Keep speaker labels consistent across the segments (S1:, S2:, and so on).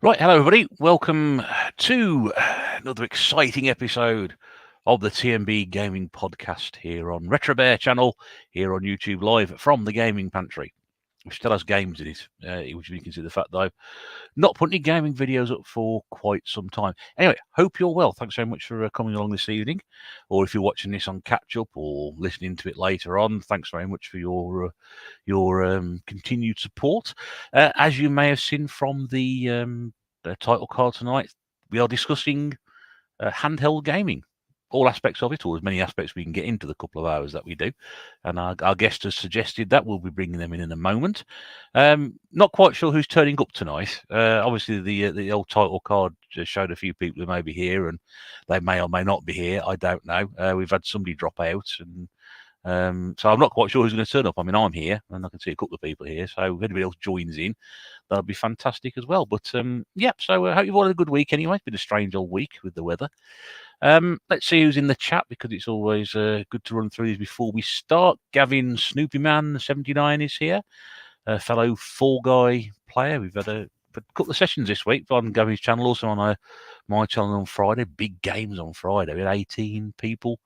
S1: Right, hello everybody. Welcome to another exciting episode of the tNb Gaming Podcast here on Retro Bear channel, here on YouTube Live from the Gaming Pantry, which still has games in it, which you can see the fact that I've not put any gaming videos up for quite some time. Anyway, hope you're well. Thanks very much for coming along this evening, or if you're watching this on catch-up or listening to it later on, thanks very much for your continued support. As you may have seen from the title card tonight, we are discussing handheld gaming, all aspects of it, or as many aspects we can get into the couple of hours that we do. And our guest has suggested that we'll be bringing them in a moment. Not quite sure who's turning up tonight. Obviously, the old title card just showed a few people who may be here, and they may or may not be here. I don't know. We've had somebody drop out, and so I'm not quite sure who's going to turn up. I mean, I'm here, and I can see a couple of people here. So if anybody else joins in, that'll be fantastic as well. But yeah, so I hope you've all had a good week anyway. It's been a strange old week with the weather. Let's see who's in the chat, because it's always good to run through these before we start. Gavin Snoopy Man 79 is here, a fellow Fall Guy player. We've had a couple of sessions this week on Gavin's channel, also on my channel on Friday. Big games on Friday. We had 18 people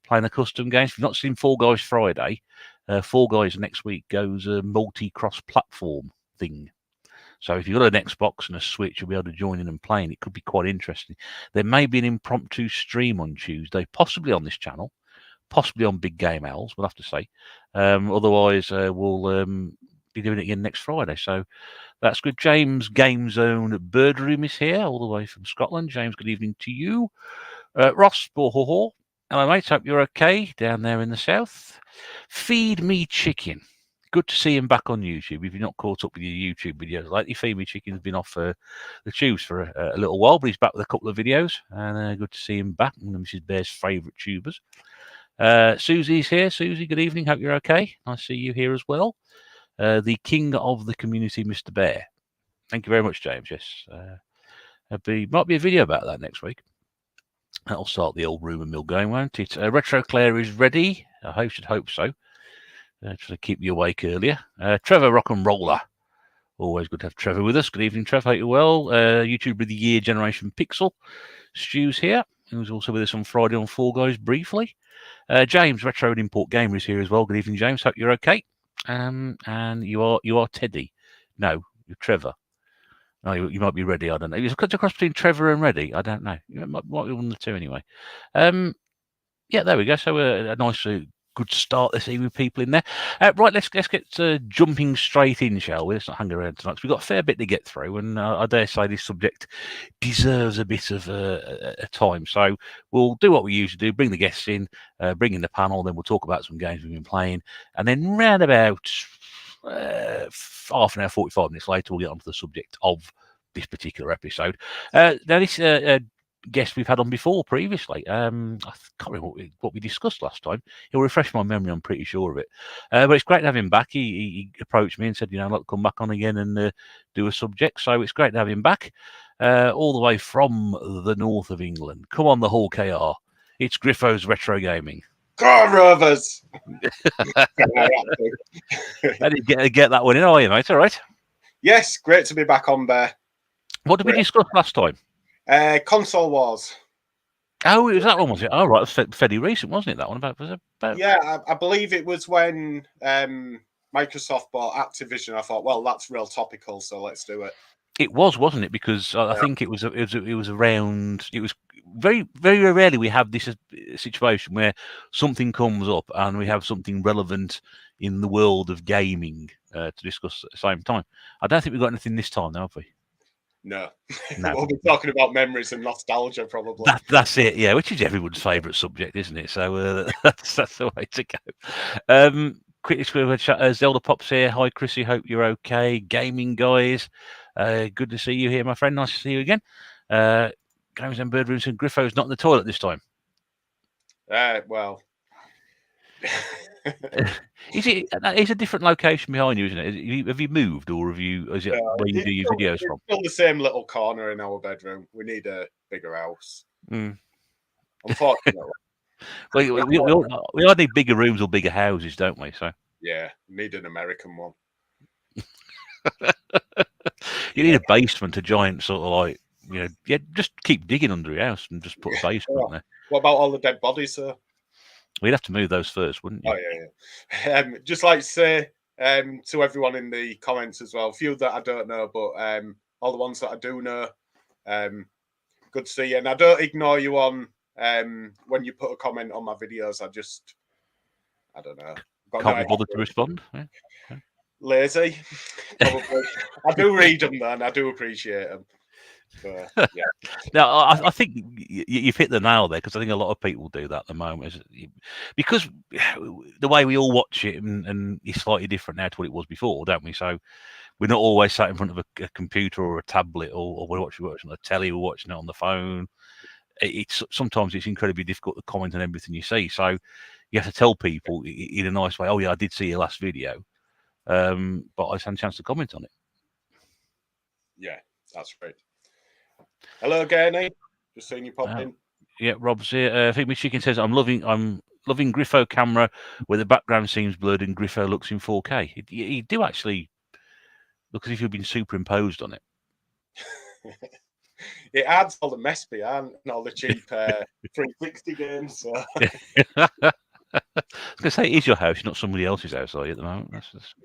S1: playing the custom games. If you've not seen Fall Guys Friday, Fall Guys next week goes a multi-cross-platform thing. So if you've got an Xbox and a Switch, you'll be able to join in and play, and it could be quite interesting. There may be an impromptu stream on Tuesday, possibly on this channel, possibly on Big Game Owls, we'll have to say. Otherwise, we'll be doing it again next Friday. So that's good. James Game Zone Bird Room is here, all the way from Scotland. James, good evening to you. Ross Borhoho, hello, mate. Hope you're okay down there in the south. Feed Me Chicken. Good to see him back on YouTube. If you're not caught up with your YouTube videos lately, Feed Me Chicken's been off the tubes for a little while, but he's back with a couple of videos, and good to see him back. One of Mrs. Bear's favourite tubers. Susie's here. Susie, good evening. Hope you're okay. Nice to see you here as well. The king of the community, Mr. Bear. Thank you very much, James. Yes, might be a video about that next week. That'll start the old rumour mill going, won't it? Retro Claire is ready. I should hope so. Trying to keep you awake earlier. Trevor Rock and Roller. Always good to have Trevor with us. Good evening, Trevor. Hope you're well. YouTuber of the Year, Generation Pixel. Stu's here. He was also with us on Friday on Fall Guys briefly. James, Retro and Import Gamer, is here as well. Good evening, James. Hope you're okay. And you are Teddy. No, you're Trevor. No, you might be Ready. I don't know. It's a cross between Trevor and Ready. I don't know. It might be one of the two anyway. Yeah, there we go. So a nice, good start this evening, people in there. Right, let's get jumping straight in, shall we? Let's not hang around tonight, because we've got a fair bit to get through, and I dare say this subject deserves a bit of a time. So we'll do what we usually do: bring the guests in, bring in the panel, then we'll talk about some games we've been playing, and then round about half an hour, 45 minutes later, we'll get onto the subject of this particular episode. Now, this guest we've had on before previously. I can't remember what we discussed last time. He'll refresh my memory, I'm pretty sure of it. But it's great to have him back. He approached me and said, I'd like to come back on again and do a subject. So it's great to have him back, all the way from the north of England. Come on, the Hall KR. It's Griffo's Retro Gaming.
S2: Go on, Rovers!
S1: I didn't get that one in, are you, mate? All right.
S2: Yes, great to be back on there.
S1: What did we discuss last time?
S2: Console Wars.
S1: Oh, it was that one, was it? Oh, right. It was fairly recent, wasn't it, that one? About...
S2: Yeah, I believe it was when Microsoft bought Activision. I thought, well, that's real topical, so let's do it.
S1: It was, wasn't it? Because I think it was around. It was very, very rarely we have this situation where something comes up and we have something relevant in the world of gaming to discuss at the same time. I don't think we've got anything this time, though, have we?
S2: No. We'll be talking about memories and nostalgia, probably.
S1: That's it, yeah, which is everyone's favourite subject, isn't it? So that's the way to go. Quickly, Zelda Pops here. Hi, Chrissy. Hope you're okay. Gaming guys, good to see you here, my friend. Nice to see you again. Games and Bird Rooms and Griffo's not in the toilet this time.
S2: Well...
S1: It's a different location behind you, isn't it? Have you moved, or is it where you do your videos from?
S2: It's still the same little corner in our bedroom. We need a bigger house. Unfortunately.
S1: Well, we all need bigger rooms or bigger houses, don't we? So
S2: yeah, need an American one.
S1: You need a basement, a giant sort of like, yeah, just keep digging under your house and just put a basement there.
S2: What about all the dead bodies, sir?
S1: We'd have to move those first, wouldn't you?
S2: Oh yeah. Just like to say to everyone in the comments as well, a few that I don't know, but all the ones that I do know, good to see you. And I don't ignore you on when you put a comment on my videos. I don't know.
S1: Can't be bothered to respond. Yeah. Okay.
S2: Lazy, probably. I do read them though, and I do appreciate them. But, yeah.
S1: Now, I think you've hit the nail there, because I think a lot of people do that at the moment, because the way we all watch it and it's slightly different now to what it was before, don't we? So we're not always sat in front of a computer or a tablet, or we're watching on the telly, we're watching it on the phone. Sometimes it's incredibly difficult to comment on everything you see. So you have to tell people in a nice way, oh yeah, I did see your last video, but I just had a chance to comment on it.
S2: Yeah, that's right. Hello, Gurney. Just seeing you pop in.
S1: Yeah, Rob's here. I think my chicken says, I'm loving Griffo camera where the background seems blurred and Griffo looks in 4K. You do actually look as if you've been superimposed on it.
S2: It adds all the mess behind and all the cheap 360 games. So.
S1: I was going to say, it is your house, not somebody else's house, are you, at the moment? That's just...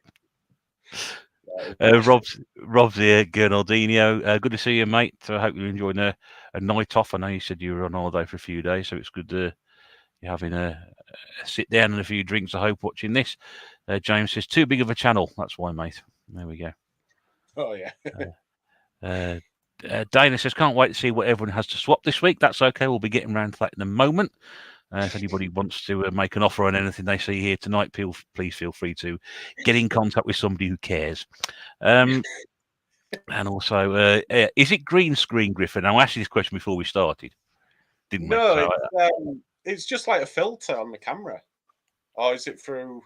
S1: Rob's here, Gernaldinho. Good to see you, mate. I hope you're enjoying a night off. I know you said you were on holiday for a few days, so it's good you're having a sit down and a few drinks, I hope, watching this. James says, too big of a channel. That's why, mate. There we go.
S2: Oh, yeah.
S1: Dana says, can't wait to see what everyone has to swap this week. That's okay. We'll be getting around to that in a moment. If anybody wants to make an offer on anything they see here tonight, please feel free to get in contact with somebody who cares. And also, is it green screen, Griffin? I asked you this question before we started, didn't we?
S2: No, it's just like a filter on the camera. Or is it through...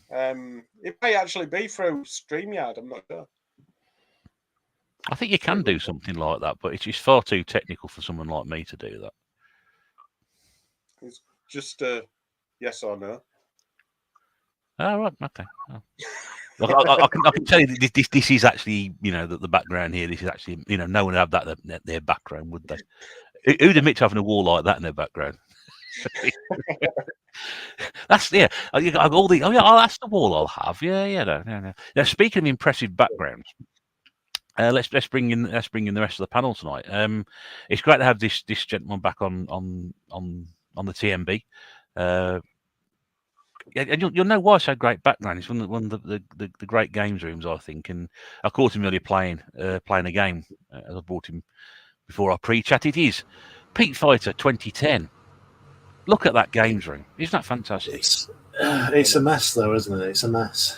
S2: it may actually be through StreamYard, I'm not sure.
S1: I think you can do something like that, but it's just far too technical for someone like me to do that.
S2: It's just a yes or no.
S1: Oh, right, okay. Oh. I can tell you that this is actually, the background here. This is actually, no one would have that their background, would they? Who'd admit to having a wall like that in their background? That's all the that's the wall I'll have. No. Now, speaking of impressive backgrounds, let's bring in the rest of the panel tonight. It's great to have this gentleman back on the tNb. And you'll know why I say great background. It's one of the great games rooms, I think. And I caught him earlier playing a game as I brought him before our pre-chat. It is Pete Fighter 2010. Look at that games room. Isn't that fantastic?
S3: It's a mess, though, isn't it? It's a mess.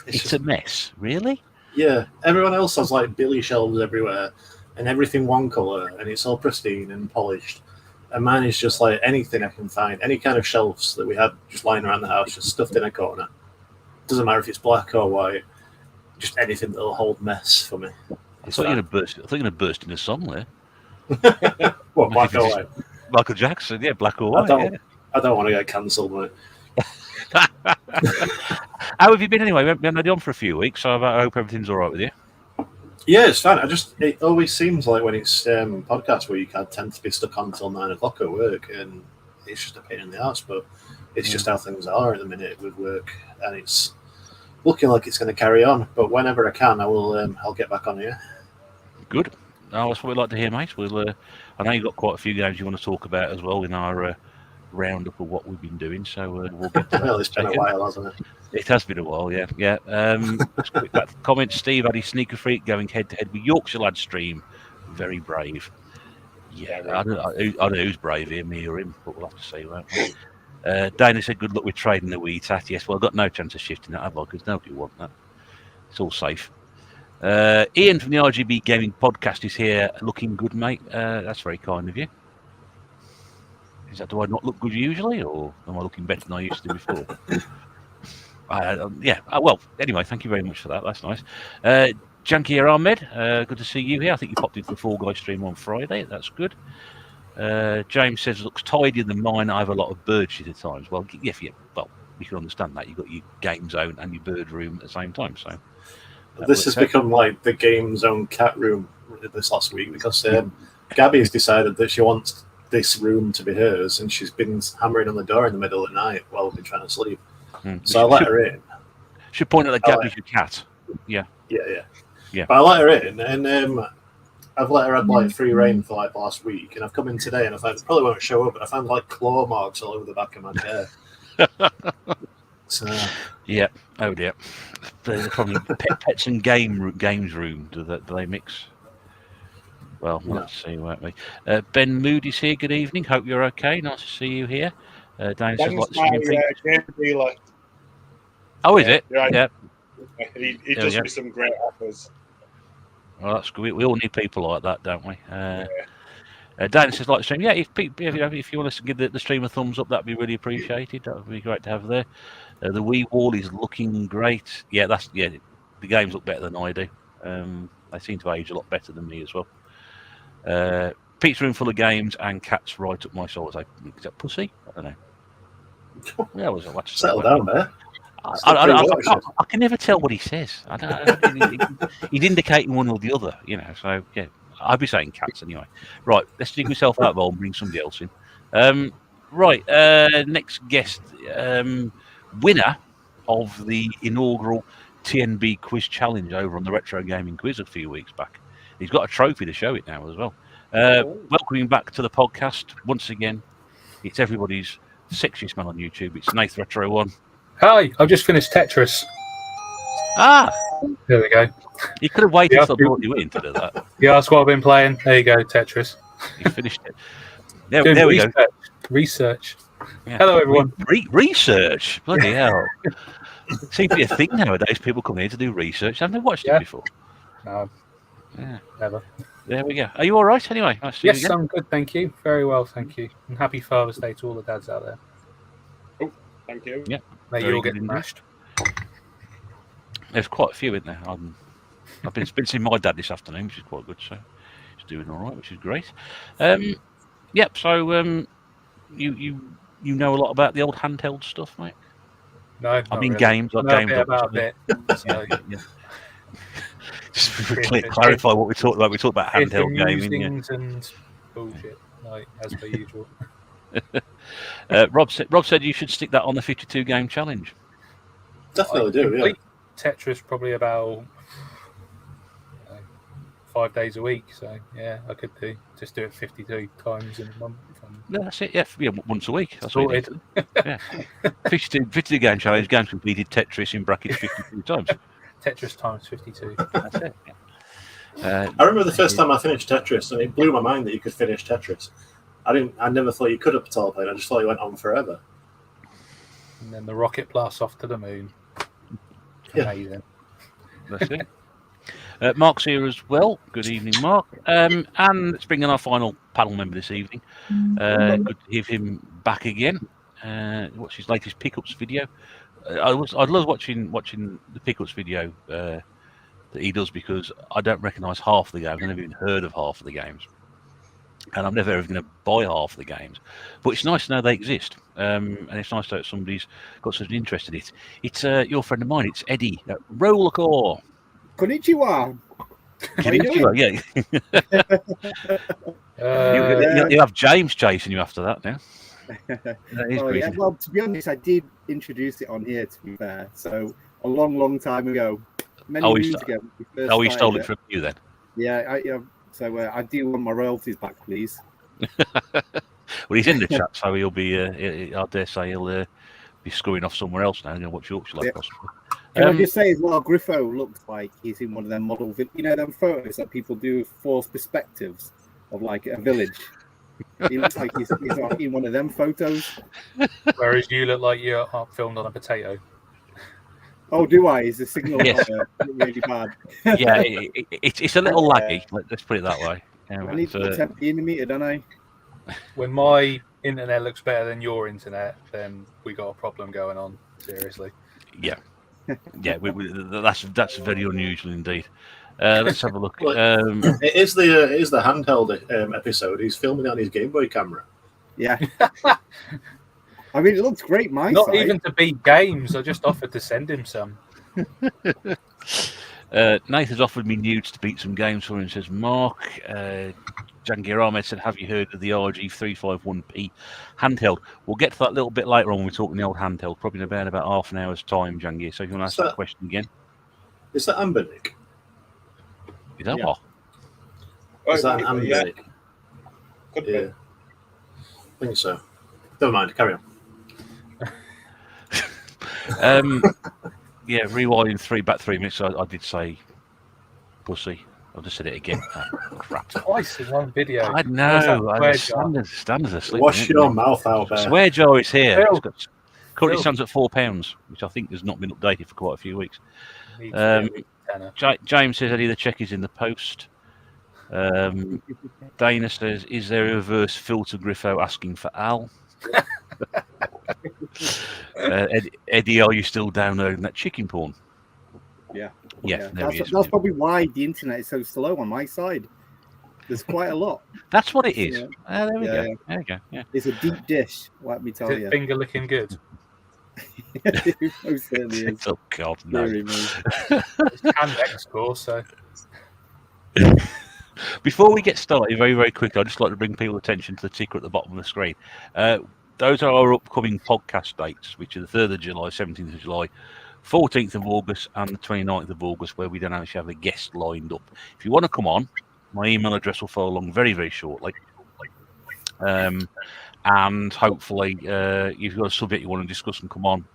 S1: It's a mess, really?
S3: Yeah. Everyone else has like billy shelves everywhere and everything one colour, and it's all pristine and polished. And mine is just like anything I can find, any kind of shelves that we had just lying around the house, just stuffed in a corner. Doesn't matter if it's black or white, just anything that'll hold mess for me.
S1: I thought you were going to burst into song there.
S3: What, black or white?
S1: Michael Jackson, yeah, black or white.
S3: I don't want to get cancelled, mate.
S1: How have you been anyway? We've been on for a few weeks, so I hope everything's all right with you.
S3: Yeah, it's fine. It always seems like when it's podcasts where you can tend to be stuck on until 9 o'clock at work, and it's just a pain in the ass. But it's just how things are at the minute with work, and it's looking like it's going to carry on. But whenever I can, I'll get back on here.
S1: Good. That's what we'd like to hear, mate. I know you've got quite a few games you want to talk about as well in our roundup of what we've been doing. So we'll get to that.
S3: Well, it's been a while, hasn't it?
S1: It has been a while, yeah. Let's quick back to the comments. Steve had his Sneaker Freak going head-to-head with Yorkshire Lad Stream. Very brave. Yeah, I don't know who's brave here, me or him, but we'll have to see, won't we? Dana said, good luck with trading the wheat at. Yes, well, I've got no chance of shifting that, have I? Because nobody will want that. It's all safe. Ian from the RGB Gaming Podcast is here. Looking good, mate. That's very kind of you. Do I not look good usually, or am I looking better than I used to before? Well, anyway, thank you very much for that. That's nice. Janky Ahmed, good to see you here. I think you popped into the Fall Guy stream on Friday. That's good. James says, looks tidier than mine. I have a lot of bird shit at times. Well, you can understand that. You've got your game zone and your bird room at the same time. So
S3: This has become like the game zone cat room this last week because Gabby has decided that she wants this room to be hers, and she's been hammering on the door in the middle of the night while we've been trying to sleep. So I let her in.
S1: Should point out that Gabby's your cat. Yeah.
S3: But I let her in, and I've let her have like free reign for like the last week, and I've come in today, and I found probably won't show up, but I found like claw marks all over the back of my chair. So
S1: yeah, oh dear. They're probably pets and games room. Do they mix? Well, let's see, won't we? Ben Moody's here. Good evening. Hope you're okay. Nice to see you here. Dan says like
S2: my game dealer.
S1: Oh, is it?
S2: Right.
S1: Yeah.
S2: He does me some great offers.
S1: Well, that's good. We all need people like that, don't we? Dan says like the stream. Yeah, if you want us to give the stream a thumbs up, that'd be really appreciated. That would be great to have there. The Wii wall is looking great. Yeah, the games look better than I do. They seem to age a lot better than me as well. Pizza room full of games and cats right up my soul. Is that pussy? I don't know. Yeah, was it?
S3: Settle down there.
S1: I can never tell what he says. He's indicating one or the other, So yeah, I'll be saying cats anyway. Right, let's dig myself out of hole and bring somebody else in. Right, next guest, winner of the inaugural tNb quiz challenge over on the Retro Gaming Quiz a few weeks back. He's got a trophy to show it now as well. Welcoming back to the podcast once again. It's everybody's sexiest man on YouTube. It's Nath Retro One.
S4: Hi, I've just finished Tetris.
S1: Ah,
S4: there we go.
S1: You could have waited till I brought you in to do that.
S4: Yeah, that's what I've been playing. There you go, Tetris.
S1: You finished it. There we go.
S4: Research.
S1: Yeah.
S4: Hello, everyone.
S1: Research. Bloody hell. Seems to be a thing nowadays. People come here to do research. Haven't they watched it before?
S4: No.
S1: Yeah.
S4: Never.
S1: There we go. Are you all right anyway? Nice to see you again.
S4: I'm good, thank you. Very well, thank you. And happy Father's Day to all the dads out there.
S2: Oh, thank you.
S1: Yeah.
S4: May you all get smashed.
S1: There's quite a few in there. I've been seeing my dad this afternoon, which is quite good. So he's doing all right, which is great. Yep. So you know a lot about the old handheld stuff, mate?
S4: No,
S1: I mean
S4: really.
S1: games, like games.
S4: About a bit.
S1: Yeah. Just clarify what we talked about. We talked about handheld gaming
S4: and bullshit, like as per usual.
S1: Rob said you should stick that on the 52 game challenge.
S3: Definitely do. Yeah.
S4: Tetris probably about 5 days a week. So yeah, I could just do it 52 times in a month.
S1: No, that's it. Yeah, once a week. That's
S4: sorted.
S1: Yeah. 52 game challenge. Games completed. Tetris in brackets 52 times.
S4: Tetris times 52.
S1: That's it.
S3: I remember the first time I finished Tetris, and it blew my mind that you could finish Tetris. I never thought you could have at all. I just thought it went on forever.
S4: And then the rocket blasts off to the moon.
S3: Yeah.
S4: Amazing.
S1: That's it. Mark's here as well. Good evening, Mark. And let's bring in our final panel member this evening. Good to have him back again. What's his latest pickups video? I love watching the pickups video that he does because I don't recognise half the games. I've never even heard of half of the games, and I'm never ever going to buy half the games. But it's nice to know they exist, and it's nice to know somebody's got such an interest in it. It's your friend of mine. It's Eddie at Rollercore.
S5: Konnichiwa.
S1: Yeah. You have James chasing you after that now.
S5: Yeah. Well, to be honest, I did introduce it on here, to be fair. So a long time ago, many years ago.
S1: He stole it from you then?
S5: Yeah. So I do want my royalties back, please.
S1: Well, he's in the chat, so he'll be. I dare say he'll be screwing off somewhere else now. Watch Yorkshire like possibly.
S5: Can I just say as well, Griffo looks like he's in one of them model, them photos that people do forced perspectives of like a village. He looks like he's in one of them photos.
S4: Whereas you look like you're filmed on a potato.
S5: Oh, do I? Is the signal really bad?
S1: Yeah, it's a little laggy. Let's put it that way.
S5: I need to put 10p in the meter, don't I?
S4: When my internet looks better than your internet, then we got a problem going on. Seriously.
S1: Yeah. Yeah, that's very unusual indeed. Let's have a look.
S3: It is the handheld episode. He's filming it on his Game Boy camera.
S5: Yeah. I mean, it looks great.
S4: Not even to beat games. I just offered to send him some.
S1: Nathan's offered me nudes to beat some games for him, says Mark. Jangir Ahmed said, have you heard of the RG351P handheld? We'll get to that a little bit later on when we're talking the old handheld, probably in about half an hour's time, Jangir. So if you want to ask that question again.
S3: Is that Amber Nick?
S1: Is that
S5: Yeah.
S1: what?
S3: Is that an Amber Nick?
S2: Could be.
S3: Yeah. I think so. Don't mind, carry on.
S1: Yeah, rewinding back 3 minutes. I did say pussy. I just said it again. Oh, crap.
S4: Twice in one video.
S1: I know.
S4: Where's that
S1: Standards asleep.
S3: Wash your mouth out there.
S1: Swear jar is here.
S4: Phil.
S1: It's got, currently
S4: Phil.
S1: stands at £4, which I think has not been updated for quite a few weeks.
S4: Needs to be a tenner.
S1: James says Eddie, the check is in the post. Dana says, is there a reverse filter Griffo asking for Al? Eddie, are you still downloading that chicken porn?
S5: Yeah.
S1: Yeah, there he is.
S5: That's probably why the internet is so slow on my side. There's quite a lot.
S1: That's what it is.
S5: Yeah.
S1: There we
S5: Yeah,
S1: go.
S5: yeah.
S1: There we go. Yeah.
S5: It's a deep dish, let me tell
S4: Is
S5: you.
S4: it finger licking good?
S5: It most certainly is.
S1: Oh God, no.
S5: Very much.
S4: It's Handex score, so
S1: Before we get started, very, very quickly, I'd just like to bring people's attention to the ticker at the bottom of the screen. Those are our upcoming podcast dates, which are the 3rd of July, 17th of July, 14th of August, and the 29th of August, where we don't actually have a guest lined up. If you want to come on, my email address will follow along very, very shortly. And hopefully, if you've got a subject you want to discuss and come on,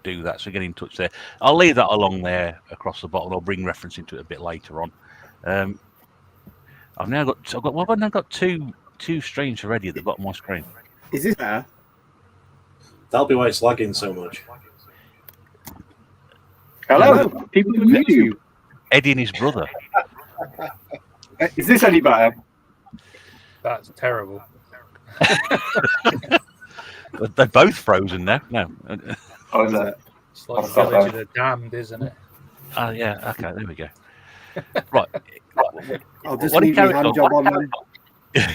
S1: do that. So get in touch there. I'll leave that along there across the bottom. I'll bring reference into it a bit later on. I've now got two streams already at the bottom of my screen.
S5: Is this there?
S3: That'll be why it's lagging so much.
S6: Hello, people on YouTube.
S1: Eddie and his brother.
S6: Is this any better?
S4: that's terrible.
S1: They're both frozen now. No.
S6: Oh, is it?
S4: It's like
S6: I've got
S4: Village of
S6: that.
S4: the Damned, isn't it?
S1: Oh, yeah. Okay, there we go. Right.
S5: I'll just
S1: What do you
S5: leave my
S1: carry
S5: hand
S1: on?
S5: job on then.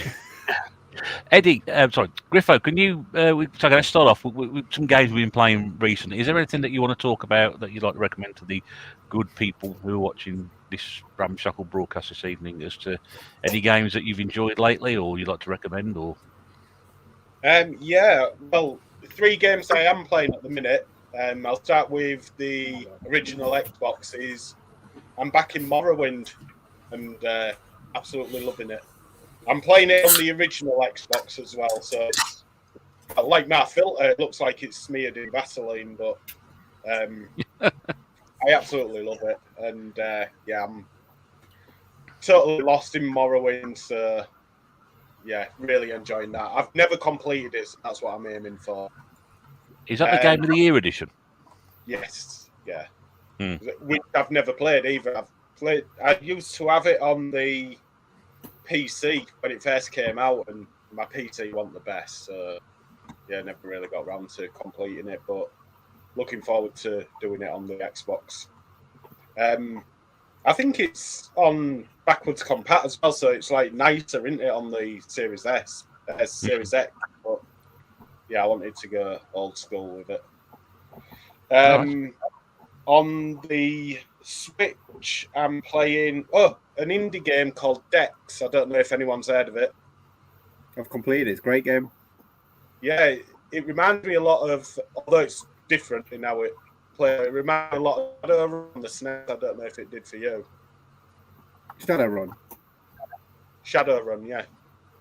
S1: Eddie, sorry, Griffo, can you, so let's start off with some games we've been playing recently. Is there anything that you want to talk about that you'd like to recommend to the good people who are watching this ramshackle broadcast this evening as to any games that you've enjoyed lately or you'd like to recommend? Or
S2: Yeah, well, 3 games I am playing at the minute. I'll start with the original Xbox. I'm back in Morrowind and absolutely loving it. I'm playing it on the original Xbox as well, so I like that filter. It looks like it's smeared in Vaseline, but I absolutely love it. And yeah, I'm totally lost in Morrowind, so yeah, really enjoying that. I've never completed it, so that's what I'm aiming for.
S1: is that the Game of the Year edition?
S2: Yes, yeah.
S1: Hmm.
S2: Which I've never played either. I used to have it on the PC when it first came out, and my PC wasn't the best, so yeah, never really got around to completing it. But looking forward to doing it on the Xbox. I think it's on backwards compat as well, so it's like nicer, isn't it, on the Series S, Series X? But yeah, I wanted to go old school with it.
S1: Nice.
S2: On the Switch, I'm playing an indie game called Dex. I don't know if anyone's heard of it.
S5: I've completed it. It's a great game.
S2: Yeah, it reminds me a lot of, although it's different in how it plays, it reminds me a lot of Shadowrun on the SNES. I don't know if it did for you.
S5: Shadowrun.
S2: Shadowrun, yeah.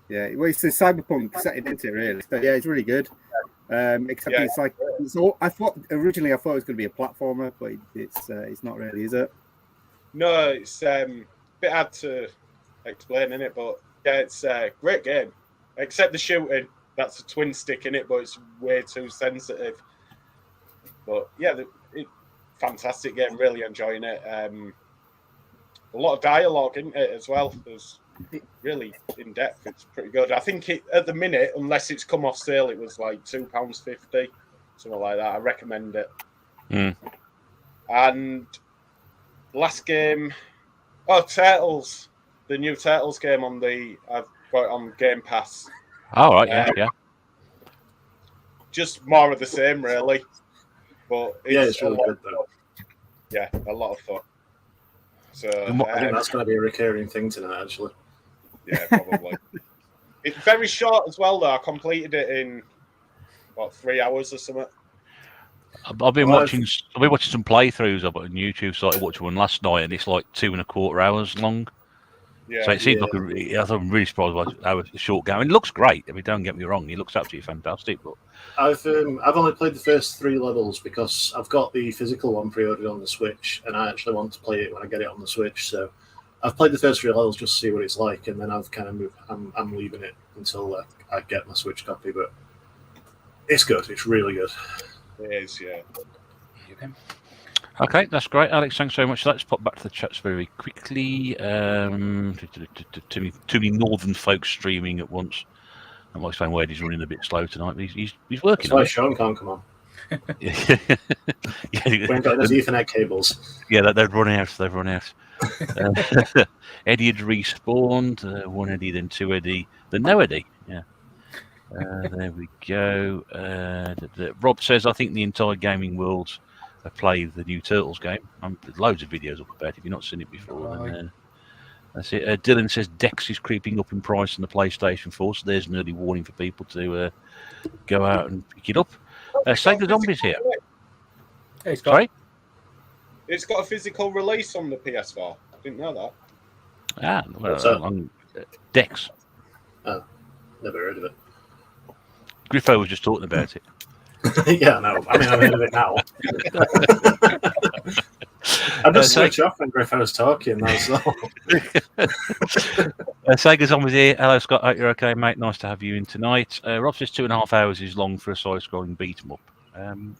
S5: Yeah, well, it's a cyberpunk setting into it, really. So yeah, it's really good. Except
S2: Yeah.
S5: it's like I thought originally it was going to be a platformer, but it's not really, is it?
S2: No, it's a bit hard to explain, isn't it? But yeah, it's a great game. Except the shooting. That's a twin stick in it, but it's way too sensitive. But yeah, fantastic game. Really enjoying it. A lot of dialogue in it as well. There's really in depth. It's pretty good. I think at the minute, unless it's come off sale, it was like £2.50, something like that. I recommend it.
S1: Mm.
S2: And last game, Turtles, the new Turtles game I've got it on Game Pass.
S1: All right, yeah.
S2: Just more of the same, really. But
S3: Yeah, it's really good though.
S2: Yeah, a lot of fun. So
S3: I think that's going to be a recurring thing tonight, actually.
S2: yeah, probably. It's very short as well, though. I completed it in 3 hours or something.
S1: I've been watching some playthroughs of it on YouTube. Started watching one last night, and it's like 2.25 hours long.
S2: Yeah.
S1: So it seems like I'm really surprised by how it's a short game. It looks great. I mean, don't get me wrong, it looks absolutely fantastic. But
S3: I've only played the first 3 levels because I've got the physical one pre-ordered on the Switch, and I actually want to play it when I get it on the Switch. So I've played the first 3 levels just to see what it's like, and then I've kind of moved. I'm leaving it until I get my Switch copy. But it's good. It's really good.
S2: It is, yeah.
S1: okay, that's great, Alex. Thanks so much. Let's pop back to the chats very quickly. Too many northern folks streaming at once. I might explain why he's running a bit slow tonight. But he's working.
S3: That's why Sean can't come on.
S1: Yeah.
S3: We ain't got those Ethernet cables.
S1: Yeah, they've run out. Eddie had respawned. 1 Eddie, then 2 Eddie, then no Eddie. Yeah. There we go. Rob says, I think the entire gaming world have played the new Turtles game. There's loads of videos up about it. If you've not seen it before, then that's it. Dylan says Dex is creeping up in price on the PlayStation 4, so there's an early warning for people to go out and pick it up. Sega Zombies here.
S4: Hey,
S1: Sorry?
S2: It's got a physical release on the PS4. Didn't know that.
S1: Ah,
S3: What's
S1: well, Dex.
S3: Oh, never heard of it.
S1: Griffo was just talking about it.
S3: Yeah, no. I mean, I've heard of it now. I just switch off when Griffo's talking. That's all.
S1: Sega Zombies here. Hello, Scott. Hope you're okay, mate. Nice to have you in tonight. Rob says 2.5 hours is long for a side-scrolling beat-em-up.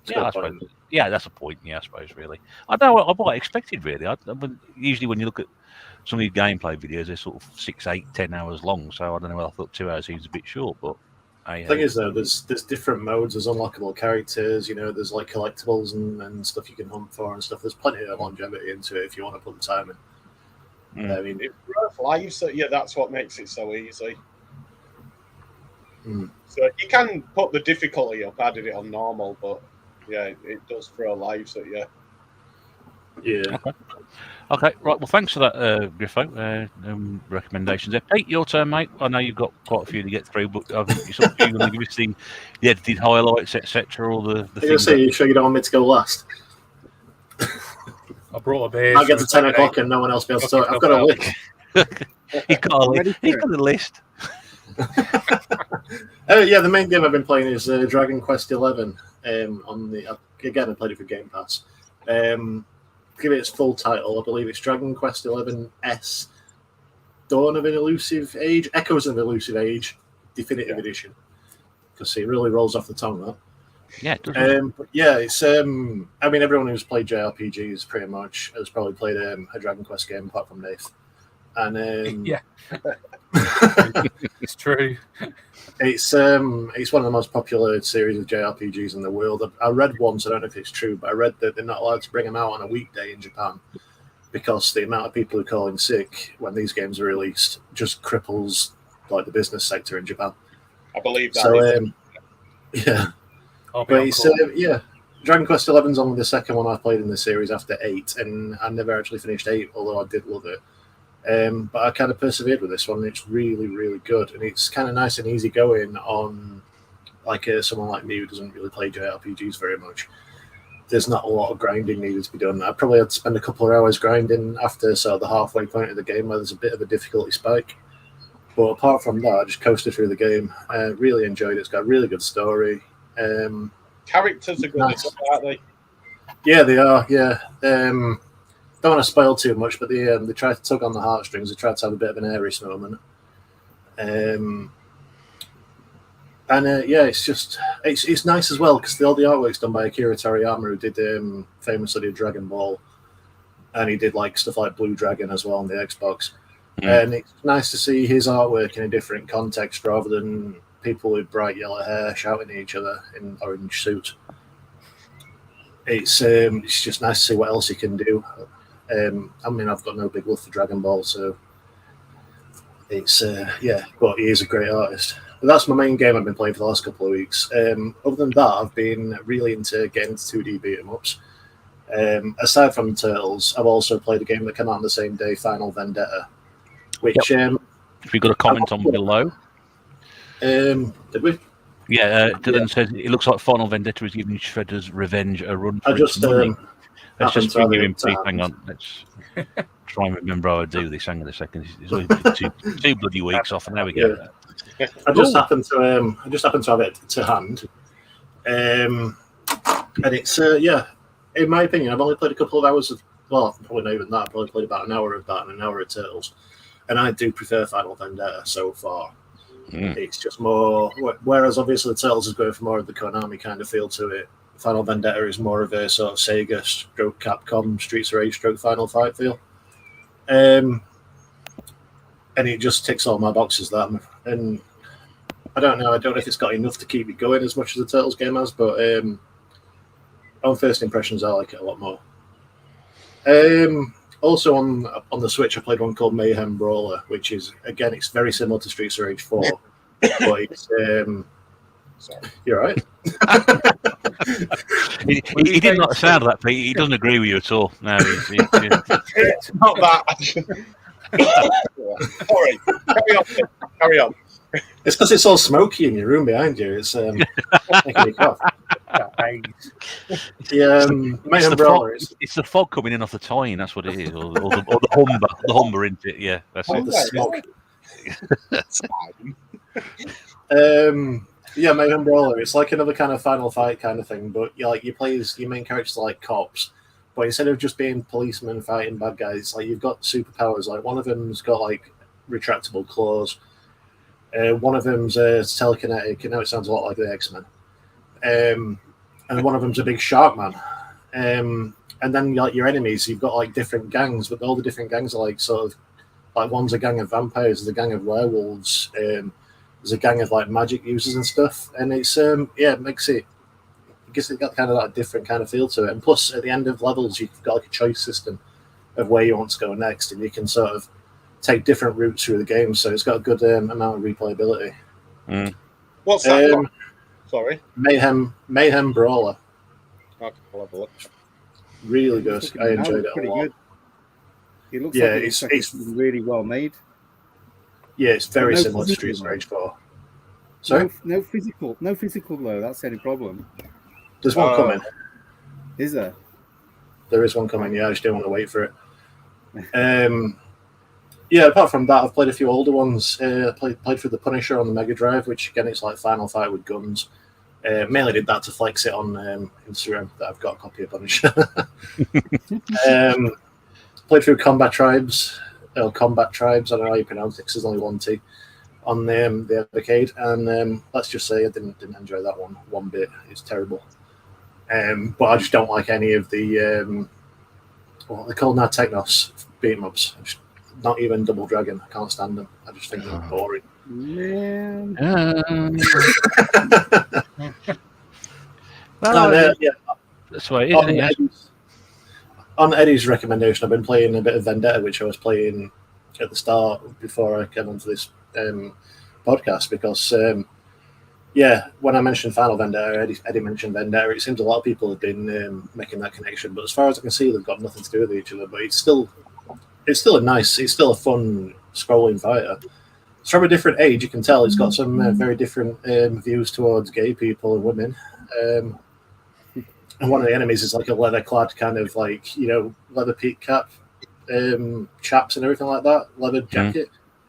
S1: Yeah, I suppose. Yeah, that's a point. Yeah, I suppose, really. I don't know what I expected, really. Usually when you look at some of these gameplay videos, they're sort of 6, 8, 10 hours long. So I don't know whether I thought 2 hours seems a bit short, but...
S3: The thing is, though, there's different modes. There's unlockable characters, there's like collectibles and stuff you can hunt for and stuff. There's plenty of longevity into it if you want to put the time in. I mean,
S2: it's rough life, so yeah, that's what makes it so easy. So you can put the difficulty up, added it on normal, but yeah, it does throw lives, so yeah.
S3: Yeah.
S1: Okay, right. Well, thanks for that, Griffo. Recommendations there. Pete, your turn, mate. I know you've got quite a few to get through, but you're going to give us the edited highlights, etc. All the things.
S3: You sure you don't want me to go last?
S4: I brought a beer.
S3: I'll get to 10 o'clock and no one else will be able to talk. I've got a list.
S1: He's got a list.
S3: Yeah, the main game I've been playing is Dragon Quest XI. Again, I played it for Game Pass. Give it its full title. I believe it's Dragon Quest XI S Dawn of an Elusive Age, Echoes of an Elusive Age, Definitive Edition. Because it really rolls off the tongue, that.
S1: Yeah, it does.
S3: Yeah, it's. I mean, everyone who's played JRPGs pretty much has probably played a Dragon Quest game apart from Nath. And
S4: yeah, it's true.
S3: It's one of the most popular series of JRPGs in the world. I read once, I don't know if it's true, but I read that they're not allowed to bring them out on a weekday in Japan because the amount of people who call in sick when these games are released just cripples like the business sector in Japan.
S2: I believe that.
S3: So yeah, but it's Dragon Quest XI is only the second one I've played in the series after 8, and I never actually finished 8, although I did love it. But I kind of persevered with this one, and it's really, really good. And it's kind of nice and easy going on, like someone like me who doesn't really play JRPGs very much. There's not a lot of grinding needed to be done. I probably had to spend a couple of hours grinding after sort of the halfway point of the game where there's a bit of a difficulty spike. But apart from that, I just coasted through the game. Really enjoyed it. It's got a really good story.
S2: Characters are good, nice. Aren't they?
S3: Yeah, they are. Yeah. Don't want to spoil too much, but they try to tug on the heartstrings. They try to have a bit of an Aries moment. It's nice as well because all the artwork's done by Akira Toriyama, who did famously did Dragon Ball, and he did like stuff like Blue Dragon as well on the Xbox. And it's nice to see his artwork in a different context rather than people with bright yellow hair shouting at each other in orange suits. It's just nice to see what else he can do. I mean, I've got no big love for Dragon Ball, so it's but he is a great artist. But that's my main game I've been playing for the last couple of weeks. Other than that, I've been really into getting into 2D beat 'em ups. Aside from Turtles, I've also played a game that came out on the same day, Final Vendetta, which
S1: if you've got a comment on below.
S3: Did we?
S1: Yeah, Dylan says it looks like Final Vendetta is giving Shredder's Revenge a run for its money. Let's just bring you in, Pete. Hang on. Let's try and remember how I do this. Hang on a second. It's only two bloody weeks off, and there we go.
S3: Yeah. I just happen to have it to hand, and it's in my opinion, I've only played a couple of hours of. Well, probably not even that. I've probably played about an hour of that and an hour of Turtles, and I do prefer Final Vendetta so far. It's just more. Whereas obviously the Turtles is going for more of the Konami kind of feel to it. Final Vendetta is more of a sort of Sega stroke Capcom Streets of Rage stroke Final Fight feel. And it just ticks all my boxes, that. And I don't know if it's got enough to keep it going as much as the Turtles game has, but on first impressions, I like it a lot more. Also on the Switch, I played one called Mayhem Brawler, which is, again, it's very similar to Streets of Rage 4, but it's... You're right.
S1: he didn't like the sound of that, Pete. He doesn't agree with you at all. No,
S2: it's not that. Sorry. Carry on.
S3: It's because it's all smoky in your room behind you. It's making me cough.
S1: It's the fog coming in off the tying. That's what it is, or the Humber, isn't it? Yeah, that's it.
S3: The smoke. Yeah, Mayhem Brawler. It's like another kind of Final Fight kind of thing, but you play as your main characters like cops, but instead of just being policemen fighting bad guys, like you've got superpowers. Like one of them's got like retractable claws. One of them's telekinetic. You know, it sounds a lot like the X-Men. And one of them's a big shark man. And then like your enemies, you've got like different gangs, but all the different gangs are like sort of like one's a gang of vampires, there's a gang of werewolves. There's a gang of like magic users and stuff, and it's it makes it. I guess it got kind of that different kind of feel to it. And plus, at the end of levels, you've got like a choice system of where you want to go next, and you can sort of take different routes through the game. So it's got a good amount of replayability.
S2: What's that? Sorry,
S3: Mayhem Brawler.
S2: I'll have a look.
S3: Really good. I enjoyed it a lot.
S5: Good. It looks like it's really well made.
S3: Yeah, it's very similar to Streets of Rage 4. Sorry?
S5: No physical though. That's the only problem.
S3: There's one coming.
S5: Is there?
S3: There is one coming. Yeah, I just don't want to wait for it. Yeah, apart from that, I've played a few older ones. Played through the Punisher on the Mega Drive, which again, it's like Final Fight with guns. Mainly did that to flex it on Instagram that I've got a copy of Punisher. Played through Combat Tribes. I don't know how you pronounce it because there's only one T on the Evercade, and let's just say I didn't enjoy that one bit. It's terrible, but I just don't like any of the what they're called now, Technos beat 'em ups. Not even Double Dragon. I can't stand them. I just think they're boring.
S5: Man.
S1: That's why it is, isn't it?
S3: On Eddie's recommendation, I've been playing a bit of Vendetta, which I was playing at the start before I came onto this podcast, because when I mentioned Final Vendetta, Eddie mentioned Vendetta. It seems a lot of people have been making that connection, but as far as I can see, they've got nothing to do with each other. But it's still a fun scrolling fighter. It's from a different age, you can tell. It's got some very different views towards gay people and women. And one of the enemies is like a leather-clad kind of like, leather peak cap, chaps and everything like that, leather jacket,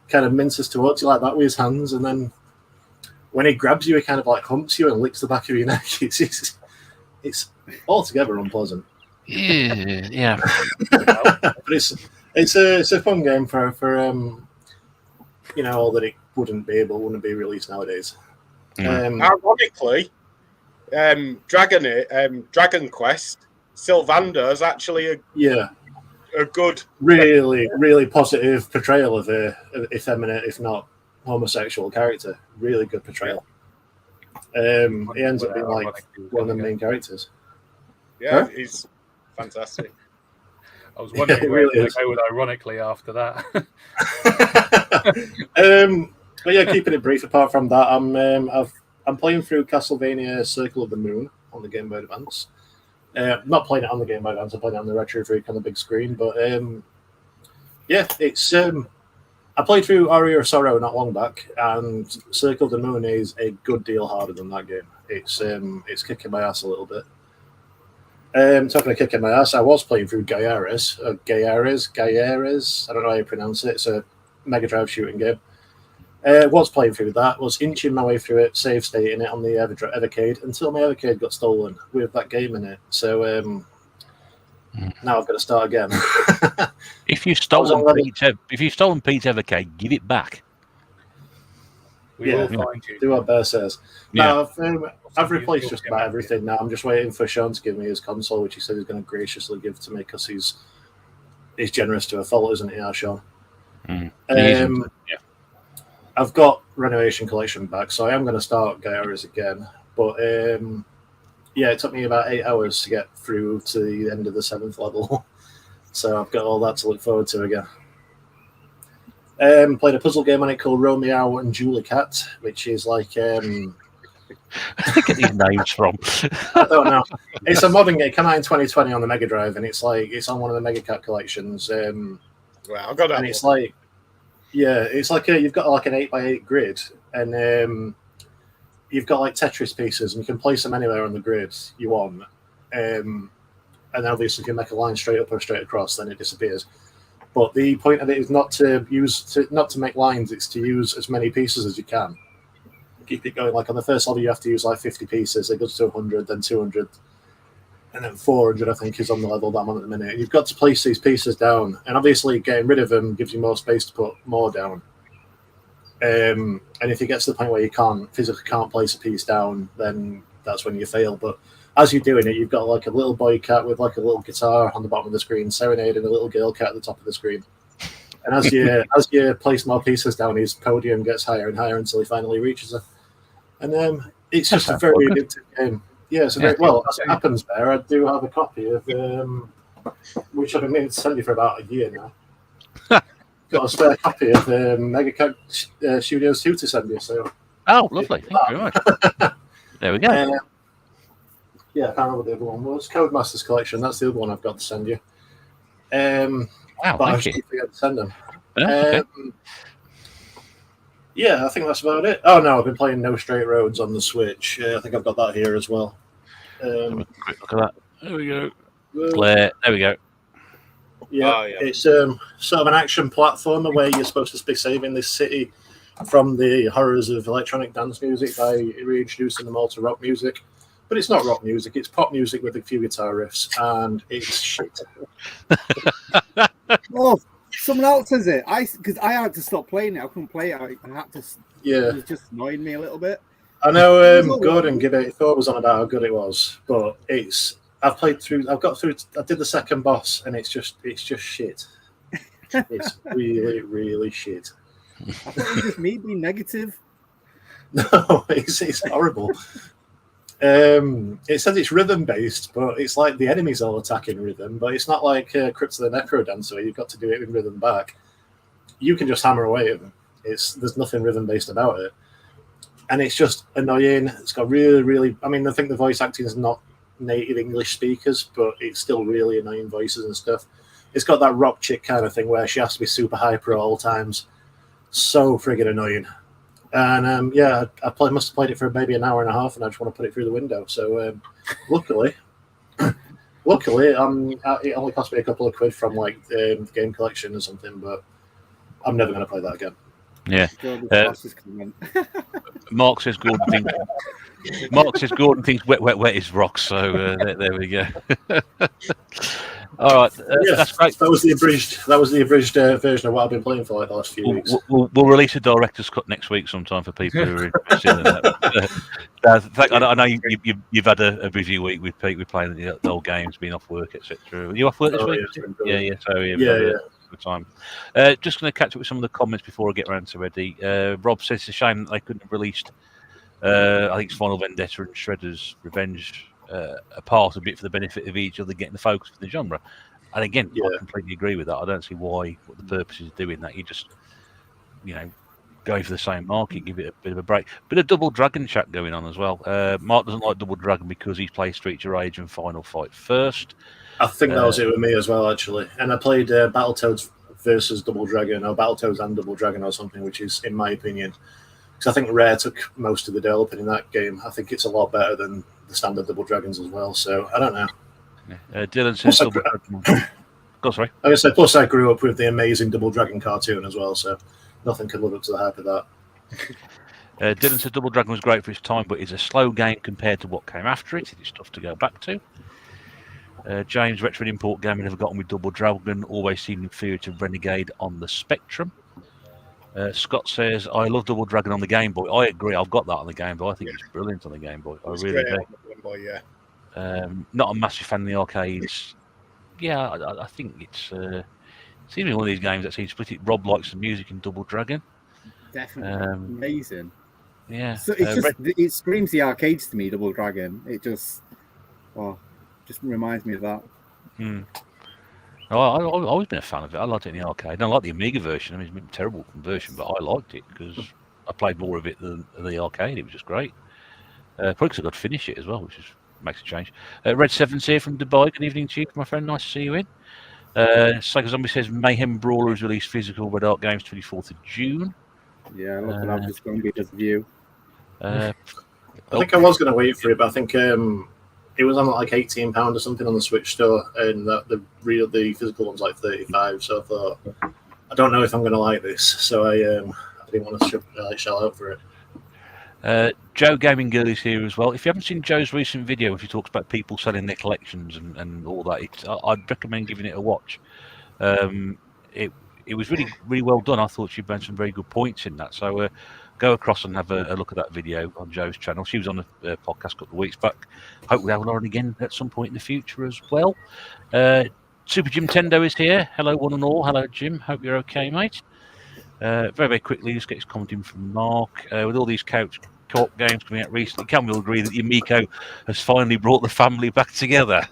S3: kind of minces towards you like that with his hands, and then when he grabs you, he kind of like humps you and licks the back of your neck. It's altogether unpleasant.
S1: Yeah.
S3: But it's a fun game for all that it wouldn't be released nowadays.
S2: Ironically, Dragon Quest, Sylvander is actually a good,
S3: really, really positive portrayal of a effeminate, if not homosexual character. Really good portrayal. He ends up being like one of the main characters.
S2: Yeah, he's fantastic.
S4: I was wondering where to go with ironically after that.
S3: But yeah, keeping it brief. Apart from that, I'm playing through Castlevania Circle of the Moon on the Game Boy Advance. Not playing it on the Game Boy Advance, I'm playing it on the Retro Freak on the big screen. But yeah, it's. I played through Aria of Sorrow not long back, and Circle of the Moon is a good deal harder than that game. It's kicking my ass a little bit. Talking of kicking my ass, I was playing through Gaiares. I don't know how you pronounce it. It's a Mega Drive shooting game. Was playing through that, was inching my way through it, save stating it on the Evercade until my Evercade got stolen with that game in it. So now I've got to start again.
S1: If you've stolen Pete's Evercade, give it back.
S4: We will find you.
S3: Do what Bear says.
S1: Yeah.
S3: No, I've replaced just about everything now. I'm just waiting for Sean to give me his console, which he said he's going to graciously give to me because he's generous to a fault, isn't he, Sean? I've got Renovation Collection back, so I am going to start Gaiares again. But yeah, it took me about 8 hours to get through to the end of the 7th level. So I've got all that to look forward to again. Played a puzzle game on it called Romeo and Julie Cat, which is like
S1: Where did they get these names from?
S3: I don't know. It's a modern game. It came out in 2020 on the Mega Drive, and it's on one of the Mega Cat collections.
S2: Well, I've got that.
S3: And it's like, yeah, it's like you've got like an 8x8 grid, and you've got like Tetris pieces, and you can place them anywhere on the grid you want. And obviously, if you make a line straight up or straight across, then it disappears. But the point of it is not to make lines; it's to use as many pieces as you can. Keep it going. Like on the first level, you have to use like 50 pieces. It goes to 100, then 200, and then 400. I think is on the level that I'm on at the minute. And you've got to place these pieces down, and obviously, getting rid of them gives you more space to put more down. And if it gets to the point where you physically can't place a piece down, then that's when you fail. But as you're doing it, you've got like a little boy cat with like a little guitar on the bottom of the screen, serenading a little girl cat at the top of the screen. And as you place more pieces down, his podium gets higher and higher until he finally reaches her. And it's just a very addictive game. Yeah, it's a very well. As it happens, Bear, I do have a copy of which I've been meaning to send you for about a year now. Got a spare copy of Mega Cat Studios 2 to send you. So
S1: Lovely. Thank you very much. There we go.
S3: Yeah, I can't remember what the other one was. Codemasters Collection. That's the other one I've got to send you.
S1: Wow,
S3: but I just forget to send them.
S1: Okay.
S3: Yeah, I think that's about it. Oh no, I've been playing No Straight Roads on the Switch. I think I've got that here as well.
S1: Have a quick look at that. There we go. Claire. There we go.
S3: Yeah, it's sort of an action platformer where you're supposed to be saving this city from the horrors of electronic dance music by reintroducing them all to rock music. But it's not rock music, it's pop music with a few guitar riffs, and it's shit.
S5: Oh, someone else says it. Because I had to stop playing it. I couldn't play it. I had to.
S3: Yeah.
S5: It was just annoying me a little bit.
S3: I know Gordon Thor was on about how good it was, but I did the second boss, and it's just shit. It's really, really shit.
S5: I thought it was just me being negative.
S3: No, it's horrible. It says it's rhythm based, but it's like the enemies all attack in rhythm. But it's not like Crypt of the Necro Dancer where you've got to do it in rhythm back. You can just hammer away at them. There's nothing rhythm based about it, and it's just annoying. It's got really, really. I mean, I think the voice acting is not native English speakers, but it's still really annoying voices and stuff. It's got that rock chick kind of thing where she has to be super hyper at all times. So friggin' annoying. And I must have played it for maybe an hour and a half, and I just want to put it through the window. So luckily, it only cost me a couple of quid from like the game collection or something, but I'm never going to play that again.
S1: Yeah. Mark says Gordon thinks wet is rock. So there we go. All right, that's great.
S3: That was the abridged version of what I've been playing for like the last few weeks.
S1: We'll release a director's cut next week sometime for people who are interested in that. I know you've had a busy week with Pete. We're playing the old games, being off work, etc. Are you off work this week? Yeah. So good time. Just going to catch up with some of the comments before I get around to Eddie. Rob says it's a shame that they couldn't have released. I think it's Final Vendetta and Shredder's Revenge. Apart a bit for the benefit of each other, getting the focus for the genre. And again, I completely agree with that. I don't see what the purpose is doing that. You just, going for the same market, give it a bit of a break. Bit of Double Dragon chat going on as well. Mark doesn't like Double Dragon because he's played Streets of Rage and Final Fight first.
S3: I think that was it with me as well, actually. And I played Battletoads versus Double Dragon, or Battletoads and Double Dragon or something, which is, in my opinion, because I think Rare took most of the developing in that game. I think it's a lot better than the standard Double Dragons as well. So I don't know.
S1: Dylan says Double Dragon. Go, sorry.
S3: Like I said, plus I grew up with the amazing Double Dragon cartoon as well, so nothing could live up to the hype of that.
S1: Dylan says Double Dragon was great for its time, but it's a slow game compared to what came after it. It's tough to go back to. James, retro import game I never got on with Double Dragon, always seemed inferior to Renegade on the Spectrum. Scott says, I love Double Dragon on the Game Boy. I agree, I've got that on the Game Boy. I think it's brilliant on the Game Boy. I really do.
S2: Game Boy, yeah.
S1: Not a massive fan of the arcades. Yeah, I think it's seems to be one of these games that seems split it. Rob likes the music in Double Dragon.
S5: Definitely amazing.
S1: Yeah,
S5: so it's just it screams the arcades to me. Double Dragon. It just reminds me of that.
S1: I've always been a fan of it. I liked it in the arcade. I don't like the Amiga version. I mean, it's a terrible conversion, but I liked it because I played more of it than the arcade. It was just great. Probably because I got to finish it as well, which makes a change. Red Sevens here from Dubai. Good evening to you, my friend. Nice to see you in. Psycho Zombie says Mayhem Brawler is released physical Red Arc Games 24th of June.
S5: Yeah, look at that. Just going to be just view.
S3: I think I was going to wait for it, but I think it was on like £18 or something on the Switch store, and the physical one's like 35. So I thought, I don't know if I'm going to like this, so I didn't want to shell out for it.
S1: Joe Gaming Girl is here as well. If you haven't seen Joe's recent video, where she talks about people selling their collections and all that, I'd recommend giving it a watch. It was really, really well done. I thought she made some very good points in that. So go across and have a look at that video on Joe's channel. She was on a podcast a couple of weeks back. Hope we'll have her on again at some point in the future as well. Super Jim Tendo is here. Hello, one and all. Hello, Jim. Hope you're okay, mate. Very, very quickly, just get his comment in from Mark. With all these co-op games coming out recently, can we all agree that Yumiko has finally brought the family back together?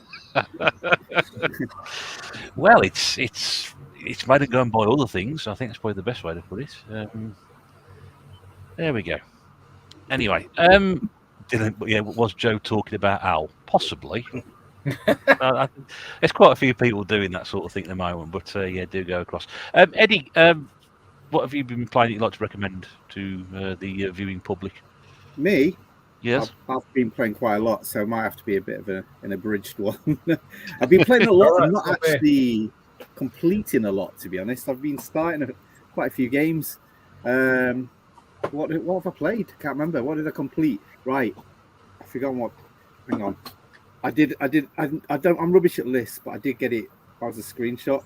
S1: Well, it's made it go and buy other things. I think that's probably the best way to put it. There we go. Anyway, was Joe talking about Al? Possibly. There's quite a few people doing that sort of thing at the moment, but yeah, do go across. Eddie, what have you been playing that you'd like to recommend to the viewing public?
S5: Me?
S1: Yes.
S5: I've been playing quite a lot, so it might have to be a bit of an abridged one. I've been playing a lot. I'm not actually completing a lot, to be honest. I've been starting quite a few games. What have I played? Can't remember. What did I complete? Right, I forgot what. Hang on. I did. I'm rubbish at lists, but I did get it as a screenshot.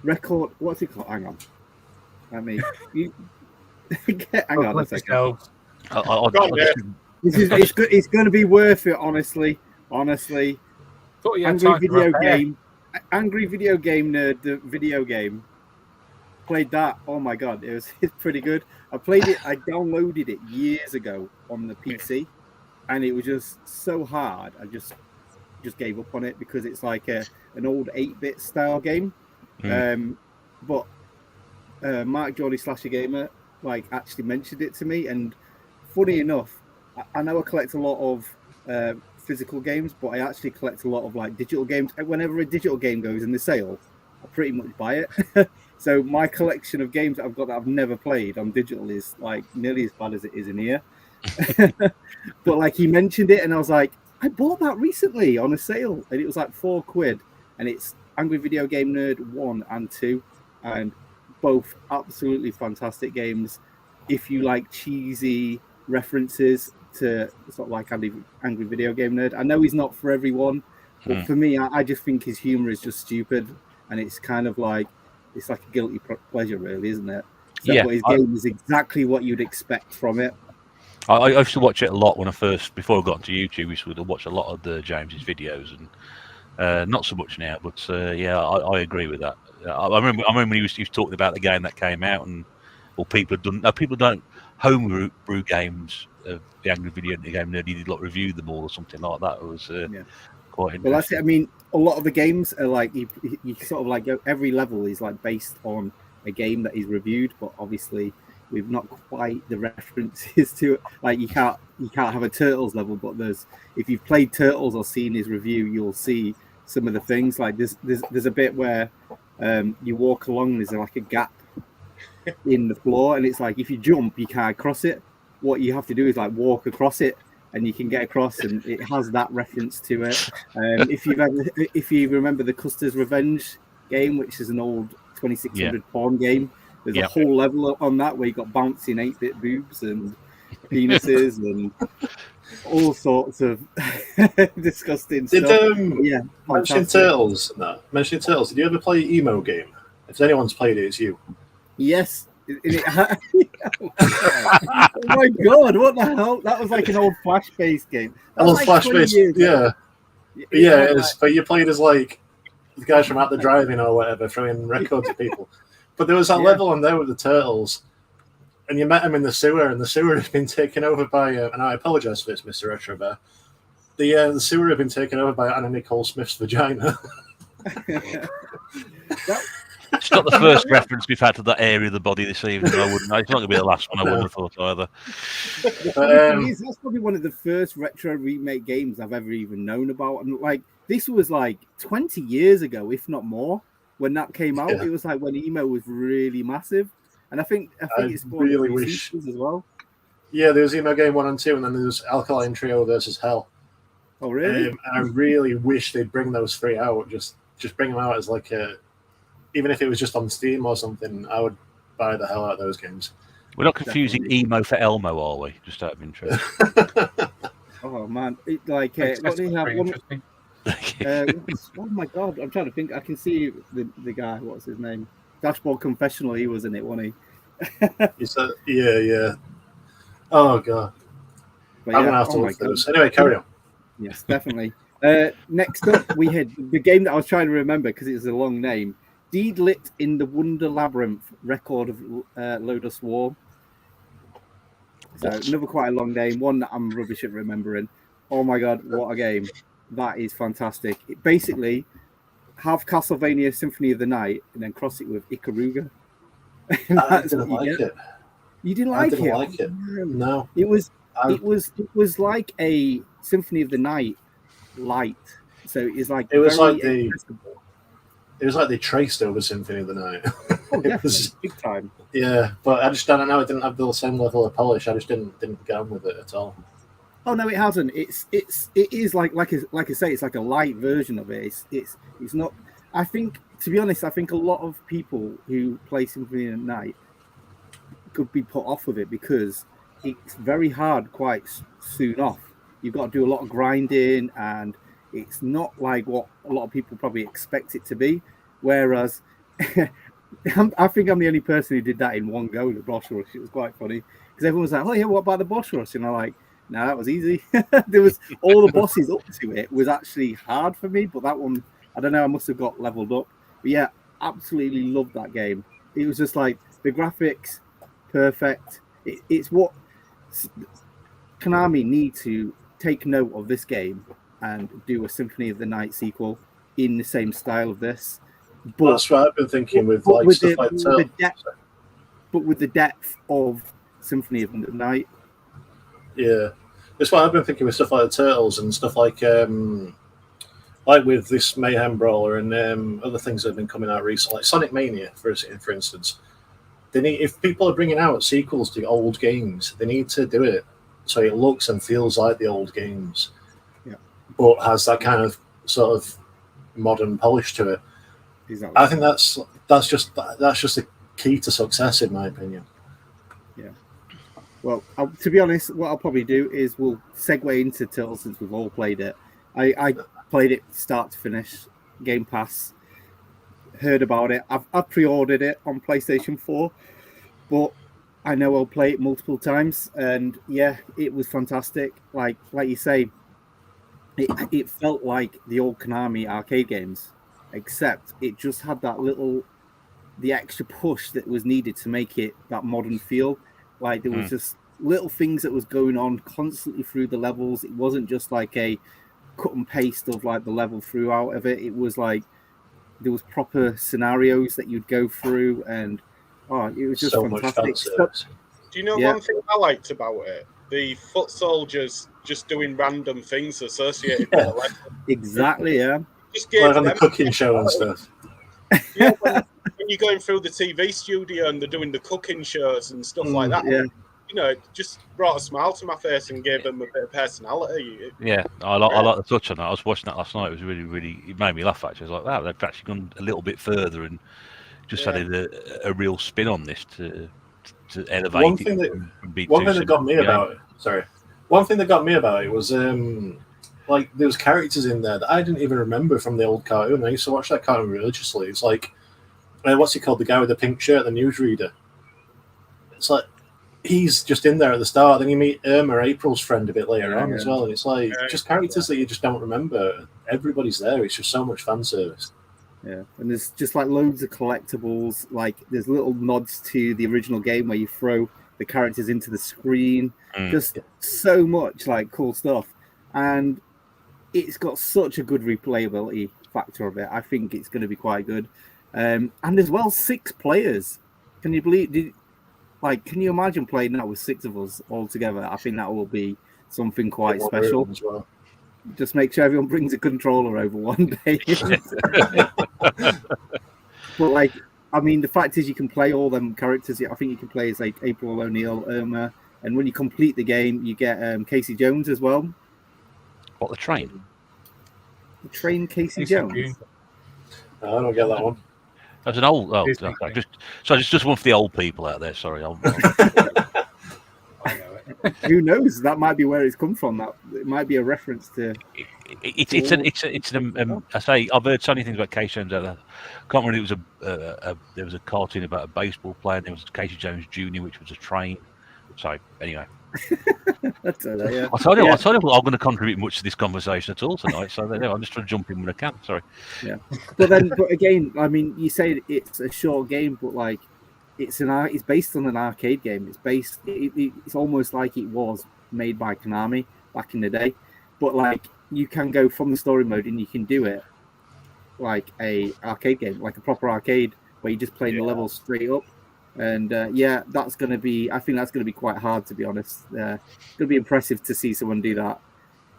S5: Record. What's it called? Hang on. Hang on a second. It's good. It's going to be worth it, honestly. Angry Video Game Nerd, the video game. Played that. Oh my god, it's pretty good. I played it. I downloaded it years ago on the PC, and it was just so hard. I just gave up on it because it's like an old 8-bit style game. But Mark Jordy Slasher Gamer actually mentioned it to me, and funny enough, I know I collect a lot of physical games, but I actually collect a lot of digital games. Whenever a digital game goes in the sale, I pretty much buy it. So my collection of games that I've got that I've never played on digital is nearly as bad as it is in here. But he mentioned it, and I was like, I bought that recently on a sale, and it was £4, and it's Angry Video Game Nerd 1 and 2, and both absolutely fantastic games. If you like cheesy references to sort of Angry Video Game Nerd, I know he's not for everyone, but for me, I just think his humor is just stupid, and it's kind of it's like a guilty pleasure, really, isn't it? So yeah, his game is exactly what you'd expect from it.
S1: I used to watch it a lot before I got into YouTube. We used to watch a lot of James's videos, and not so much now. But yeah, I agree with that. I remember when he was talking about the game that came out, people don't homebrew games of the Angry Video Game Nerd. He did review them all or something like that. It was quite interesting.
S5: Well, that's it. I mean, a lot of the games are you sort of every level is based on a game that he's reviewed, but obviously we've not quite the references to it. Like you can't have a Turtles level, but if you've played Turtles or seen his review, you'll see some of the things. Like there's a bit where you walk along and there's like a gap in the floor, and it's like if you jump, you can't cross it. What you have to do is like walk across it, and you can get across, and it has that reference to it. If you remember the Custer's Revenge game, which is an old 2600 pawn game, there's a whole level on that where you got bouncing 8-bit boobs and penises and all sorts of disgusting stuff.
S3: Mentioning Turtles. No, mentioning Turtles. Did you ever play Emo Game? If anyone's played it, it's you.
S5: Yes. Oh my god! What the hell? That was like an old Flash-based game.
S3: That was like Flash-based. Yeah. It is. But you played as like the guys from At the Drive-In or whatever, throwing records at people. But there was that level on there with the Turtles, and you met them in the sewer, and the sewer had been taken over by. And I apologise for this, Mr. Retro Bear. The sewer had been taken over by Anna Nicole Smith's vagina.
S1: It's not the first reference we've had to that area of the body this evening. It's not going to be the last one. I wouldn't have thought either.
S5: That's probably one of the first retro remake games I've ever even known about, and like this was like 20 years ago, if not more, when that came out. It was like when emo was really massive, and I think it's really wish as well. Yeah,
S3: there was Emo Game 1 and 2, and then there was Alkaline Trio versus Hell.
S5: Oh, really?
S3: I really wish they'd bring those 3 out. Just bring them out as like even if it was just on Steam or something, I would buy the hell out of those games.
S1: We're not confusing emo for Elmo, are we? Just out of interest.
S5: Oh man, what do you have? Oh my god, I'm trying to think. I can see the guy. What's his name? Dashboard Confessional. He was in it, wasn't he?
S3: Yeah. Oh god. I'm gonna have to look those. Anyway, carry on.
S5: Yes, definitely. Next up, we had the game that I was trying to remember because it was a long name. Deedlit in the Wonder Labyrinth, Record of Lodo Swarm. So another quite a long name, one that I'm rubbish at remembering. Oh my god, what a game. That is fantastic. It basically have Castlevania Symphony of the Night and then cross it with Ikaruga.
S3: I didn't like it.
S5: You didn't like it?
S3: I didn't like it. No.
S5: It was like a Symphony of the Night light. So it's like
S3: it was like it was like they traced over Symphony of the Night.
S5: Oh, it was big time.
S3: Yeah, but I don't know. It didn't have the same level of polish. I just didn't get on with it at all.
S5: Oh no, it hasn't. It is like I say, it's like a light version of it. It's not. I think, to be honest, I think a lot of people who play Symphony of the Night could be put off with it because it's very hard quite soon off. You've got to do a lot of grinding, and it's not like what a lot of people probably expect it to be. Whereas, I think I'm the only person who did that in one go, the boss rush. It was quite funny because everyone was like, "Oh yeah, what about the boss rush?" And I'm like, "No, that was easy." There was all the bosses up to it was actually hard for me, but that one, I don't know, I must have got leveled up. But yeah, absolutely loved that game. It was just like the graphics, perfect. It's what Konami need to take note of this game and do a Symphony of the Night sequel in the same style of this. But
S3: that's what I've been thinking with like stuff like that.
S5: But with the depth of Symphony of the Night.
S3: Yeah. That's what I've been thinking with stuff like the Turtles and stuff like with this Mayhem Brawler and other things that have been coming out recently, like Sonic Mania, for instance. They need, if people are bringing out sequels to old games, they need to do it so it looks and feels like the old games, but has that kind of sort of modern polish to it. Exactly. I think that's just the key to success, in my opinion.
S5: Yeah. Well, to be honest, what I'll probably do is we'll segue into Turtles since we've all played it. I played it start to finish, Game Pass. Heard about it. I've pre-ordered it on PlayStation 4, but I know I'll play it multiple times, and yeah, it was fantastic. Like you say, it felt like the old Konami arcade games, except it just had the extra push that was needed to make it that modern feel. Like there was just little things that was going on constantly through the levels. It wasn't just like a cut and paste of like the level throughout of it. It was like there was proper scenarios that you'd go through, and Oh, it was just
S3: So much
S5: fantastic.
S3: fan service.
S2: Do you know
S5: Yeah.
S2: one thing I liked about it? The foot soldiers just doing random things associated with the lesson.
S5: Exactly, yeah.
S2: Just gave
S3: Like on the
S2: them
S3: cooking show and stuff.
S2: yeah, when you're going through the TV studio and they're doing the cooking shows and stuff like that,
S5: Yeah.
S2: you know, it just brought a smile to my face and gave them a bit of personality.
S1: Yeah, I like the touch on that. I was watching that last night. It was really, it made me laugh. Actually, I was like, wow, they've actually gone a little bit further and just added a real spin on this to elevate
S3: One
S1: it.
S3: thing that
S1: from being
S3: One
S1: too
S3: thing that got me
S1: simple.
S3: about it. Sorry. One thing that got me about it was like there was characters in there that I didn't even remember from the old cartoon. I used to watch that cartoon religiously. It's like what's he called? The guy with the pink shirt, the newsreader. It's like he's just in there at the start. Then you meet Irma, April's friend, a bit later on as well, and it's like just characters that you just don't remember. Everybody's there. It's just so much fan service.
S5: Yeah, and there's just like loads of collectibles. Like there's little nods to the original game where you throw the characters into the screen. Just so much like cool stuff, and it's got such a good replayability factor of it. I think it's going to be quite good, and as well 6 players. Can you believe? Can you imagine playing that with 6 of us all together? I think that will be something quite special.
S3: As well.
S5: Just make sure everyone brings a controller over one day. But like, I mean, the fact is you can play all them characters. I think you can play as like April O'Neil, Irma, and when you complete the game, you get Casey Jones as well.
S1: What, the train?
S5: The train Casey Jones.
S3: I don't get that one.
S1: That's an old. Oh, okay. Just one for the old people out there. Sorry.
S4: I know it.
S5: Who knows? That might be where it's come from. That it might be a reference to.
S1: It's an. I say I've heard so many things about Casey Jones out there. I can't remember. It was there was a cartoon about a baseball player. And there was Casey Jones Jr., which was a train. So anyway, I told you I'm going to contribute much to this conversation at all tonight. So I'm just trying to jump in when I can. Sorry.
S5: Yeah, but again, I mean, you say it's a short game, but like, it's based on an arcade game. It's almost like it was made by Konami back in the day, but like you can go from the story mode and you can do it like a arcade game, like a proper arcade where you just play the levels straight up. And that's going to be. I think that's going to be quite hard, to be honest. It's going to be impressive to see someone do that,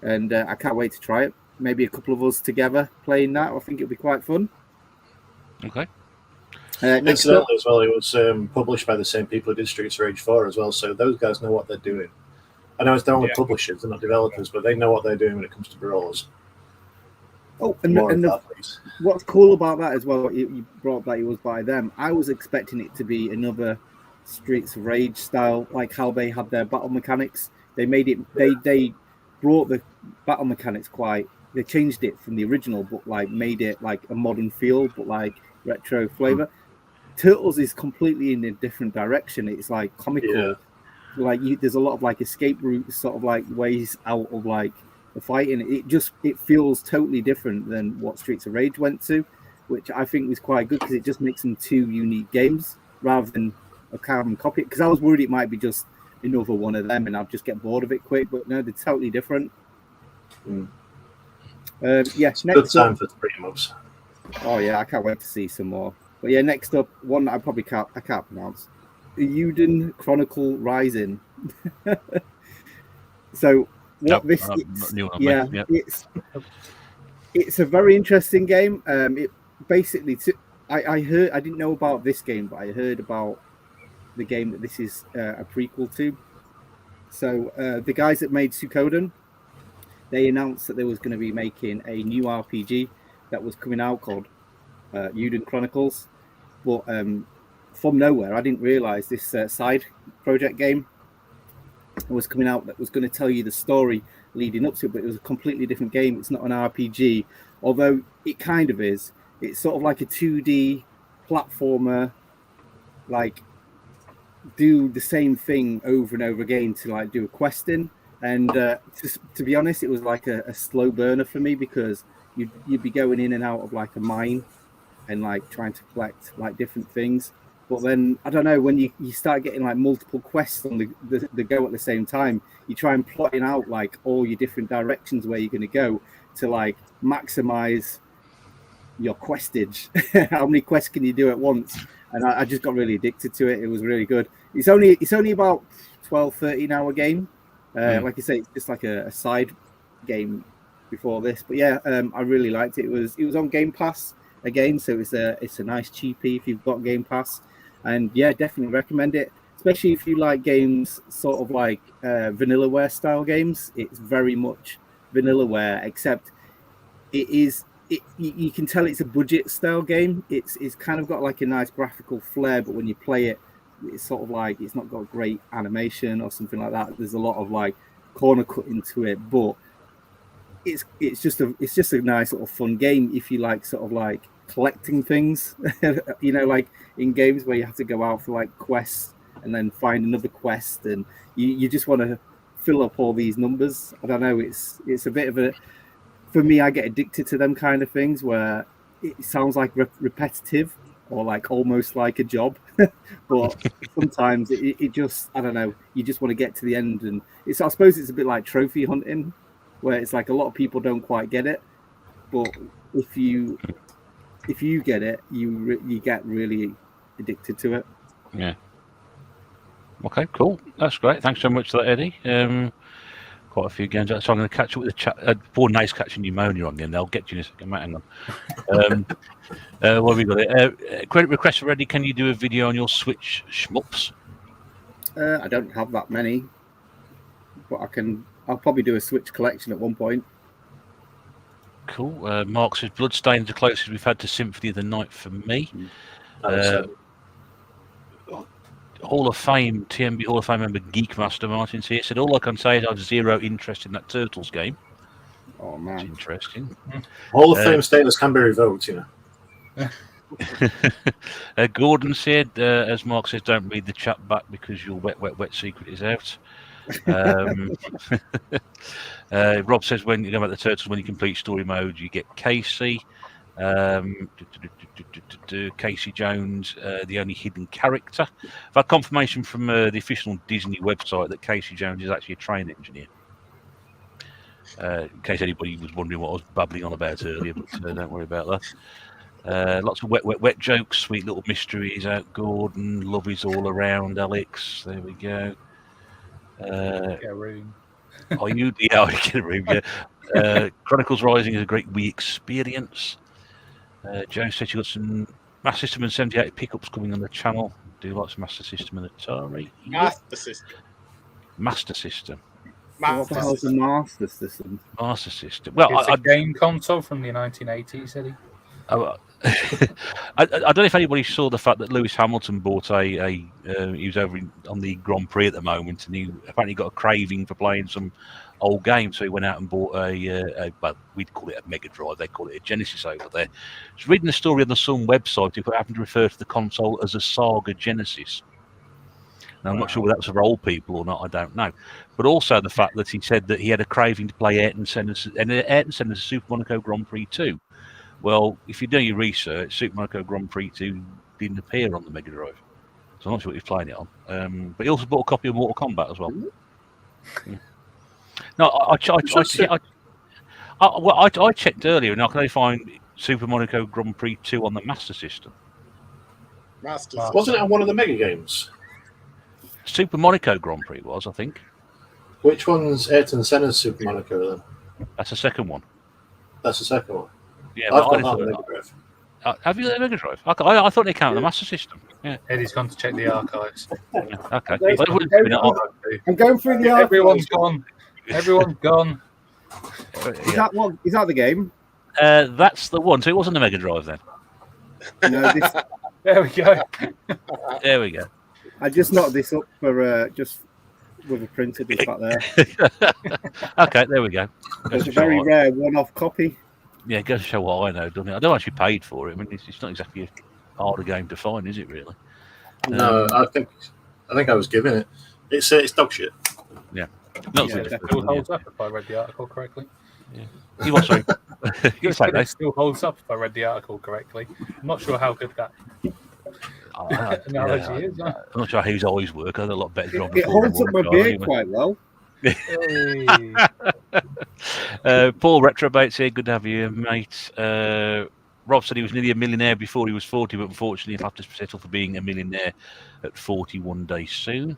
S5: and I can't wait to try it. Maybe a couple of us together playing that. I think it'll be quite fun.
S1: Okay.
S3: Incidentally, as well, it was published by the same people who did Streets of Rage 4 as well, so those guys know what they're doing. I know it's only publishers, they're not developers, but they know what they're doing when it comes to brawlers.
S5: Oh, what's cool about that as well, you brought that it was by them. I was expecting it to be another Streets of Rage style, like how they had their battle mechanics. They made it. They brought the battle mechanics They changed it from the original, but like made it like a modern feel, but like retro flavor. Turtles is completely in a different direction. It's like comical. Like there's a lot of like escape routes, sort of like ways out of like the fighting. It feels totally different than what Streets of Rage went to, which I think was quite good because it just makes them 2 unique games rather than a carbon copy. Because I was worried it might be just another one of them and I'd just get bored of it quick. But no, they're totally different.
S3: Next good time for 3 months.
S5: Oh yeah, I can't wait to see some more. But yeah, next up, one that I can't pronounce. Euden Chronicle Rising. So it's a very interesting game. It basically, I didn't know about this game, but I heard about the game that this is a prequel to. So the guys that made Suikoden, they announced that they was going to be making a new RPG that was coming out called Euden Chronicles, but from nowhere, I didn't realize this side project game was coming out that was going to tell you the story leading up to it, but it was a completely different game. It's not an RPG, although it kind of is. It's sort of like a 2D platformer, like do the same thing over and over again to like do a questing. And to be honest, it was like a slow burner for me because you'd be going in and out of like a mine and like trying to collect like different things. But then, I don't know, when you start getting like multiple quests on the go at the same time, you try and plotting out like all your different directions where you're going to go to like maximize your questage. How many quests can you do at once? and I just got really addicted to it. It was really good. It's only about 12-13 hour game. Like I say, it's just like a side game before this. But yeah, I really liked it. It was on Game Pass again, so it's a nice cheapie if you've got Game Pass. And yeah, definitely recommend it, especially if you like games sort of like Vanillaware style games. It's very much Vanillaware, except you can tell it's a budget style game. It's kind of got like a nice graphical flair, but when you play it, it's sort of like it's not got great animation or something like that. There's a lot of like corner cutting to it, but it's just a nice sort of fun game if you like sort of like collecting things, you know, like in games where you have to go out for like quests and then find another quest, and you just want to fill up all these numbers. I don't know, it's a bit of a, for me, I get addicted to them kind of things where it sounds like repetitive or like almost like a job, but sometimes it just, I don't know, you just want to get to the end. And it's, I suppose it's a bit like trophy hunting, where it's like a lot of people don't quite get it, but if you get it, you get really addicted to it.
S1: Yeah. Okay, cool. That's great. Thanks so much for that, Eddie. Quite a few games. So I'm going to catch up with the chat. Poor Nice catching pneumonia on again. They'll get you in a second, mate. Hang on. What have we got there? Credit request for Eddie. Can you do a video on your Switch shmups?
S5: I don't have that many, but I'll probably do a Switch collection at one point.
S1: Cool. Mark says Bloodstained is the closest we've had to Symphony of the Night for me. Hall of Fame, tNb Hall of Fame member Geekmaster Martin's here. Said all I can say is I have zero interest in that Turtles game.
S5: Oh man,
S1: that's interesting.
S3: Hall of Fame status can be revoked, you know.
S1: Gordon said, as Mark says, don't read the chat back because your wet secret is out. Rob says when you go about the Turtles, when you complete story mode, you get Casey. Casey Jones, the only hidden character. I've had confirmation from the official Disney website that Casey Jones is actually a train engineer. In case anybody was wondering what I was babbling on about earlier, but don't worry about that. Lots of wet jokes, sweet little mysteries out. Gordon, love is all around. Alex, there we go.
S4: Get a room.
S1: Are you? Yeah, I get a room. Yeah. Chronicles Rising is a great Wii experience. Joe said you got some Master System and 78 pickups coming on the channel. Do lots of Master System and Atari.
S2: Master System.
S1: Master System.
S5: What the hell's a Master System?
S1: Master System. Well,
S4: it's a game console from the 1980s, Eddie.
S1: I don't know if anybody saw the fact that Lewis Hamilton bought he was over on the Grand Prix at the moment, and he apparently got a craving for playing some old games, so he went out and bought well, we'd call it a Mega Drive, they call it a Genesis over there. I was reading the story on the Sun website, it happened to refer to the console as a Saga Genesis. Now, I'm not sure whether that's for old people or not, I don't know. But also the fact that he said that he had a craving to play Ayrton Senna's Super Monaco Grand Prix 2. Well, if you do your research, Super Monaco Grand Prix 2 didn't appear on the Mega Drive. So I'm not sure what he's playing it on. But he also bought a copy of Mortal Kombat as well. Yeah. No, I checked earlier, and I can only find Super Monaco Grand Prix 2 on the Master System.
S3: Wasn't it on one of the Mega games?
S1: Super Monaco Grand Prix was, I think.
S3: Which one's Ayrton Senna's Super Monaco then?
S1: That's the second one.
S3: That's the second one.
S1: Yeah,
S3: I've got that on the Mega Drive.
S1: Have you got the Mega Drive? I thought they came on the Master System. Yeah.
S4: Eddie's gone to check the archives.
S1: Yeah, okay.
S5: I'm going through the archives.
S4: Everyone's gone. Everyone's gone.
S5: Is that the game?
S1: That's the one. So it wasn't the Mega Drive then.
S5: No,
S4: There we go.
S1: There we go.
S5: I just knocked this up for just with a printer just back there.
S1: Okay, there we go.
S5: It's a very rare one-off copy.
S1: Yeah, it goes to show what I know, doesn't it? I don't actually paid for it. I mean, it's not exactly a harder game to find, is it? Really?
S3: No, I think I was given it. It's dog shit.
S1: Yeah.
S4: It still holds up if I read the article correctly.
S1: Yeah. You what, sorry? You say
S4: it still holds up if I read the article correctly. I'm not sure how good that analogy is.
S1: I'm not sure whose eyes work. I had a lot better job.
S5: It holds up my beard quite well.
S1: Paul Retrobates here. Good to have you, mate. Rob said he was nearly a millionaire before he was 40, but unfortunately he'll have to settle for being a millionaire at 41 days soon.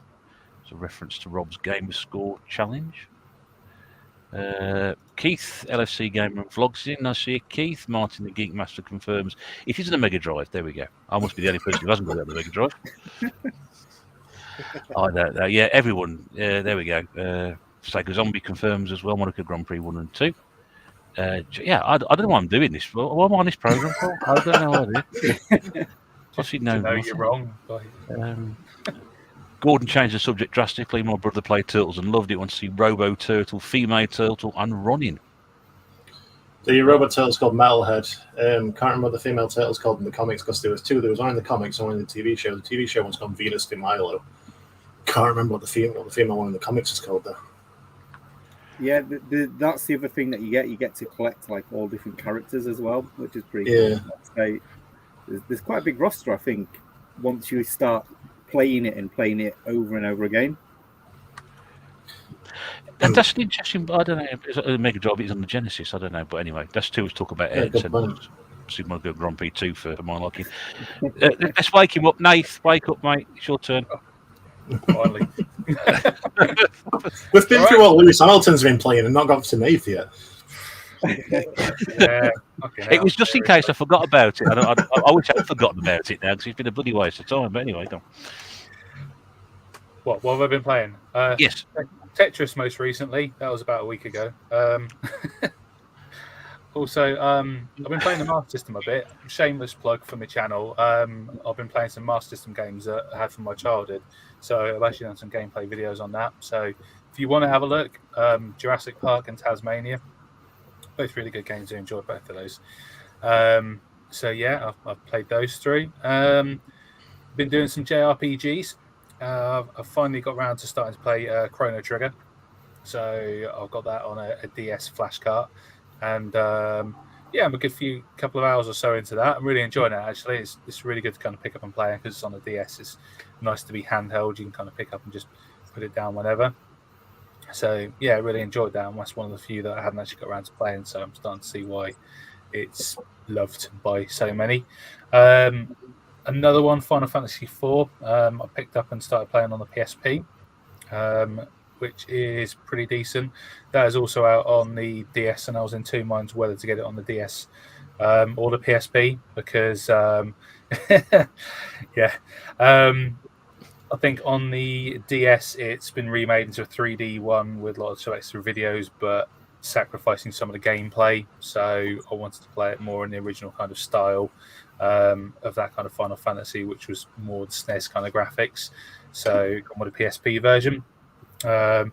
S1: It's a reference to Rob's Gamer Score challenge. Keith, LFC Gamer and Vlogs in. I see Keith. Martin, the Geek Master, confirms it isn't a Mega Drive. There we go. I must be the only person who hasn't got it on the Mega Drive. I don't know. Yeah, everyone. There we go. Sega Zombie confirms as well. Monaco Grand Prix 1 and 2. Yeah, I don't know why I'm doing this. What am I on this program for? I don't know what I do. What's it known?
S4: No, you're wrong.
S1: Gordon changed the subject drastically. My brother played Turtles and loved it. Wants to see Robo Turtle, Female Turtle, and Running.
S3: The Robo Turtle's called Metalhead. Can't remember what the female turtle's called in the comics because there was two. There was one in the comics and one in the TV show. The TV show one's called Venus de Milo. Can't remember what the female one in the comics is called though.
S5: Yeah, that's the other thing that you get. You get to collect like all different characters as well, which is pretty cool. There's quite a big roster, I think, once you start playing it over and over again.
S1: That's an interesting. I don't know. It's a Mega Drive. It's on the Genesis. I don't know. But anyway, that's too much talk about it. Super Mario Grand Prix 2 for my liking. Let's wake him up, Nath. Wake up, mate. It's your turn.
S4: Finally.
S3: We've been through what Lewis Hamilton's been playing and not got to Nath yet.
S1: It was just in case I forgot about it. I wish I'd forgotten about it now because it's been a bloody waste of time. But anyway, go on.
S4: What have I been playing?
S1: Yes.
S4: Tetris most recently. That was about a week ago. Also, I've been playing the Master System a bit. Shameless plug for my channel. I've been playing some Master System games that I had from my childhood. So I've actually done some gameplay videos on that. So if you want to have a look, Jurassic Park and Tasmania, both really good games. I enjoyed both of those. So yeah, I've played those through. Been doing some JRPGs. I've finally got around to starting to play Chrono Trigger. So I've got that on a DS flash cart. And yeah, I'm a good couple of hours or so into that. I'm really enjoying it, actually. It's really good to kind of pick up and play because it's on a DS. It's nice to be handheld. You can kind of pick up and just put it down whenever. So yeah, I really enjoyed that. And that's one of the few that I hadn't actually got around to playing. So I'm starting to see why it's loved by so many. Another one, Final Fantasy IV, I picked up and started playing on the PSP, which is pretty decent. That is also out on the DS, and I was in two minds whether to get it on the DS or the PSP because, I think on the DS it's been remade into a 3D one with lots of extra videos, but sacrificing some of the gameplay. So I wanted to play it more in the original kind of style of that kind of Final Fantasy, which was more the SNES kind of graphics. So got more the PSP version. To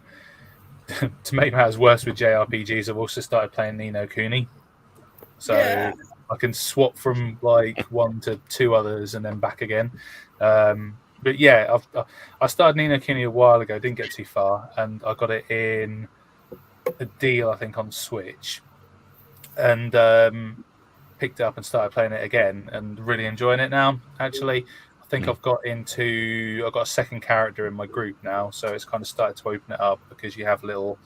S4: make matters worse with JRPGs, I've also started playing Ni no Kuni. So I can swap from like one to two others and then back again. But yeah, I started Ni no Kuni a while ago, didn't get too far, and I got it in a deal, I think, on Switch. And picked it up and started playing it again and really enjoying it now, actually. I think I've got a second character in my group now, so it's kind of started to open it up because you have little,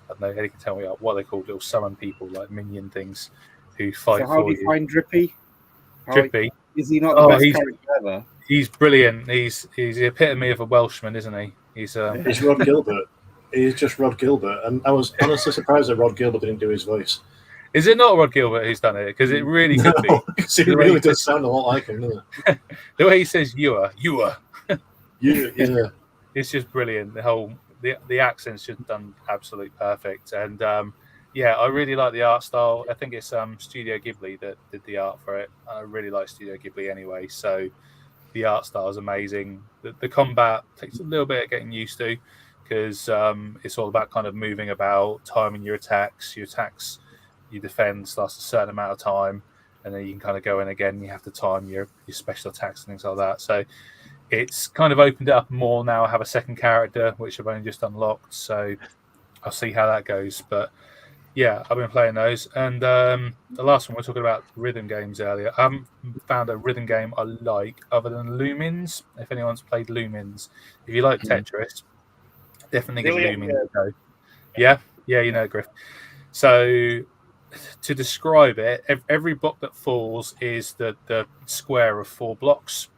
S4: I don't know, Eddie can tell me what they call little summon people, like minion things who fight for you.
S5: So how do you find Drippy?
S4: Drippy?
S5: Is he not the best character ever?
S4: He's brilliant. He's the epitome of a Welshman, isn't he? He's
S3: Rod Gilbert. He's just Rod Gilbert. And I was honestly surprised that Rod Gilbert didn't do his voice.
S4: Is it not Rod Gilbert who's done it? Because it really could be.
S3: Because it really does sound a lot like him, doesn't it?
S4: The way he says "you are,"
S3: yeah.
S4: It's just brilliant. The accent's just done absolutely perfect. And yeah, I really like the art style. I think it's Studio Ghibli that did the art for it. I really like Studio Ghibli anyway. So the art style is amazing. The combat takes a little bit of getting used to because it's all about kind of moving about, timing your attacks. Your defense lasts a certain amount of time, and then you can kind of go in again. You have to time your special attacks and things like that. So it's kind of opened it up more now. I have a second character, which I've only just unlocked. So I'll see how that goes. But yeah, I've been playing those. And the last one, we were talking about rhythm games earlier. I haven't found a rhythm game I like other than Lumines. If anyone's played Lumines, if you like Tetris, definitely give Lumines a go. Yeah, you know, Griff. So to describe it, every block that falls is the square of 4 blocks,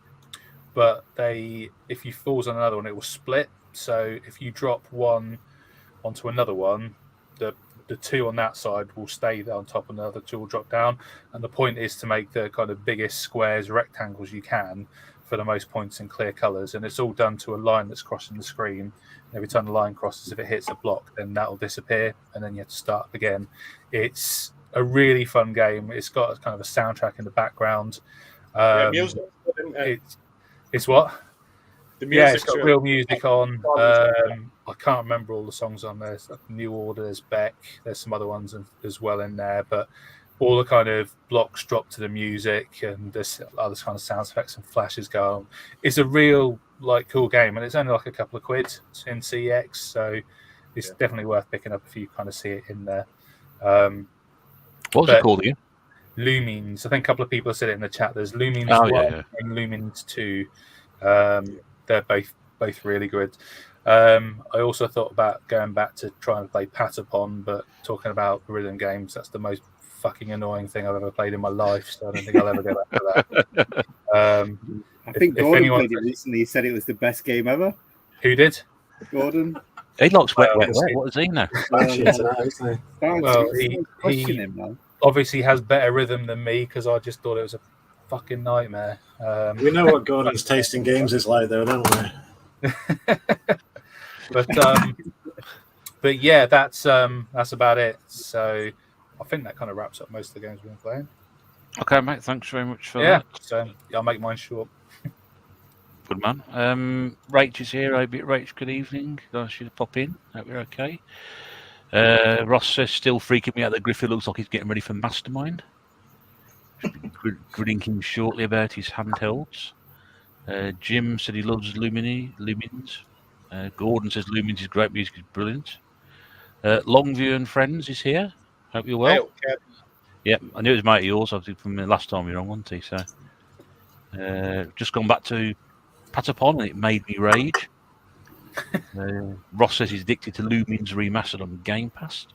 S4: but if you falls on another one, it will split. So if you drop one onto another one, the 2 on that side will stay there on top, and the other 2 will drop down. And the point is to make the kind of biggest squares, rectangles you can for the most points in clear colours. And it's all done to a line that's crossing the screen. Every time the line crosses, if it hits a block, then that will disappear, and then you have to start again. It's a really fun game. It's got kind of a soundtrack in the background.
S2: Music,
S4: It's what?
S2: the
S4: Yeah,
S2: music's
S4: it's got real music on. I can't remember all the songs on there. It's like New Order, there's Beck, there's some other ones as well in there, but all the kind of blocks drop to the music, and there's other kind of sound effects and flashes go on. It's a real cool game, and it's only like a couple of quid in CX, so it's definitely worth picking up if you kind of see it in there.
S1: What's it called again?
S4: Lumines. I think a couple of people have said it in the chat. There's Lumines 1 and Lumines 2. They're both really good. I also thought about going back to try and play Patapon, but talking about rhythm games, that's the most fucking annoying thing I've ever played in my life, so I don't think I'll ever go back to that.
S5: I think Gordon played it recently. He said it was the best game ever.
S4: Who did?
S5: Gordon.
S1: He likes wet. What does he know?
S4: Well, he obviously has better rhythm than me, because I just thought it was a fucking nightmare.
S3: We know what Gordon's taste in games is like, though, don't we?
S4: But yeah, that's about it. So I think that kind of wraps up most of the games we've been playing.
S1: Okay, mate. Thanks very much for that.
S4: So I'll make mine short.
S1: Good man. Rach is here. Rach, good evening. Nice you to pop in. Hope you're okay. Ross says still freaking me out that Griffith looks like he's getting ready for Mastermind. Drinking shortly about his handhelds. Jim said he loves Lumines. Gordon says Lumines is great, music is brilliant. Longview and Friends is here. Hope you're well. Yep, I knew it was mate of yours, obviously, from the last time you were on, wasn't he? So, just gone back to Patapon, and it made me rage. Ross says he's addicted to Lumines Remastered on Game Pass.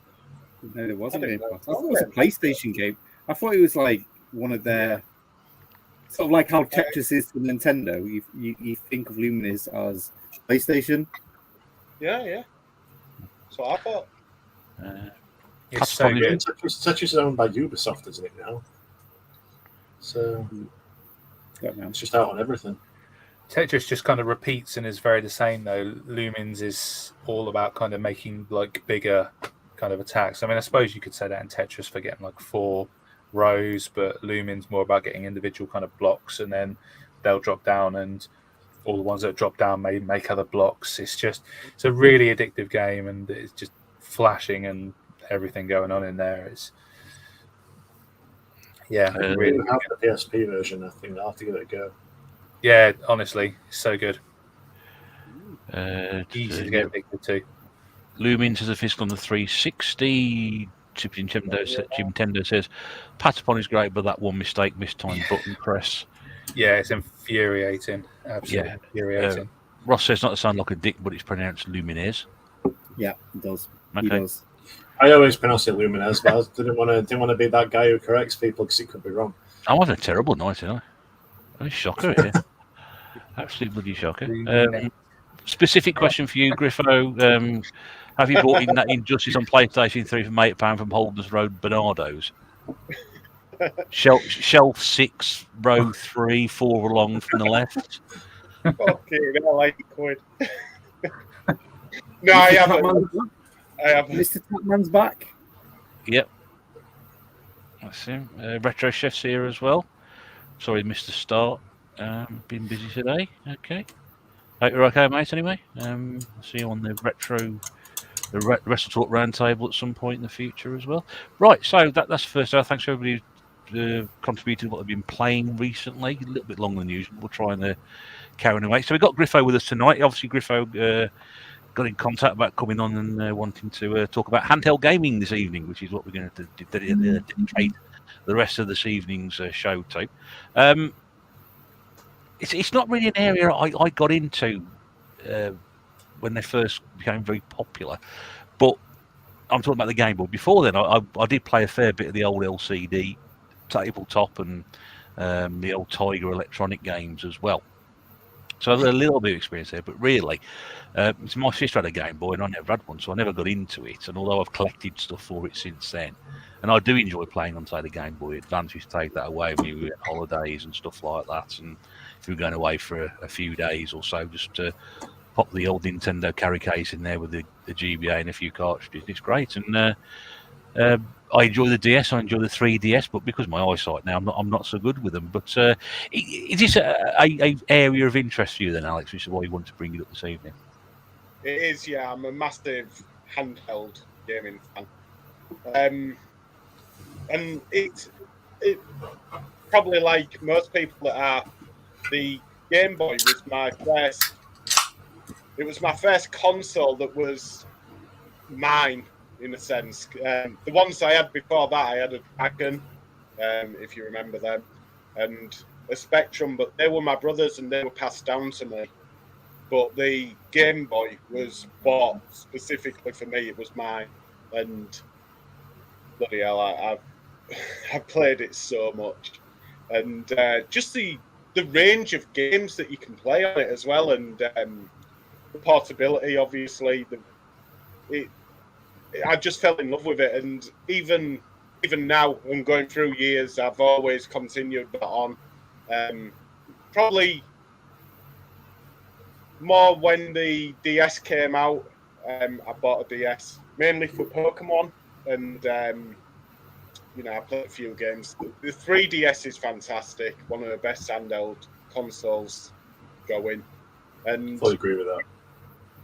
S5: No, there wasn't Game Pass. I thought it was a PlayStation game. I thought it was like one of their, sort of like how Tetris is to Nintendo. You think of Lumines as PlayStation.
S2: Yeah. So I thought.
S4: It's so good.
S3: Tetris is owned by Ubisoft, isn't it now? So it's just out on everything.
S4: Tetris just kind of repeats and is very the same, though. Lumines is all about kind of making bigger kind of attacks. I mean, I suppose you could say that in Tetris for getting 4 rows, but Lumines more about getting individual kind of blocks, and then they'll drop down, and all the ones that drop down may make other blocks. It's a really addictive game, and it's just flashing and everything going on in there. It's really
S3: have the PSP version. I think I'll have to give it a go.
S4: Yeah, honestly, it's so good.
S1: Easy
S4: to get addicted to.
S1: Lumines has a fist on the 360. Nintendo says Patapon is great, but that one mistake, mistimed button press.
S4: Yeah, it's infuriating. Absolutely infuriating.
S1: Ross says not to sound like a dick, but it's pronounced Lumines.
S5: Yeah, it does.
S1: Okay.
S5: He does.
S3: I always pronounce it Lumines, but I didn't want to be that guy who corrects people because it could be wrong.
S1: I'm having a terrible night, aren't I? I'm a shocker here. Absolute bloody shocker. Specific question for you, Griffo. Have you bought in that Injustice on PlayStation 3 for £8 from Holders Road Bernardo's? Shelf 6, row 3, 4 along from the left.
S2: Okay, I like quid. No, I haven't.
S5: Mr. Tatman's back.
S1: Yep. That's him. Retro Chef's here as well. Sorry, missed the start. Been busy today. Okay. Hope you're okay, mate, anyway. I'll see you on the Wrestle Talk Roundtable at some point in the future as well. Right, so that's the first hour. Thanks to everybody who contributed what they've been playing recently. A little bit longer than usual. We'll try and carry on away. So we've got Griffo with us tonight. Obviously, Griffo got in contact about coming on and wanting to talk about handheld gaming this evening, which is what we're going to dedicate the rest of this evening's show to. It's not really an area I got into when they first became very popular, but I'm talking about the Game Boy. Before then, I did play a fair bit of the old LCD tabletop and the old Tiger Electronic games as well. So I've got a little bit of experience there, but really, my sister had a Game Boy and I never had one, so I never got into it. And although I've collected stuff for it since then, and I do enjoy playing on, say, the Game Boy Advance, we used to take that away when we were on holidays and stuff like that. And if we were going away for a few days or so, just to pop the old Nintendo carry case in there with the GBA and a few cartridges. It's great. And I enjoy the DS. I enjoy the 3DS, but because of my eyesight now, I'm not so good with them. But is this a area of interest for you then, Alex? Which is why you wanted to bring it up this evening.
S2: It is, yeah. I'm a massive handheld gaming fan, and it probably, like most people that are, the Game Boy was my first. It was my first console that was mine, in a sense. The ones I had before that, I had a Dragon, if you remember them, and a Spectrum, but they were my brothers and they were passed down to me. But the Game Boy was bought specifically for me. It was mine, and bloody hell, I've played it so much, and just the range of games that you can play on it as well, and the portability, obviously. I just fell in love with it, and even now, I'm going through years, I've always continued that on. Probably more when the DS came out. I bought a DS mainly for Pokemon, and I played a few games. The 3DS is fantastic, one of the best handheld consoles going. And
S3: I agree with that.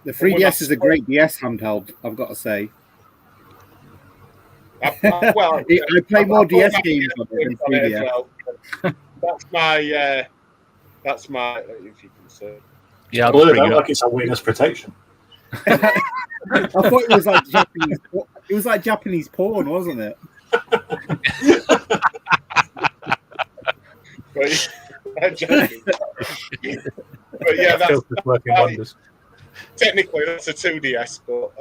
S5: The 3DS is a great DS handheld, I've got to say. I play more DS games on it than 3DS.
S2: Well. That's my, if you can say.
S1: Yeah,
S3: I believe that like it's a witness protection.
S5: I thought it was like Japanese. It was like Japanese porn, wasn't it?
S2: But yeah, that's
S4: working wonders.
S2: Technically, that's a 2DS, but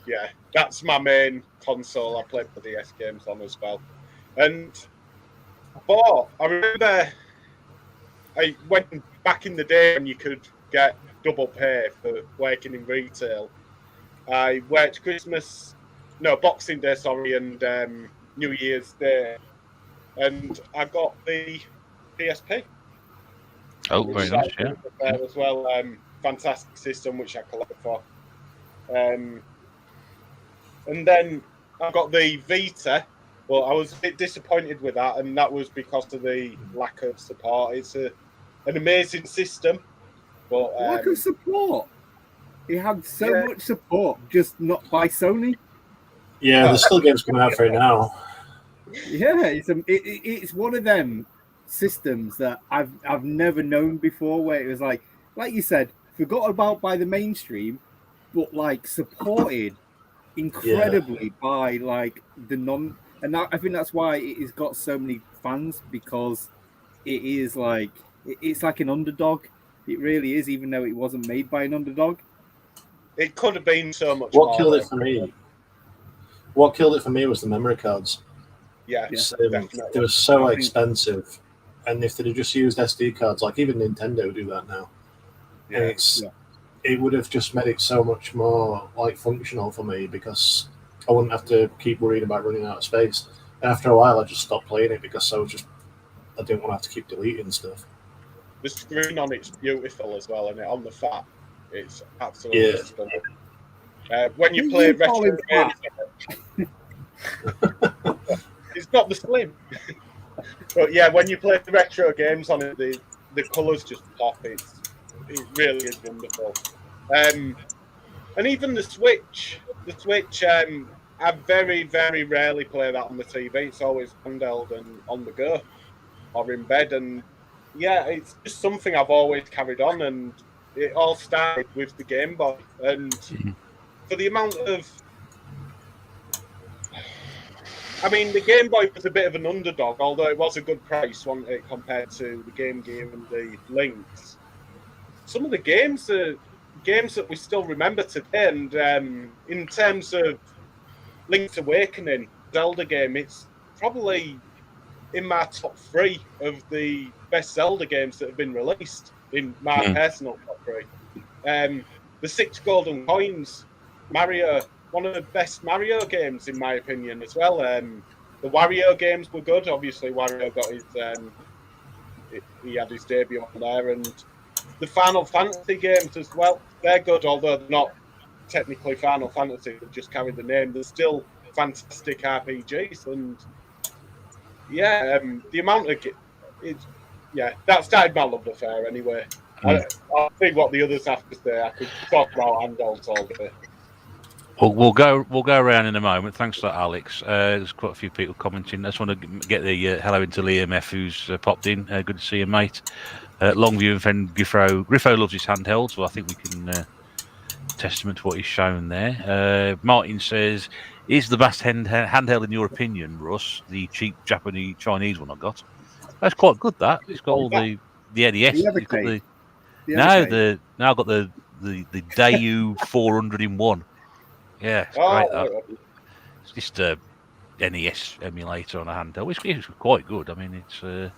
S2: yeah, that's my main console. I play the DS games on as well. And I remember I went back in the day when you could get double pay for working in retail. I worked Boxing Day, and New Year's Day, and I got the PSP.
S1: Oh, very nice, yeah.
S2: As well, fantastic system which I collected for. And then I got the Vita, but I was a bit disappointed with that, and that was because of the lack of support. It's an amazing system, but
S5: lack of support. It had so much support, just not by Sony.
S3: Yeah, there's still games coming out for it now.
S5: Yeah, it's one of them systems that I've never known before, where it was like you said, forgot about by the mainstream, but like supported incredibly by like the non. And I think that's why it has got so many fans, because it is like it's like an underdog. It really is, even though it wasn't made by an underdog.
S2: It could have been so much.
S3: What killed it for me? What killed it for me was the memory cards.
S2: Yeah,
S3: they were so expensive, and if they'd have just used SD cards, like even Nintendo do that now, it would have just made it so much more like functional for me, because I wouldn't have to keep worrying about running out of space. And after a while, I just stopped playing it because I didn't want to have to keep deleting stuff.
S2: The screen on it's beautiful as well, and on the fat, it's absolutely stunning. When you play retro games, it's not the slim. But yeah, when you play the retro games on it, the colours just pop. It really is wonderful. And even the Switch, I very, very rarely play that on the TV. It's always handheld and on the go or in bed. And yeah, it's just something I've always carried on, and it all started with the Game Boy. And for the amount of, I mean, the Game Boy was a bit of an underdog, although it was a good price, wasn't it, compared to the Game Gear and the Lynx. Some of the games are games that we still remember today, and in terms of Link's Awakening Zelda game. It's probably in my top 3 of the best Zelda games that have been released, in my personal top 3. The 6 Golden Coins, Mario, one of the best Mario games in my opinion as well. The Wario games were good. Obviously, Wario got his he had his debut on there, and the Final Fantasy games as well. They're good, although they're not technically Final Fantasy. They just carry the name. They're still fantastic RPGs, and the amount of that started my love affair anyway. I'll see what the others have to say. I could talk about Handhelds all day.
S1: We'll go around in a moment. Thanks for that, Alex. There's quite a few people commenting. I just want to get the hello into Liam F, who's popped in. Good to see you, mate. Longview and friend Griffo loves his handhelds. Well, I think we can testament to what he's shown there. Martin says, "Is the best handheld in your opinion, Russ? The cheap Japanese Chinese one I got. That's quite good. That it's got all the NES. I've got the Daewoo 400 in one. Yeah, it's great. It's just a NES emulator on a handheld, which is quite good. I mean, it's the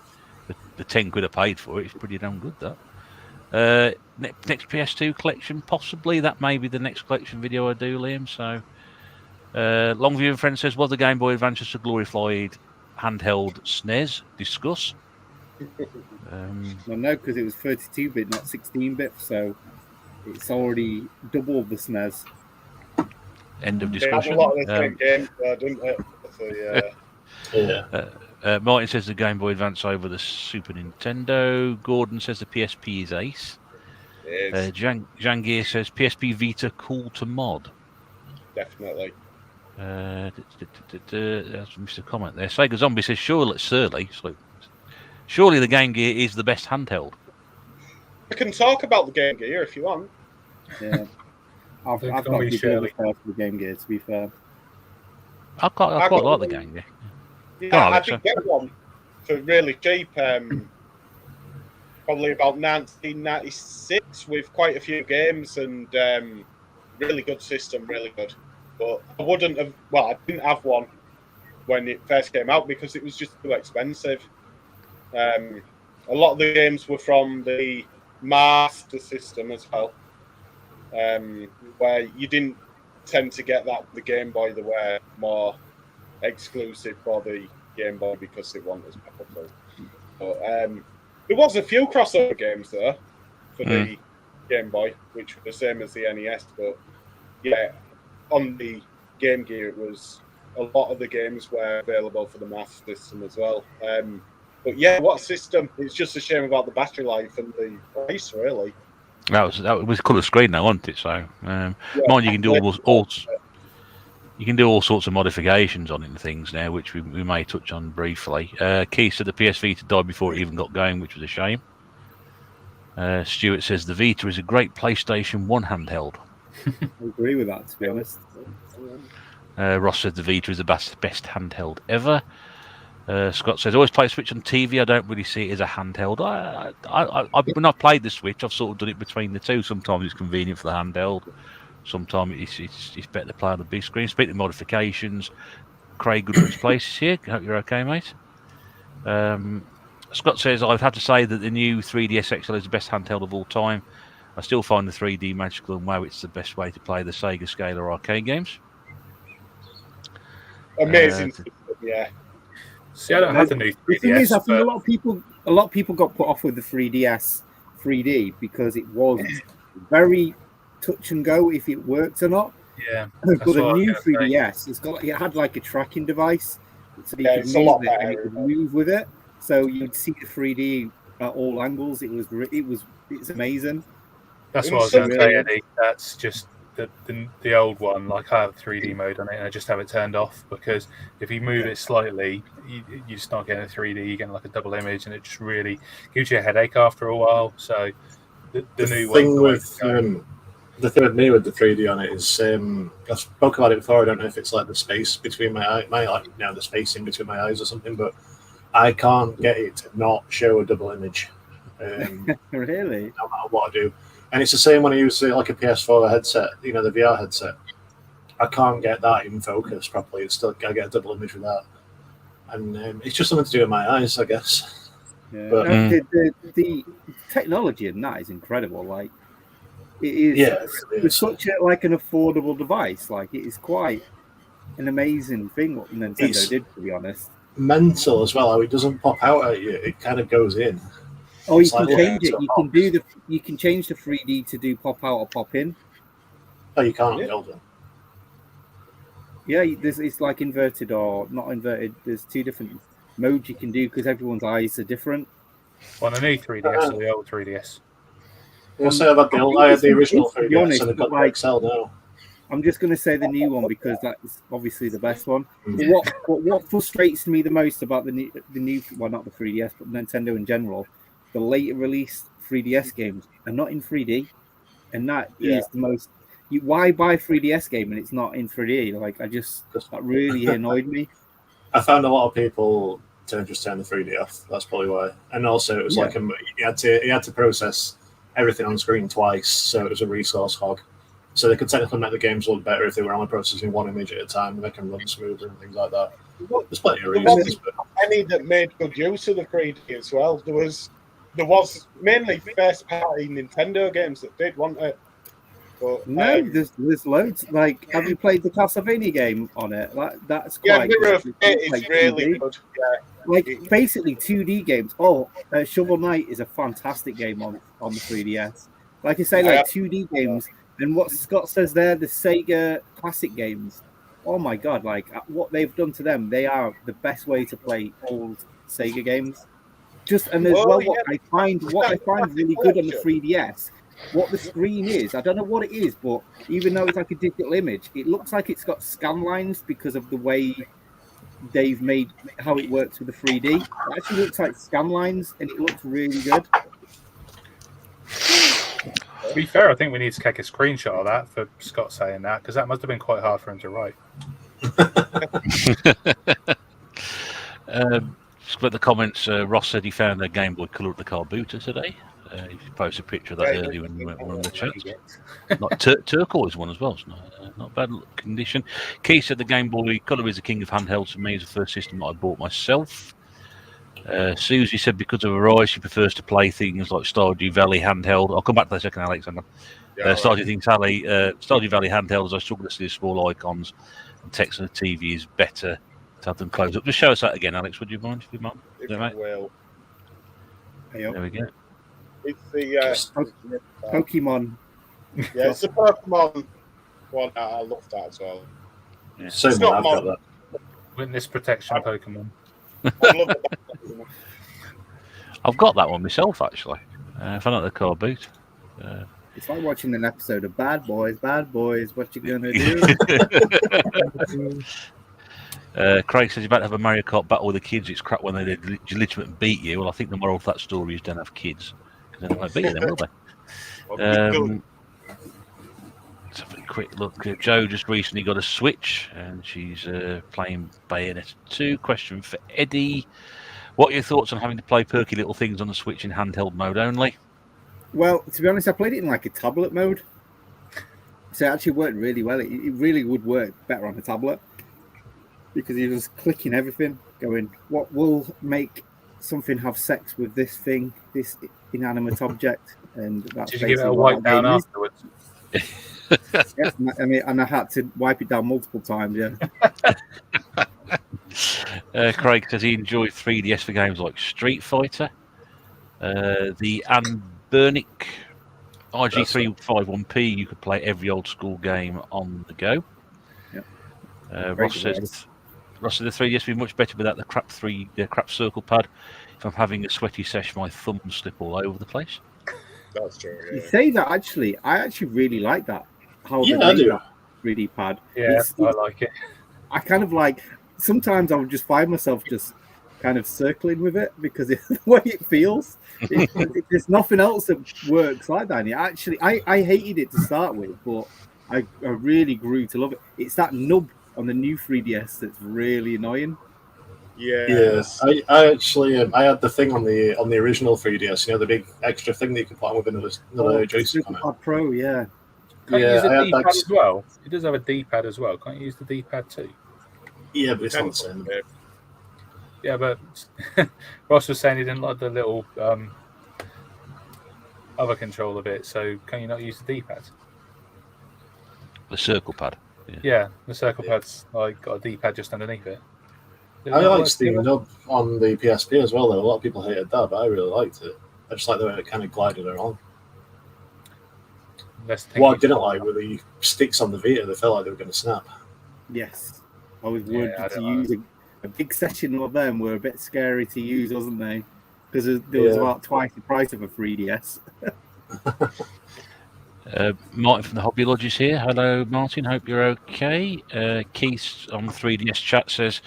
S1: 10 quid I paid for it. It's pretty damn good. That next PS2 collection, possibly. That may be the next collection video I do, Liam. So, Longview and friend says, "Was the Game Boy Advance just a glorified handheld SNES? Discuss."
S5: Well, no, because it was 32-bit, not 16-bit, so it's already double the SNES.
S1: End of discussion.
S2: A lot of the same games, didn't it? So,
S1: Martin says the Game Boy Advance over the Super Nintendo. Gordon says the PSP is ace. Jangir says PSP Vita cool to mod.
S2: Definitely.
S1: That's Mr. Comment there. Sega Zombie says surely the Game Gear is the best handheld.
S2: I can talk about the Game Gear if you want.
S5: Yeah. I've got to be fair for the Game Gear, to be fair.
S1: I quite like the Game Gear.
S2: Yeah, I did get one for really cheap, probably about 1996, with quite a few games and really good system, really good. But I didn't have one when it first came out because it was just too expensive. A lot of the games were from the Master System as well. Where you didn't tend to get that with the Game Boy. They were more exclusive for the Game Boy because it wasn't as powerful. But there was a few crossover games there for the Game Boy, which were the same as the NES. But yeah, on the Game Gear, it was a lot of the games were available for the Master System as well. But yeah, what system? It's just a shame about the battery life and the price, really.
S1: That was colour screen now, wasn't it? So, mind you can do you can do all sorts of modifications on it and things now, which we may touch on briefly. Keith said the PS Vita died before it even got going, which was a shame. Stuart says the Vita is a great PlayStation 1 handheld.
S5: I agree with that, to be honest.
S1: Ross said the Vita is the best handheld ever. Scott says, always play Switch on TV. I don't really see it as a handheld. When I've played the Switch, I've sort of done it between the two. Sometimes it's convenient for the handheld. Sometimes it's better to play on the big screen. Speaking of modifications, Craig Goodwin's Place is here. Hope you're okay, mate. Scott says, I've had to say that the new 3DS XL is the best handheld of all time. I still find the 3D magical, and wow, it's the best way to play the Sega Scalar arcade games.
S2: Amazing system, yeah.
S4: See, I don't have the new 3DS.
S5: The thing is, I think a lot of people got put off with the 3DS 3D because it was very touch and go if it worked or not.
S4: Yeah.
S5: But the new 3DS, it had like a tracking device, so you could move it and you could move with it. So you'd see the 3D at all angles. It's amazing.
S4: That's what I was going to say, Eddie. That's just the old one. Like I have 3D mode on it, and I just have it turned off because if you move it slightly, you just not getting a 3D. You're getting like a double image, and it just really gives you a headache after a while. So the new one.
S3: The thing with me with the 3D on it is, I spoke about it before. I don't know if it's like the space between the space in between my eyes or something, but I can't get it to not show a double image.
S5: Really?
S3: No matter what I do. And it's the same when I use like a PS4 headset, the VR headset. I can't get that in focus properly. It's still I get a double image with that, and it's just something to do with my eyes, I guess.
S5: Yeah.
S3: But-
S5: No, the technology in that is incredible. Like it is,
S3: Yeah, it really
S5: it's
S3: is.
S5: such an affordable device. Like it is quite an amazing thing what Nintendo
S3: It's-
S5: did, to be honest.
S3: Mental as well. How it doesn't pop out at you; it kind of goes in.
S5: Oh,
S3: It's
S5: you can
S3: like
S5: change
S3: looking
S5: it.
S3: at a
S5: You can change the 3D to do pop out or pop in.
S3: Oh, you can't
S2: Yeah.
S3: build it.
S5: Yeah, it's like inverted or not inverted. There's two different modes you can do because everyone's eyes are different.
S4: On the new 3DS or the old 3DS?
S3: I say I had the original
S5: to be
S3: 3DS
S5: honest,
S3: and I've
S5: but
S3: got the
S5: like
S3: XL now.
S5: I'm just going to say the new one because that's obviously the best one.
S3: Mm.
S5: What frustrates me the most about the new well, not the 3DS but Nintendo in general, the later released 3DS games are not in 3D, and that is the most. Why buy 3DS game and it's not in 3D? Like that really annoyed me.
S3: I found a lot of people just turn the 3D off. That's probably why. And also, it was like you had to process everything on screen twice, so it was a resource hog. So they could technically make the games look better if they were only processing one image at a time and they can run smoother and things like that. There's plenty of reasons. But
S2: Any that made good use of the 3D as well. There was mainly first party Nintendo games that did, wasn't it? But,
S5: No, there's loads. Like, have you played the Castlevania game on it? That's quite
S2: Mirror of
S5: good.
S2: Fate is
S5: Like
S2: really
S5: 2D.
S2: good. Yeah.
S5: Like basically 2D games. Shovel Knight is a fantastic game on the 3DS. Like I say, like 2D games. And what Scott says there, the Sega classic games. Oh my god! Like what they've done to them, they are the best way to play old Sega games. What I find really good on the 3DS. What the screen is, I don't know what it is, but even though it's like a digital image, it looks like it's got scan lines because of the way they've made how it works with the 3D. It actually looks like scan lines, and it looks really good.
S4: To be fair, I think we need to take a screenshot of that for Scott saying that, because that must have been quite hard for him to write.
S1: Just about the comments, Ross said he found a Game Boy Color at the car booter today. He posted a picture of that earlier when we went on the chat. Not turquoise one as well. It's not bad condition. Keith said the Game Boy Color is the king of handhelds for me. It's the first system that I bought myself. Susie said because of her eyes, she prefers to play things like Stardew Valley handheld. I'll come back to that in a second, Alexander. Stardew Valley handheld, as I struggle to see the small icons and text on the TV is better to have them close up. Just show us that again, Alex. Would you mind? If
S2: you will.
S1: There we go.
S2: It's the
S5: Pokemon.
S2: Yeah, it's the Pokemon one. I love that as well.
S1: Yeah.
S3: So I've got that.
S4: Witness protection Pokemon.
S2: I love that.
S1: I've got that one myself, actually. I found out the car boot.
S5: It's like watching an episode of Bad Boys. Bad Boys, what you gonna do?
S1: Craig says you're about to have a Mario Kart battle with the kids. It's crap when they legitimate beat you. Well, I think the moral of that story is don't have kids. Because they won't beat you then, will they? Let's have a quick look. Joe just recently got a Switch and she's playing Bayonetta 2. Question for Eddie. What are your thoughts on having to play perky little things on the Switch in handheld mode only?
S5: Well, to be honest, I played it in like a tablet mode. So it actually worked really well. It really would work better on a tablet. Because he was clicking everything, going, what will make something have sex with this thing, this inanimate object? And that's
S4: Did you give it a wipe down afterwards?
S5: Yes, and I had to wipe it down multiple times, yeah.
S1: Craig says he enjoyed 3DS for games like Street Fighter. The Anbernic RG351P, you could play every old school game on the go.
S5: Yep.
S1: Ross says the 3DS would be much better without the crap circle pad. If I'm having a sweaty sesh, my thumbs slip all over the place.
S2: That's true. Yeah.
S5: You say that I actually really like that. How
S3: Yeah, I do.
S5: 3D pad.
S4: Yeah, I like it.
S5: I kind of like. Sometimes I would just find myself just kind of circling with it because it's the way it feels. There's nothing else that works like that. And I hated it to start with, but I really grew to love it. It's that nub on the new 3DS that's really annoying.
S2: Yes.
S3: I actually I had the thing on the original 3DS, the big extra thing that you can put on with another joystick on it.
S5: Pro, yeah.
S4: Can't you use
S3: I
S4: a
S3: had
S4: D-pad
S3: that.
S4: as well? It does have a D-pad as well. Can't you use the D-pad too?
S3: Yeah, but it's not the same.
S4: Yeah, but Ross was saying he didn't like the little other controller bit. So can you not use the D-pad?
S1: The circle pad.
S4: Yeah, the circle pad's like got a D-pad just underneath it. Did it
S3: I
S4: not
S3: like
S4: work
S3: Steam
S4: together?
S3: Dub on the PSP as well, though. A lot of people hated that, but I really liked it. I just like the way it kind of glided along.
S4: Let's think
S3: What I
S4: it's
S3: didn't
S4: got-
S3: like were the sticks on the Vita. They felt like they were going to snap.
S5: Yes, I was
S4: Yeah,
S5: worried
S4: I
S5: to
S4: don't
S5: use a big session of them were a bit scary to use, wasn't they? Because there was
S3: Yeah.
S5: about twice the price of a 3DS.
S1: Martin from the Hobby Lodge is here. Hello, Martin. Hope you're okay. Keith on the 3DS chat says,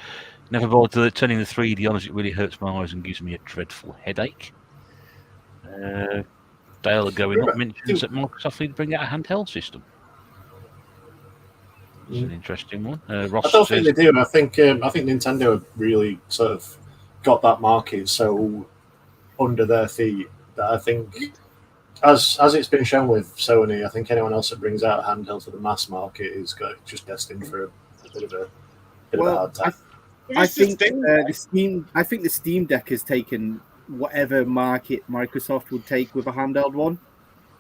S1: never bothered turning the 3D on as it really hurts my eyes and gives me a dreadful headache. Dale going up mentions that Microsoft need to bring out a handheld system. It's an interesting one. Ross
S3: I don't
S1: says,
S3: think they do. I think Nintendo have really sort of got that market so under their feet that I think, as it's been shown with Sony, I think anyone else that brings out a handheld for the mass market is just destined for a bit of a hard time.
S5: I think the Steam Deck has taken whatever market Microsoft would take with a handheld one.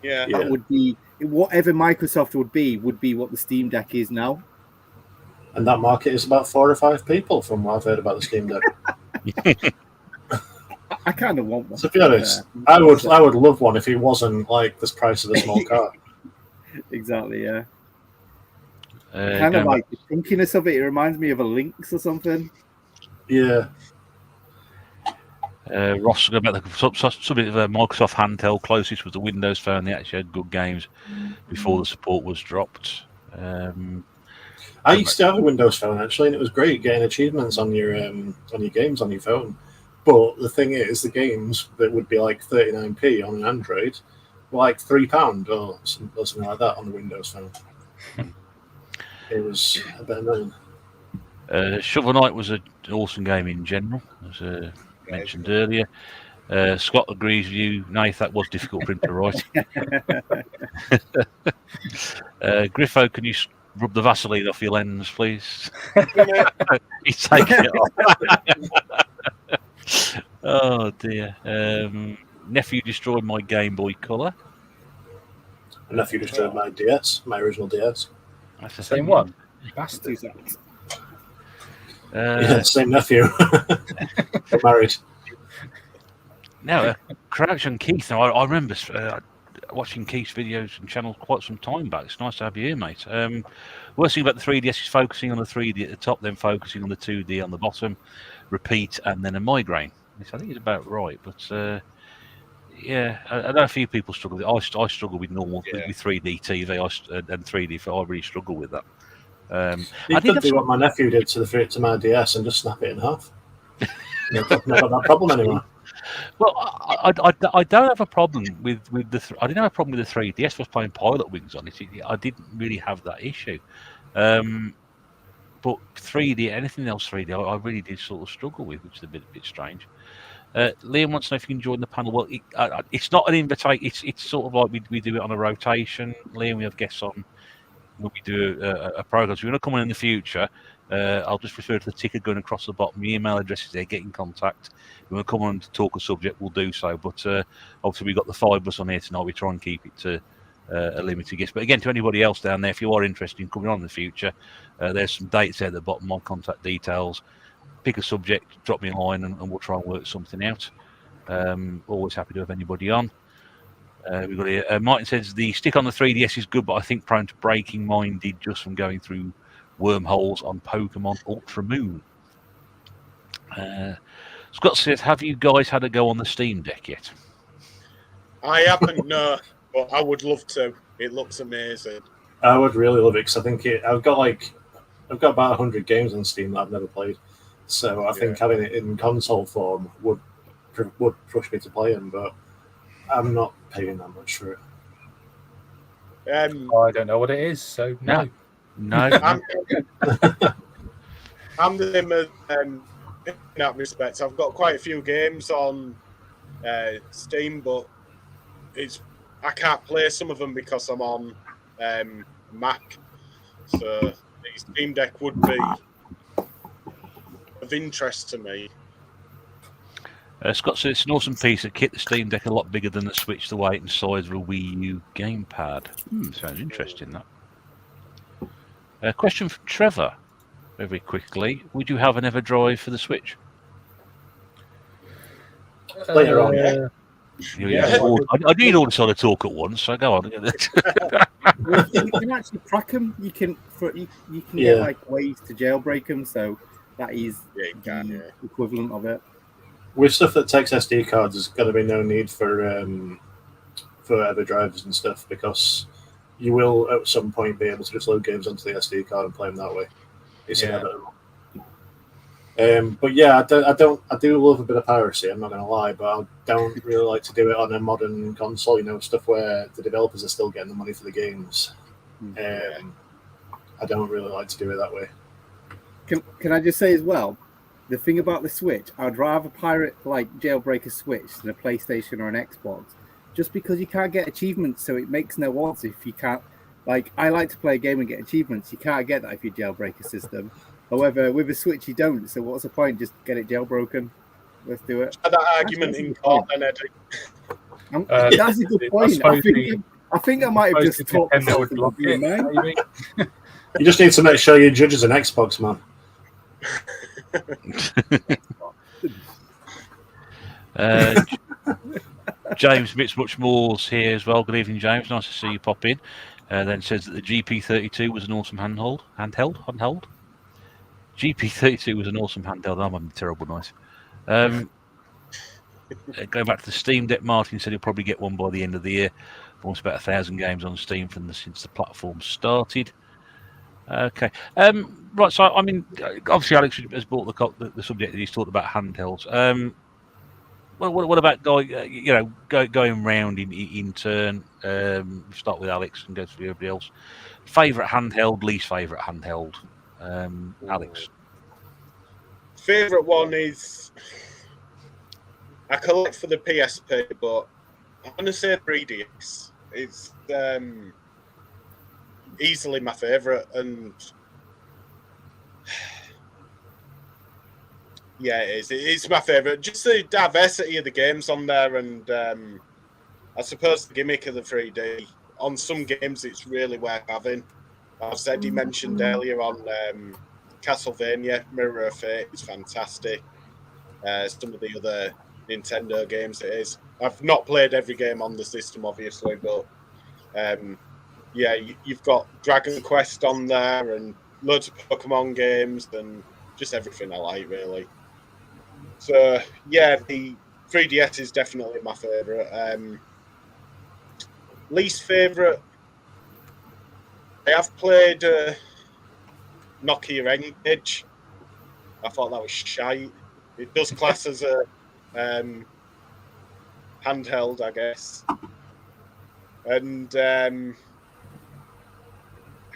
S2: Yeah.
S5: That would be whatever Microsoft would be what the Steam Deck is now.
S3: And that market is about 4 or 5 people, from what I've heard about the Steam Deck.
S5: I kind of want one.
S3: To be honest, I would love one if it wasn't like the price of a small car.
S5: Exactly, yeah. Kind of like the funkiness of it. It reminds me of a Lynx or something.
S3: Yeah.
S1: Ross about the something of a Microsoft handheld closest was the Windows Phone. They actually had good games before the support was dropped.
S3: I used to have a Windows Phone actually, and it was great getting achievements on your games on your phone. But the thing is, the games that would be like 39p on an Android were like £3 or something like that on the Windows Phone. It was a bit annoying.
S1: Shovel Knight was an awesome game in general, as mentioned earlier. Scott agrees with you, Nath, that was difficult for him to write. Griffo, can you rub the Vaseline off your lens, please? He's taking it off. Oh, dear. Nephew destroyed my Game Boy Color.
S3: And nephew destroyed my DS, my original DS.
S1: That's the
S4: Same
S1: thing.
S4: one. Bastard.
S3: Yeah, same nephew. They're married.
S1: Now, Crouch and Keith. Now, I remember watching Keith's videos and channels quite some time back. It's nice to have you here, mate. Worst thing about the 3DS is focusing on the 3D at the top, then focusing on the 2D on the bottom, repeat, and then a migraine. Which I think is about right, but yeah, I know a few people struggle with it. I struggle with normal with 3D TV and 3D. I really struggle with that.
S3: You could do what my nephew did to my DS and just snap it in half. Never got that problem anymore.
S1: Well, I don't have a problem with I didn't have a problem with the 3DS. I was playing Pilot Wings on it. I didn't really have that issue. But 3D, anything else 3D, I really did sort of struggle with, which is a bit strange. Liam wants to know if you can join the panel. Well, it's not an invitation. It's sort of like we do it on a rotation. Liam, we have guests on when we do a program. So if you're going to come on in the future, I'll just refer to the ticker going across the bottom. The email address is there. Get in contact. If you want to come on to talk a subject, we'll do so. But obviously, we've got the 5 of us on here tonight. We try and keep it to a limited guest. But again, to anybody else down there, if you are interested in coming on in the future, there's some dates there at the bottom, my contact details. Pick a subject, drop me a line, and we'll try and work something out. Always happy to have anybody on. We've got here. Martin says the stick on the 3DS is good, but I think prone to breaking. Mine did just from going through wormholes on Pokemon Ultra Moon. Scott says, have you guys had a go on the Steam Deck yet?
S2: I haven't, no, but I would love to. It looks amazing.
S3: I would really love it because I think I've got about 100 games on Steam that I've never played. So I think having it in console form would push me to play them, but I'm not paying that much for it.
S4: I don't know what it is, so no.
S2: I'm the same in that respect. I've got quite a few games on Steam, but I can't play some of them because I'm on Mac. So the Steam Deck would be of interest to me.
S1: Scott says it's an awesome piece of kit. The Steam Deck a lot bigger than the Switch, the weight and size of a Wii U gamepad. Sounds interesting, that. Question from Trevor, very quickly. Would you have an EverDrive for the Switch?
S3: Later on.
S1: I need all this sort of talk at once, so go on.
S5: Well, you can actually crack them. You can get like ways to jailbreak them. So that is the equivalent of it.
S3: With stuff that takes SD cards, there's going to be no need for EverDrives and stuff, because you will at some point be able to just load games onto the SD card and play them that way. It's inevitable. But yeah, I do love a bit of piracy. I'm not going to lie, but I don't really like to do it on a modern console. You know, stuff where the developers are still getting the money for the games. I don't really like to do it that way.
S5: Can I just say as well, the thing about the Switch, I'd rather pirate like jailbreak a Switch than a PlayStation or an Xbox, just because you can't get achievements, so it makes no odds if you can't. Like, I like to play a game and get achievements. You can't get that if you jailbreak a system. However, with a Switch, you don't. So what's the point? Just get it jailbroken. Let's do it.
S2: That argument in court, then, Eddie.
S5: That's a good point. I think I might have just talked myself into being mine.
S3: You just need to make sure your judge is an Xbox, man.
S1: James Much-More's here as well. Good evening, James. Nice to see you pop in. Then says that the GP32 was an awesome handheld. GP32 was an awesome handheld. I'm having a terrible night. Going back to the Steam Deck, Martin said he'll probably get one by the end of the year. Almost about 1,000 games on Steam since the platform started. Okay. Right. So, I mean, obviously, Alex has brought the subject that he's talked about handhelds. What about going round in turn? Start with Alex and go through everybody else. Favorite handheld, least favorite handheld. Alex.
S2: Favorite one is I collect for the PSP, but I'm gonna say 3DS. It's easily my favorite, and yeah, it is. It's my favorite. Just the diversity of the games on there, and I suppose the gimmick of the 3D. On some games, it's really worth having. As Eddie mentioned earlier on Castlevania, Mirror of Fate is fantastic. Some of the other Nintendo games it is. I've not played every game on the system, obviously, but yeah, you've got Dragon Quest on there and loads of Pokemon games and just everything I like, really. So, yeah, the 3DS is definitely my favourite. Least favourite, I have played Nokia N-Gage. I thought that was shite. It does class as a handheld, I guess. And I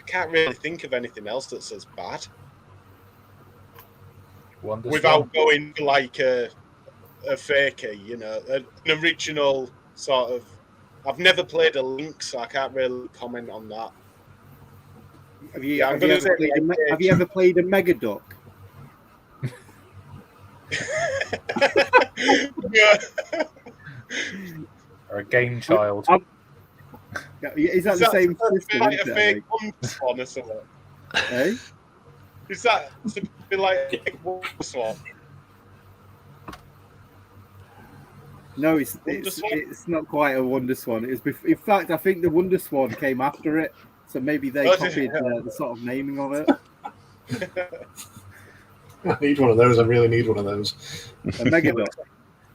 S2: can't really think of anything else that's as bad. Without going for like a fakey, you know, an original sort of. I've never played a Lynx, so I can't really comment on that.
S5: Have you ever played a Mega Duck?
S2: Yeah.
S4: Or a Game Child.
S5: Is that the same system?
S2: Like a fake one or something?
S5: Eh?
S2: Is that something like a fake Wonderswan?
S5: No, it's not quite a Wonderswan. In fact, I think the Wonderswan came after it, so maybe they copied the sort of naming of it.
S3: I need one of those. I really need one of those.
S5: A Mega Duck.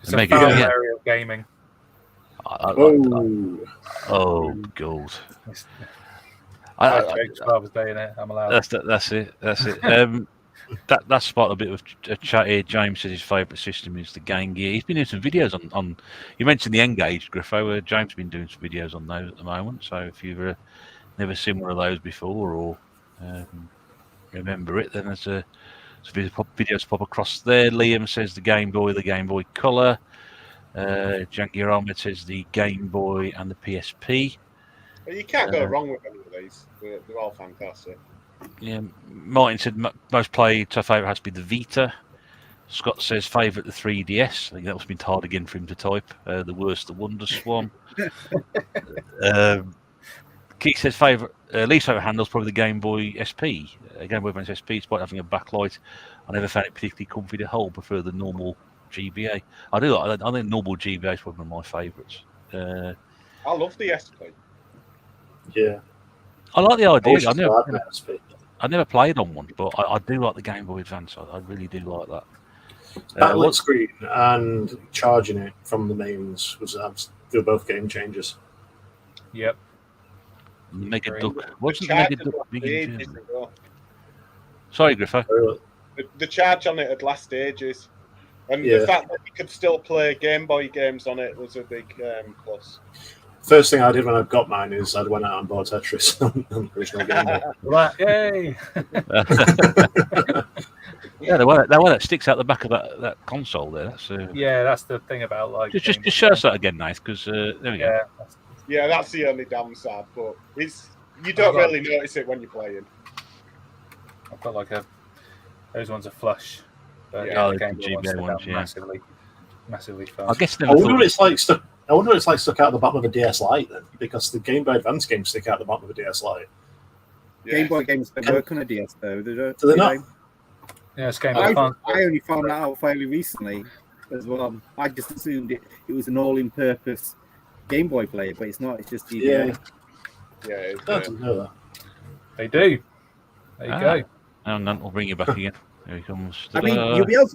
S4: It's a foul area of gaming.
S1: Oh, God.
S4: Father's Day in it. I'm allowed.
S1: That's it. That's sparked a bit of a chat here. James says his favourite system is the Game Gear. He's been doing some videos on you mentioned the N-Gage, Griffo. James has been doing some videos on those at the moment. So if you've never seen one of those before or remember it, then there's videos pop across there. Liam says the Game Boy Color. Janky Ahmed says the Game Boy and the PSP.
S2: Well, you can't go wrong with any of for these. They're all fantastic.
S1: Yeah, Martin said most played, so favourite has to be the Vita. Scott says favourite the 3DS. I think that must have been hard again for him to type. The worst, the Wonder Swan. Keith says favourite, least favourite handle's probably the Game Boy SP. Game Boy Advance SP, despite having a backlight, I never found it particularly comfy to hold. Prefer the normal GBA. I think normal GBA is probably one of my favourites.
S2: I love the SP.
S3: Yeah.
S1: I like the idea.
S3: wish I still had an SP.
S1: I never played on one, but I do like the Game Boy Advance. I really do like that.
S3: Backlit screen and charging it from the mains they were both game changers.
S4: Yep.
S1: Mega
S4: Great.
S1: Duck. Wasn't the
S2: charge
S1: Mega
S2: had
S1: Duck big in
S2: ages
S1: Germany?
S2: ago.
S1: Sorry, Griffo.
S2: The charge on it had last ages. And
S3: Yeah.
S2: the fact that you could still play Game Boy games on it was a big plus.
S3: First thing I did when I got mine is I went out and bought Tetris on the original Game Boy.
S4: Right, yay!
S1: Yeah, the one that sticks out the back of that console there. That's
S4: Yeah, that's the thing about like.
S1: just
S4: Game
S1: show
S4: Boy.
S1: us that again, nice, because there we go.
S4: Yeah,
S2: Yeah, that's the only downside, but you don't really notice it when you're playing.
S4: I've got like those ones are flush. But
S2: Yeah,
S4: the
S1: the
S4: Game Boy
S1: GBA
S4: ones stick
S1: ones,
S4: out
S1: yeah.
S4: massively
S1: I
S4: fast.
S1: guess
S3: I
S1: never
S3: wonder what
S1: thought.
S3: it's like stuck. I wonder what it's like stuck out the bottom of a DS Lite then, because the Game Boy Advance games stick out the bottom of a DS Lite.
S2: Yeah.
S5: Game Boy games don't work on a DS though.
S3: Do they not?
S4: Yeah, it's Game Boy
S5: I
S4: Advance.
S5: only found that out fairly recently as well. I just assumed it was an all-in-purpose Game Boy player, but it's not. It's just GBA.
S2: Yeah, it's,
S3: I didn't know that.
S4: They do. There you go.
S1: And then we'll bring you back again. Here he comes.
S5: I mean, you'll be able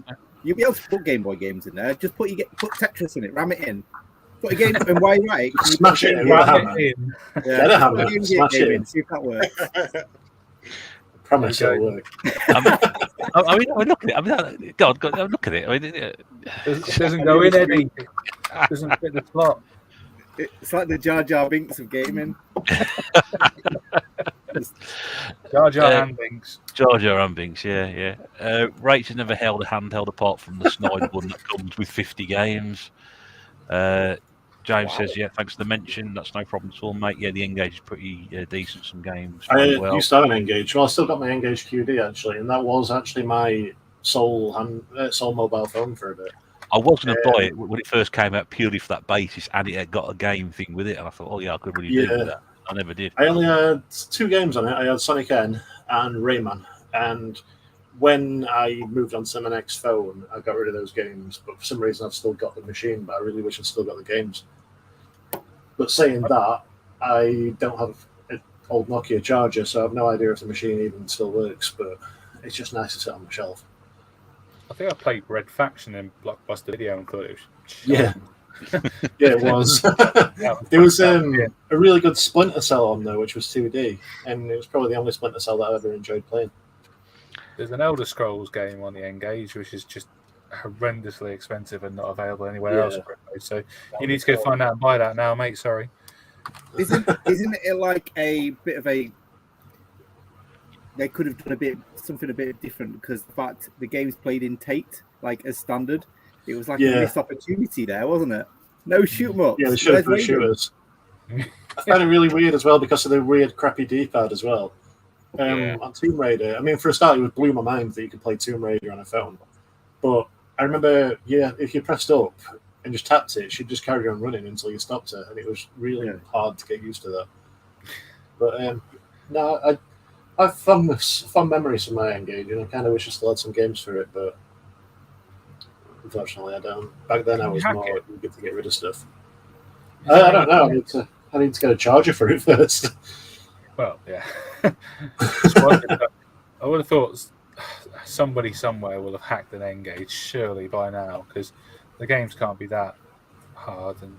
S5: to put Game Boy games in there. Just put Tetris in it, ram it in. Put a game, and while you're at it,
S3: Smash it in with a hammer. Get a hammer, smash it in.
S5: See if that works.
S3: Promise
S4: There
S3: it'll
S4: you
S3: work.
S1: I mean, look at it. I mean, God, look at it. I mean,
S4: It doesn't go in, Eddie. It doesn't fit the plot.
S5: It's like the Jar Jar Binks of gaming.
S4: Jar Jar and Lynx.
S1: Jar Jar and Binks, yeah. Rach has never held a handheld apart from the snide one that comes with 50 games. James says, yeah, thanks for the mention. That's no problem at all, mate. Yeah, the Engage is pretty decent. Some games.
S3: I
S1: Well,
S3: used to have an Engage. Well, I still got my Engage QD actually, and that was actually my sole mobile phone for a bit.
S1: I was going to buy it when it first came out purely for that basis, and it had got a game thing with it. And I thought, oh, yeah, I could really do with that. I never did.
S3: I only had 2 games on it. I had Sonic N and Rayman. And when I moved on to my next phone, I got rid of those games. But for some reason, I've still got the machine, but I really wish I'd still got the games. But saying that, I don't have an old Nokia charger, so I have no idea if the machine even still works. But it's just nice to sit on the shelf.
S4: I think I played Red Faction in Blockbuster Video and thought it was.
S3: Yeah. Yeah, it was. There was a really good Splinter Cell on there, which was 2D, and it was probably the only Splinter Cell that I ever enjoyed playing.
S4: There's an Elder Scrolls game on the Engage, which is just horrendously expensive and not available anywhere else. So you need to go find out and buy that now, mate. Sorry.
S5: Isn't it like a bit of a? They could have done something a bit different because the fact the game's played in Tate like as standard. It was like a missed opportunity there, wasn't it? No shoot 'em ups.
S3: Yeah, they should have put shooters. I found it really weird as well because of the weird, crappy D-pad as well. On Tomb Raider, I mean, for a start, it blew my mind that you could play Tomb Raider on a phone. But I remember, if you pressed up and just tapped it, she'd just carry on running until you stopped her, and it was really hard to get used to that. But no, I have fun memories from my Engage, and I kind of wish I still had some games for it, but unfortunately I don't. Back then I was more good to get rid of stuff. I don't know. I need to get a charger for it first.
S4: Well, yeah. I would have thought somebody somewhere will have hacked an Engage surely by now because the games can't be that hard. And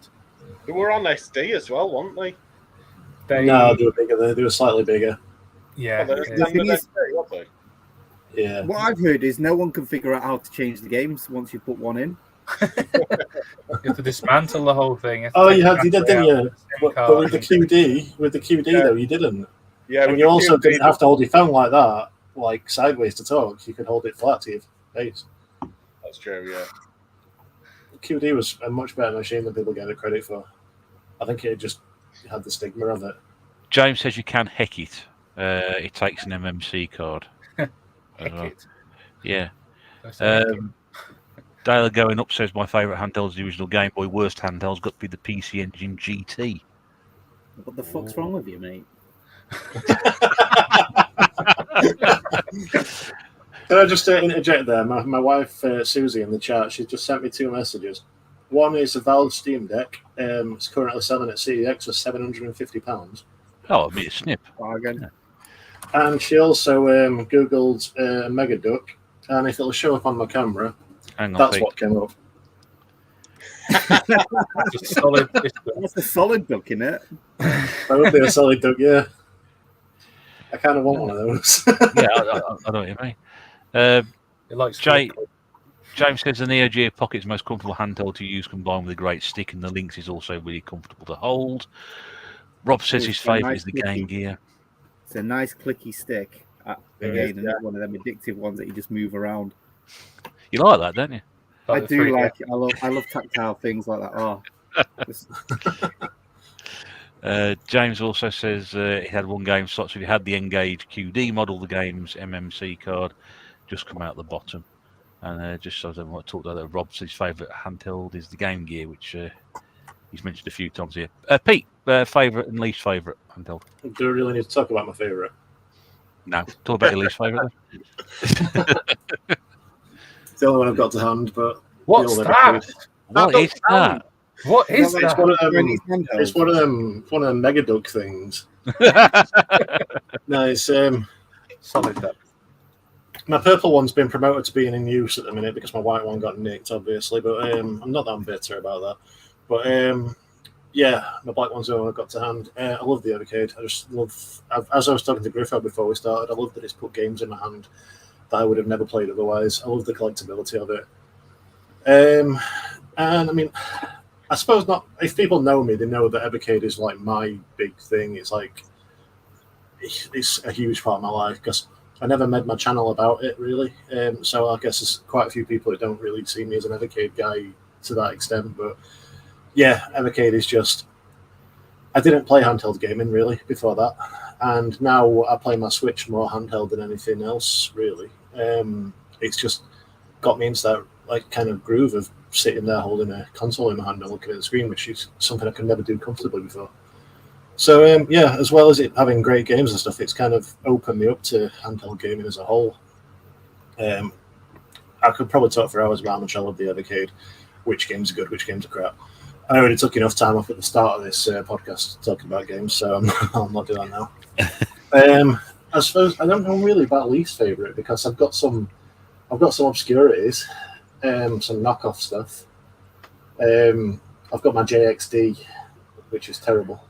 S2: they were on SD as well, weren't they?
S3: No, they were bigger. They were slightly bigger.
S4: Yeah.
S3: Yeah.
S5: What I've heard is no one can figure out how to change the games once you put one in.
S4: You have to dismantle the whole thing.
S3: Oh, you did, didn't you? But with the QD, though, you didn't.
S2: Yeah,
S3: and you also didn't have to hold your phone like that, like sideways to talk. You could hold it flat to your face.
S2: That's true, yeah.
S3: QD was a much better machine than people get the credit for. I think it just had the stigma of it.
S1: James says you can heck it. It takes an MMC card.
S4: Heck
S1: well.
S4: it.
S1: Yeah.
S4: That's a heck it.
S1: Dale going up says my favourite handheld is the original Game Boy. Worst handheld's got to be the PC Engine GT.
S5: What the fuck's wrong with you, mate?
S3: Can I just interject there? My wife, Susie, in the chat, she just sent me 2 messages. One is a Valve Steam Deck. It's currently selling at CEX for £750.
S1: Oh, I mean, a snip.
S5: Bargain.
S3: And she also Googled Mega Duck, and if it'll show up on my camera,
S1: Hang on,
S3: that's
S1: Pete.
S3: what came up.
S4: That's a solid.
S5: That's a solid duck, in it.
S3: That would be a solid duck, yeah. I kind of want one of those.
S1: Yeah, I know what you mean.
S4: It likes
S1: James says the Neo Geo Pocket is the most comfortable handheld to use combined with a great stick, and the Lynx is also really comfortable to hold. Rob says his favourite is the Game Gear.
S5: It's a nice clicky stick. Again, another one of them addictive ones that you just move around.
S1: You like that, don't you?
S5: I do like it. I love tactile things like that. Oh,
S1: James also says he had one game slot, so if you had the Engage QD model, the game's MMC card just come out the bottom. And just so I don't want to talk about that, Rob's his favourite handheld is the Game Gear, which he's mentioned a few times here. Pete, favourite and least favourite handheld?
S3: Do we really need to talk about my favourite?
S1: No, talk about your least favourite.
S3: It's the only one I've got to hand, but
S4: What's
S3: the
S4: that?
S1: What is that?
S4: What is
S3: It's
S4: that?
S3: one of them. One of them Mega Duck things. No, it's
S4: Solid duck.
S3: my purple one's been promoted to being in use at the minute because my white one got nicked, obviously. But I'm not that bitter about that. But yeah, my black one's the one I got to hand. I love the Evercade. I just love, as I was talking to Griffo before we started, I love that it's put games in my hand that I would have never played otherwise. I love the collectability of it. And I mean, I suppose not. If people know me, they know that Evercade is like my big thing. It's like it's a huge part of my life because I never made my channel about it really. So I guess there's quite a few people that don't really see me as an Evercade guy to that extent. But yeah, Evercade is just. I didn't play handheld gaming really before that, and now I play my Switch more handheld than anything else really. It's just got me into that like kind of groove of sitting there holding a console in my hand and looking at the screen, which is something I could never do comfortably before. So yeah, as well as it having great games and stuff, it's kind of opened me up to handheld gaming as a whole. I could probably talk for hours about how much I love the Evercade, which games are good, which games are crap. I already took enough time off at the start of this podcast talking about games, so I'm not doing that now. I suppose I don't know really about least favorite because I've got some obscurities, some knockoff stuff. I've got my JXD, which is terrible,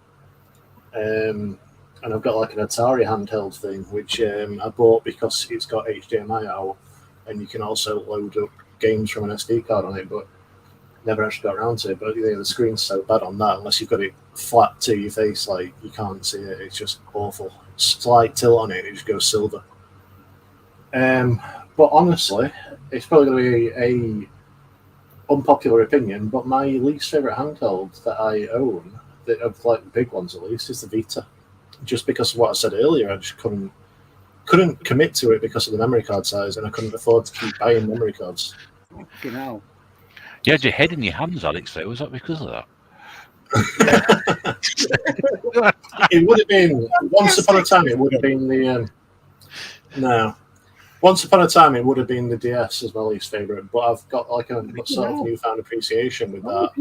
S3: and I've got like an Atari handheld thing, which I bought because it's got HDMI out, and you can also load up games from an SD card on it, but never actually got around to it. But the screen's so bad on that, unless you've got it flat to your face, like you can't see it. It's just awful. Slight tilt on it, it just goes silver. But honestly, it's probably going to be a unpopular opinion, but my least favorite handheld that I own, of like the big ones at least, is the Vita. Just because of what I said earlier, I just couldn't commit to it because of the memory card size, and I couldn't afford to keep buying memory cards.
S5: you know.
S1: You had your head in your hands, Alex, though. Was that because of that?
S3: It would have been once upon a time. It would have been the no. Once upon a time, it would have been the DS as my least favorite. But I've got like a sort of newfound appreciation with that.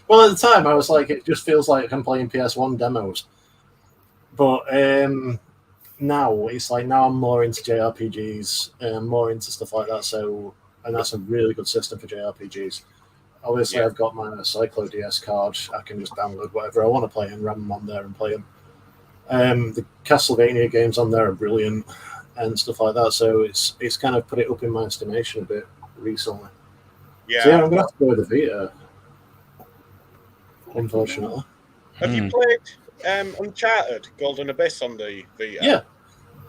S3: Well, at the time, I was like, it just feels like I'm playing PS1 demos. But now it's like I'm more into JRPGs, more into stuff like that. So, and that's a really good system for JRPGs. Obviously, yeah. I've got my Cyclo DS card. I can just download whatever I want to play and ram them on there and play them. The Castlevania games on there are brilliant and stuff like that. So it's kind of put it up in my estimation a bit recently.
S2: Yeah,
S3: so yeah, I'm going to have to go with the Vita, unfortunately.
S2: Have you played Uncharted Golden Abyss on the Vita?
S3: Yeah.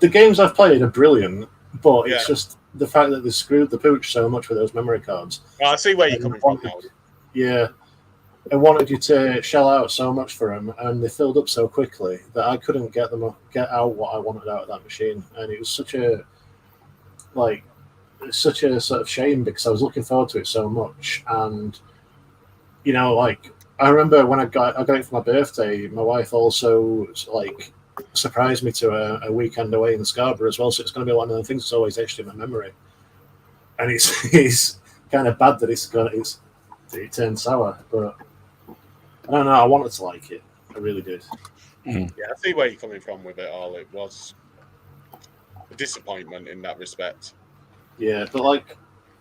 S3: The games I've played are brilliant, but it's just the fact that they screwed the pooch so much with those memory cards.
S2: Well, I see where you're coming from now.
S3: Yeah. I wanted you to shell out so much for them, and they filled up so quickly that I couldn't get out what I wanted out of that machine, and it was such a sort of shame because I was looking forward to it so much, and I remember when I got it for my birthday, my wife also surprised me to a weekend away in Scarborough as well, so it's going to be one of the things that's always etched in my memory, and it's kind of bad that it turned sour, but. I don't know. I wanted to like it. I really did.
S2: Yeah, I see where you're coming from with it all. It was a disappointment in that respect.
S3: Yeah, but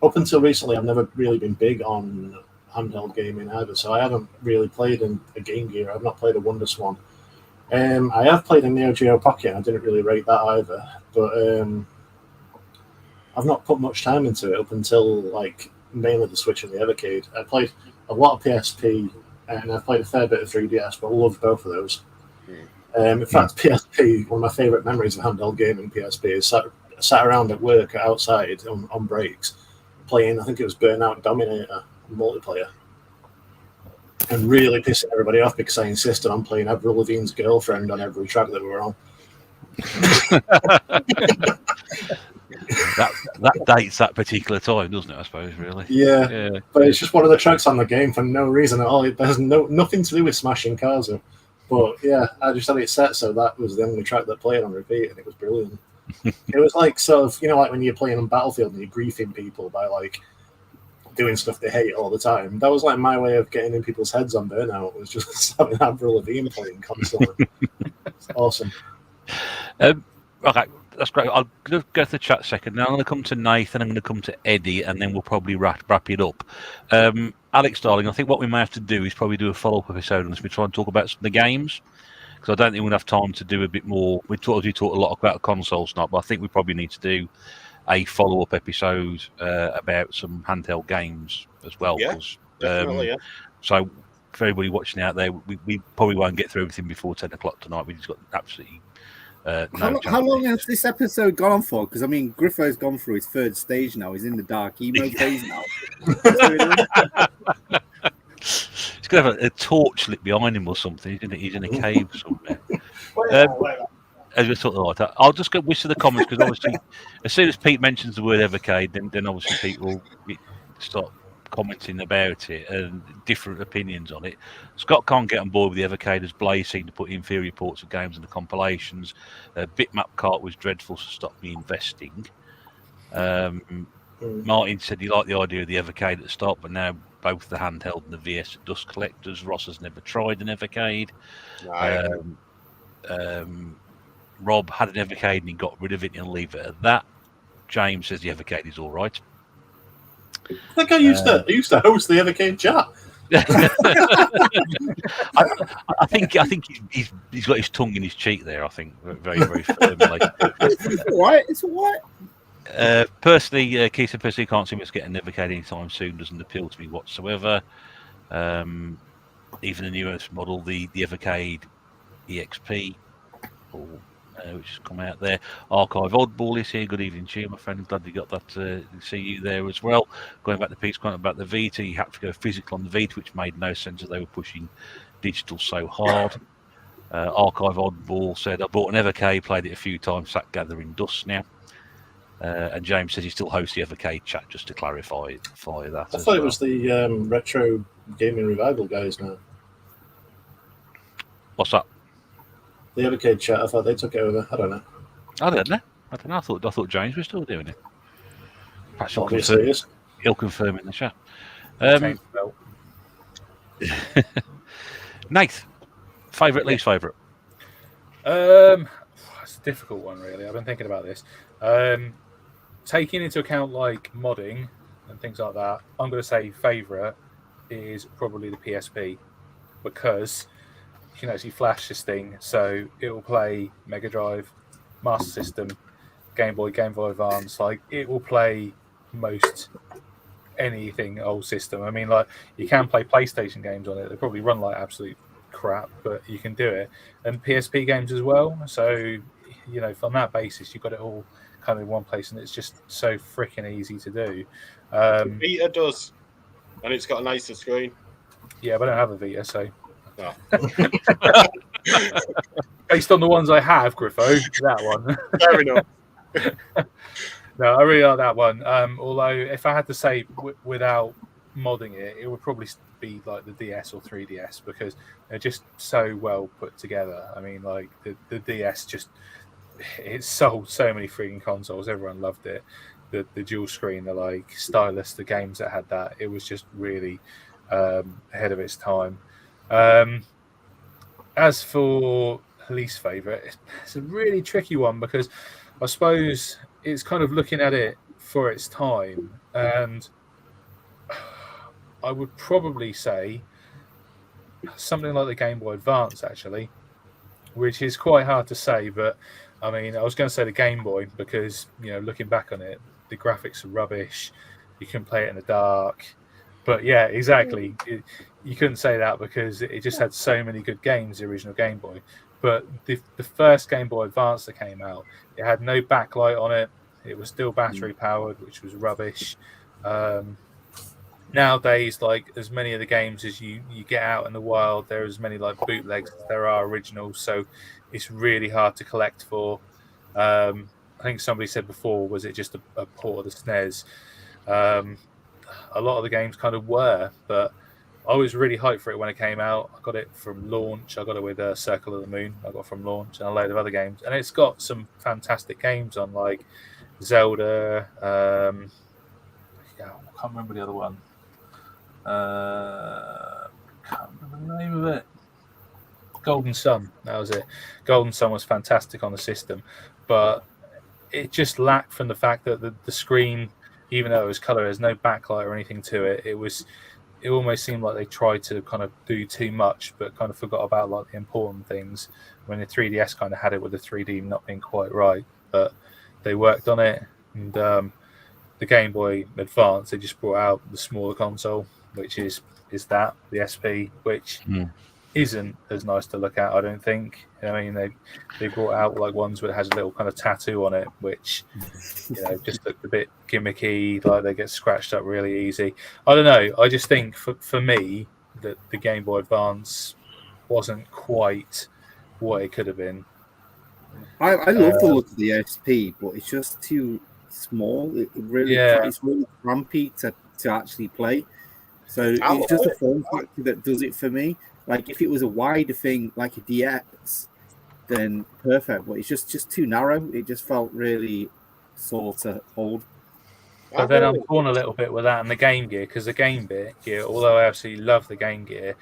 S3: up until recently, I've never really been big on handheld gaming either. So I haven't really played a Game Gear. I've not played a Wonderswan. I have played a Neo Geo Pocket. I didn't really rate that either. But I've not put much time into it up until mainly the Switch and the Evercade. I played a lot of PSP. And I've played a fair bit of 3DS, but I loved both of those. In fact, PSP, one of my favourite memories of handheld gaming PSP is sat around at work outside on breaks, playing, I think it was Burnout Dominator multiplayer, and really pissing everybody off because I insisted on playing Avril Lavigne's Girlfriend on every track that we were on.
S1: that dates that particular time, doesn't it? I suppose, really.
S3: Yeah. But it's just one of the tracks on the game for no reason at all. It has nothing to do with smashing cars. But yeah, I just had it set so that was the only track that played on repeat, and it was brilliant. It was when you're playing on Battlefield and you're griefing people by doing stuff they hate all the time. That was my way of getting in people's heads on Burnout. Was just having Avril Lavigne playing constantly. It's awesome.
S1: Okay. That's great. I'll go to the chat second. Now I'm going to come to Nathan. I'm going to come to Eddie, and then we'll probably wrap it up. Alex, darling, I think what we may have to do is probably do a follow-up episode on this. We try and talk about some of the games, because I don't think we'll have time to do a bit more. We talked a lot about consoles tonight, but I think we probably need to do a follow-up episode about some handheld games as well.
S2: Yeah, definitely, yeah.
S1: So for everybody watching out there, we probably won't get through everything before 10 o'clock tonight. We just got absolutely...
S5: how long has this episode gone on for? Because Griffo's gone through his third stage now. He's in the dark emo phase now.
S1: He's gonna have a torch lit behind him or something. He's in a cave somewhere. As we sort of like that, I'll just go whisk to the comments because obviously, as soon as Pete mentions the word Evercade, then obviously people start commenting about it and different opinions on it. Scott can't get on board with the Evercade as Blaze seemed to put inferior reports of games in the compilations. Bitmap cart was dreadful to stop me investing. Martin said he liked the idea of the Evercade at the start, but now both the handheld and the VS are dust collectors. Ross has never tried an Evercade. Rob had an Evercade and he got rid of it and leave it at that. James says the Evercade is all right.
S3: I think I used to host the Evercade chat.
S1: I think he's got his tongue in his cheek there. I think very very firmly.
S5: It's all right.
S1: Personally, Keith personally can't see us getting an Evercade anytime soon. Doesn't appeal to me whatsoever. Even the newest model, the Evercade EXP, which has come out there. Archive Oddball is here. Good evening to you, my friend. I'm glad you got that to see you there as well. Going back to Pete's comment about the Vita, you had to go physical on the Vita, which made no sense as they were pushing digital so hard. Archive Oddball said, I bought an Evercade, played it a few times, sat gathering dust now. And James says he still hosts the Evercade chat, just to clarify that.
S3: I thought it was the Retro Gaming Revival guys now.
S1: What's that?
S3: The Evercade chat, I thought they took it over. I don't know.
S1: I don't know. I thought James was still doing it. Perhaps he'll confirm in the chat. Nath, favourite, least favourite?
S4: It's a difficult one, really. I've been thinking about this. Taking into account modding and things like that, I'm going to say favourite is probably the PSP because you can actually flash this thing, so it will play Mega Drive, Master System, Game Boy, Game Boy Advance. It will play most anything old system. I mean, you can play PlayStation games on it. They probably run like absolute crap, but you can do it. And PSP games as well. So, on that basis, you've got it all kind of in one place, and it's just so freaking easy to do.
S2: Vita does, and it's got a nicer screen.
S4: Yeah, but I don't have a Vita, so
S2: Oh.
S4: based on the ones I have, Griffo, that one.
S2: Fair enough.
S4: No, I really like that one. Although, if I had to say without modding it, it would probably be like the DS or 3DS because they're just so well put together. I mean, like the DS just it sold so many freaking consoles. Everyone loved it. The dual screen, the like stylus, the games that had that, it was just really ahead of its time. As for least favorite, it's a really tricky one because I suppose it's kind of looking at it for its time, and I would probably say something like the Game Boy Advance, actually, which is quite hard to say. But I mean, I was going to say the Game Boy because looking back on it, the graphics are rubbish. You can play it in the dark. But yeah, exactly. You couldn't say that because it just had so many good games, the original Game Boy. But the first Game Boy Advance that came out, it had no backlight on it. It was still battery powered, which was rubbish. Nowadays, like as many of the games as you get out in the wild, there are as many like bootlegs as there are originals. So it's really hard to collect for. I think somebody said before, was it just a port of the SNES? A lot of the games kind of were, but I was really hyped for it when it came out. I got it from launch. I got it with Circle of the Moon. I got from launch and a load of other games. And it's got some fantastic games on, like Zelda. I can't remember the other one. Can't remember the name of it. Golden Sun. That was it. Golden Sun was fantastic on the system. But it just lacked from the fact that the screen, even though it was color, there's no backlight or anything to it. It almost seemed like they tried to kind of do too much, but kind of forgot about like the important things. When the 3DS kind of had it with the 3D not being quite right, but they worked on it. And the Game Boy Advance, they just brought out the smaller console, which is that the SP, which isn't as nice to look at, I don't think. I mean, they brought out like ones where it has a little kind of tattoo on it, which just looked a bit gimmicky, like they get scratched up really easy. I don't know. I just think for me that the Game Boy Advance wasn't quite what it could have been.
S5: I love the look of the SP, but it's just too small. It's really crampy to actually play. So it's just a form factor that does it for me. Like if it was a wider thing, like a DX, then perfect. But it's just too narrow. It just felt really sort of old.
S4: But then I'm torn a little bit with that and the Game Gear, because the Game Gear, although I absolutely love the Game Gear,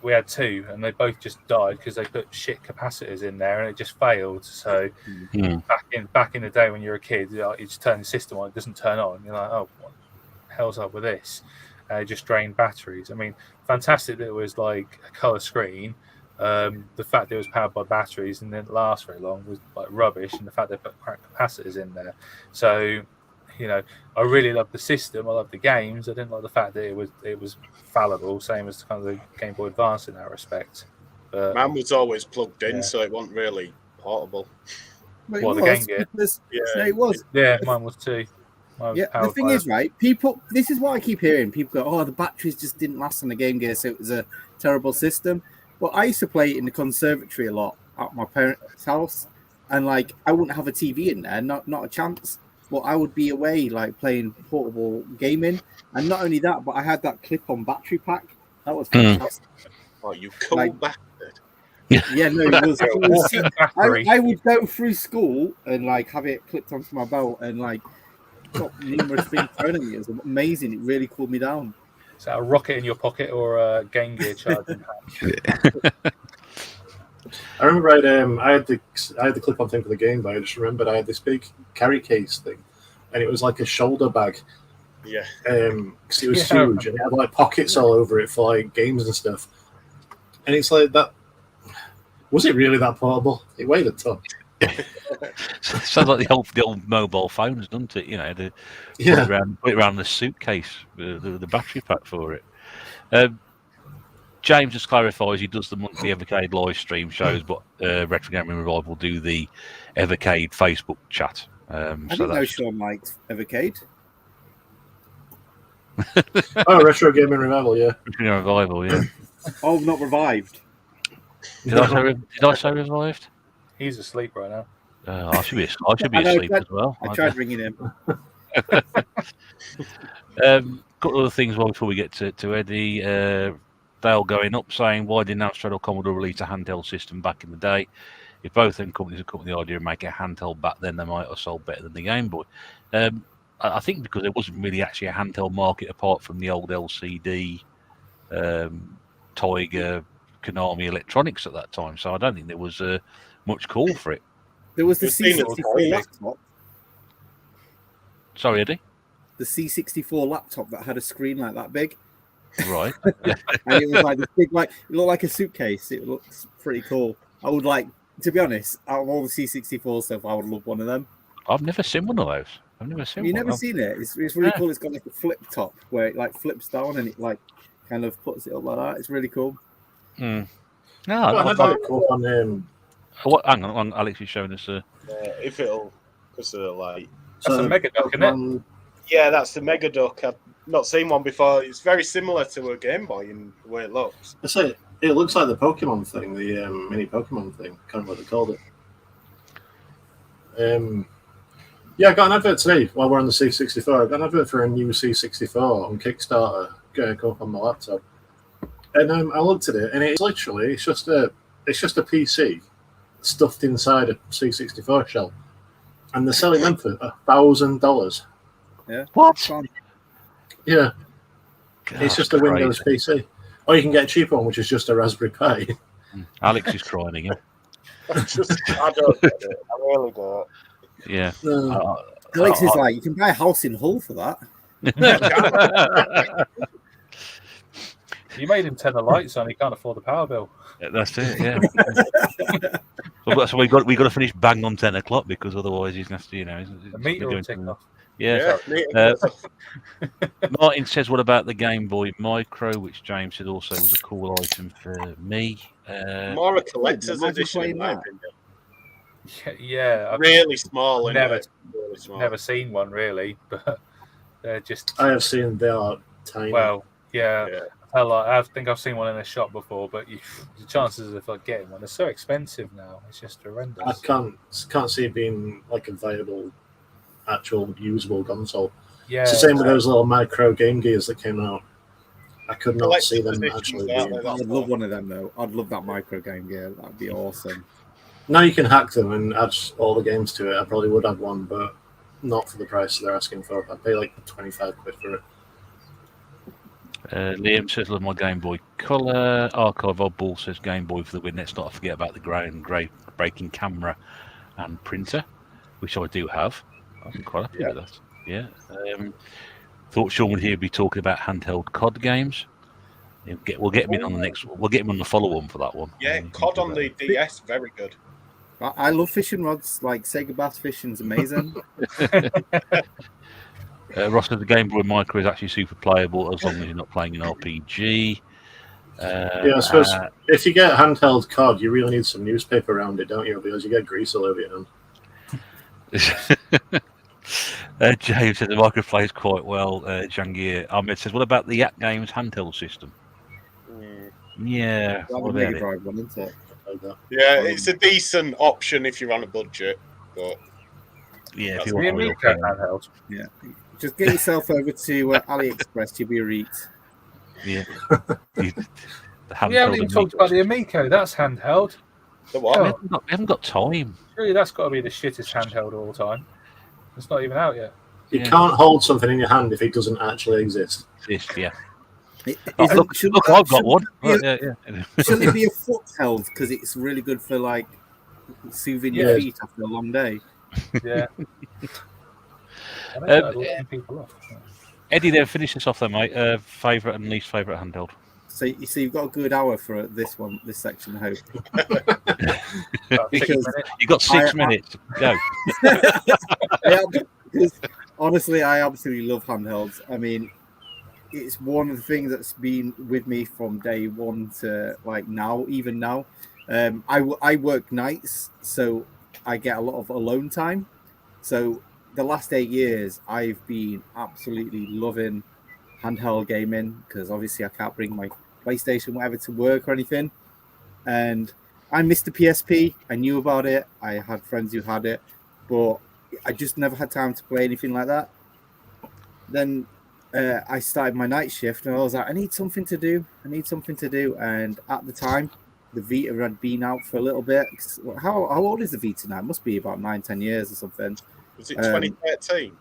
S4: we had two and they both just died because they put shit capacitors in there and it just failed. So back in the day when you're a kid, you just turn the system on, it doesn't turn on. You're like, oh, what the hell's up with this? It just drained batteries. I mean, fantastic that it was like a color screen. The fact that it was powered by batteries and didn't last very long was like rubbish, and the fact they put cracked capacitors in there. So, I really loved the system. I loved the games. I didn't like the fact that it was fallible, same as kind of the Game Boy Advance in that respect. But
S2: mine was always plugged in, so it wasn't really portable.
S5: But
S4: the Game Gear?
S5: It was.
S4: Yeah, mine was too.
S5: The thing is, right, people, this is what I keep hearing. People go, oh, the batteries just didn't last on the Game Gear, so it was a terrible system. But I used to play it in the conservatory a lot at my parents' house, and like I wouldn't have a TV in there, not a chance. But I would be away like playing portable gaming, and not only that, but I had that clip-on battery pack. That was fantastic.
S2: Oh, you cool bastard!
S5: Yeah, no, it was. I would go through school and like have it clipped onto my belt and like got numerous things thrown at me. It was amazing. It really cooled me down.
S4: Is that a rocket in your pocket or a Game Gear charging pack?
S3: I remember I had the clip-on thing for the game, but I just remembered I had this big carry case thing, and it was like a shoulder bag.
S2: Yeah.
S3: Because it was huge, and it had like pockets all over it for like games and stuff. And it's like that. Was it really that portable? It weighed a ton.
S1: Sounds like the old mobile phones, doesn't it? Put it around the suitcase, the battery pack for it. James just clarifies he does the monthly Evercade live stream shows, but Retro Gaming Revive will do the Evercade Facebook chat.
S5: I didn't know Sean liked Evercade.
S3: Oh, Retro Gaming Revival, yeah.
S1: Revival, yeah.
S5: Oh, not revived.
S1: Did I say revived?
S4: He's asleep right now.
S1: I should be
S5: I know,
S1: asleep as well.
S5: I tried ringing him.
S1: Couple of other things before we get to Eddie. Dale going up saying, why didn't Amstrad or Commodore release a handheld system back in the day? If both them companies had come with the idea of making a handheld back then, they might have sold better than the Game Boy. I think because there wasn't really actually a handheld market apart from the old LCD, Tiger, Konami Electronics at that time. So I don't think there was much call for it.
S5: There was the
S2: You've seen it
S5: C64
S2: before.
S5: laptop.
S1: Sorry, Eddie?
S5: The C64 laptop that had a screen like that big.
S1: Right.
S5: And it was like this big, like, it looked like a suitcase. It looks pretty cool. I would like, to be honest, out of all the C64 stuff, I would love one of them.
S1: I've never seen one of those. I've never seen
S5: You've
S1: one.
S5: never seen it? It's really cool. It's got like a flip top where it like flips down and it like kind of puts it up like that. It's really cool.
S1: No,
S3: Well, I've had it come on.
S1: hang on, Alex is showing us.
S2: If it'll, because like,
S4: That's a Mega Duck, isn't it?
S2: yeah, that's the Mega Duck. I've not seen one before. It's very similar to a Game Boy in the way it looks.
S3: I say it looks like the Pokemon thing, the mini Pokemon thing. Can't remember what they called it. Yeah, I got an advert today while we're on the C64. I got an advert for a new C64 on Kickstarter going up on my laptop, and I looked at it, and it's literally it's just a PC stuffed inside a C64 shell, and they're selling them for $1,000.
S5: Yeah.
S1: What?
S3: Yeah,
S1: God,
S3: it's just a Windows PC. Or you can get a cheaper one, which is just a Raspberry Pi.
S1: Alex is crying again.
S2: I don't get it. I really don't.
S1: Yeah.
S5: Alex is like, you can buy a house in Hull for that.
S4: You made him turn the lights on. He can't afford the power bill.
S1: That's it. Yeah. So we got to finish bang on 10 o'clock because otherwise he's going to,
S4: The meter will tick off.
S1: Yeah. Martin says, what about the Game Boy Micro, which James said also was a cool item for me.
S2: More a collector's
S5: Imagine
S2: edition, in
S5: playing
S2: my
S5: that.
S2: opinion.
S4: Yeah, I've
S2: Really small.
S4: Never-
S2: Really small.
S4: never seen one really, but they're just
S3: I have seen they are tiny.
S4: well, yeah.
S2: Yeah.
S4: I think I've seen one in a shop before, but the chances of getting one are so expensive now. It's just horrendous.
S3: I can't see it being like a viable, actual usable console.
S4: Yeah,
S3: It's the same with those little micro Game Gears that came out. I could not see them
S2: Collector's
S3: actually
S2: editions,
S3: being.
S2: aren't they?
S5: I would love one of them though. I'd love that micro game gear. That'd be awesome.
S3: Now you can hack them and add all the games to it. I probably would have one, but not for the price they're asking for. I'd pay like 25 quid for it.
S1: Liam says, love my Game Boy Color. Archive Oddball says, Game Boy for the win. Let's not forget about the ground-breaking camera and printer, which I do have. I'm quite happy with that. Yeah. Thought Sean would here be talking about handheld COD games. We'll get him in on the next. We'll get him on the follow-on for that one.
S2: Yeah, COD on the DS, very good.
S5: I love fishing rods. Like Sega Bass fishing's amazing.
S1: Ross says the Game Boy Micro is actually super playable as long as you're not playing an RPG.
S3: Yeah, I suppose if you get handheld COD, you really need some newspaper around it, don't you? Because you get grease all over your hand.
S1: James says the micro plays quite well. Jangir Ahmed says, what about the Yak Games handheld system? Yeah,
S5: Like
S1: what
S5: the
S1: about
S5: Mega
S1: it?
S5: Drive one, isn't it?
S3: Like that.
S2: Yeah, it's a decent option if you're on a budget. But
S1: Yeah, if
S2: That's
S1: you
S4: The
S1: want
S4: Amico handheld.
S5: Yeah. Just get yourself over to AliExpress. You'll be a eat.
S1: yeah.
S4: We haven't even talked about the Amico. That's handheld.
S2: the what?
S1: We haven't got time.
S4: Surely that's got to be the shittest handheld of all time. It's not even out yet.
S3: You
S1: Yeah.
S3: can't hold something in your hand if it doesn't actually exist.
S1: Yeah.
S5: Isn't-
S1: Look, I've got one.
S5: shouldn't
S1: Right,
S5: it
S1: yeah.
S5: Shouldn't it be a foot held because it's really good for like soothing your
S3: Yeah.
S5: feet after a long day?
S4: Yeah. I think that'd let people off.
S1: Eddie, then finish this off, then, mate. Favourite and least favourite handheld.
S5: So you've got a good hour for this section, I hope.
S4: About 6
S5: Because-
S4: minutes.
S1: You got 6 minutes. Go.
S5: Because honestly, I absolutely love handhelds. I mean, it's one of the things that's been with me from day one to like now, even now. I work nights, so I get a lot of alone time. So the last 8 years, I've been absolutely loving handheld gaming, because obviously I can't bring my PlayStation whatever to work or anything. And I missed the PSP. I knew about it. I had friends who had it, but I just never had time to play anything like that. Then I started my night shift, and I was like, I need something to do. And at the time, the Vita had been out for a little bit. How old is the Vita now? It must be about 9-10 years or something.
S2: Was it 2013?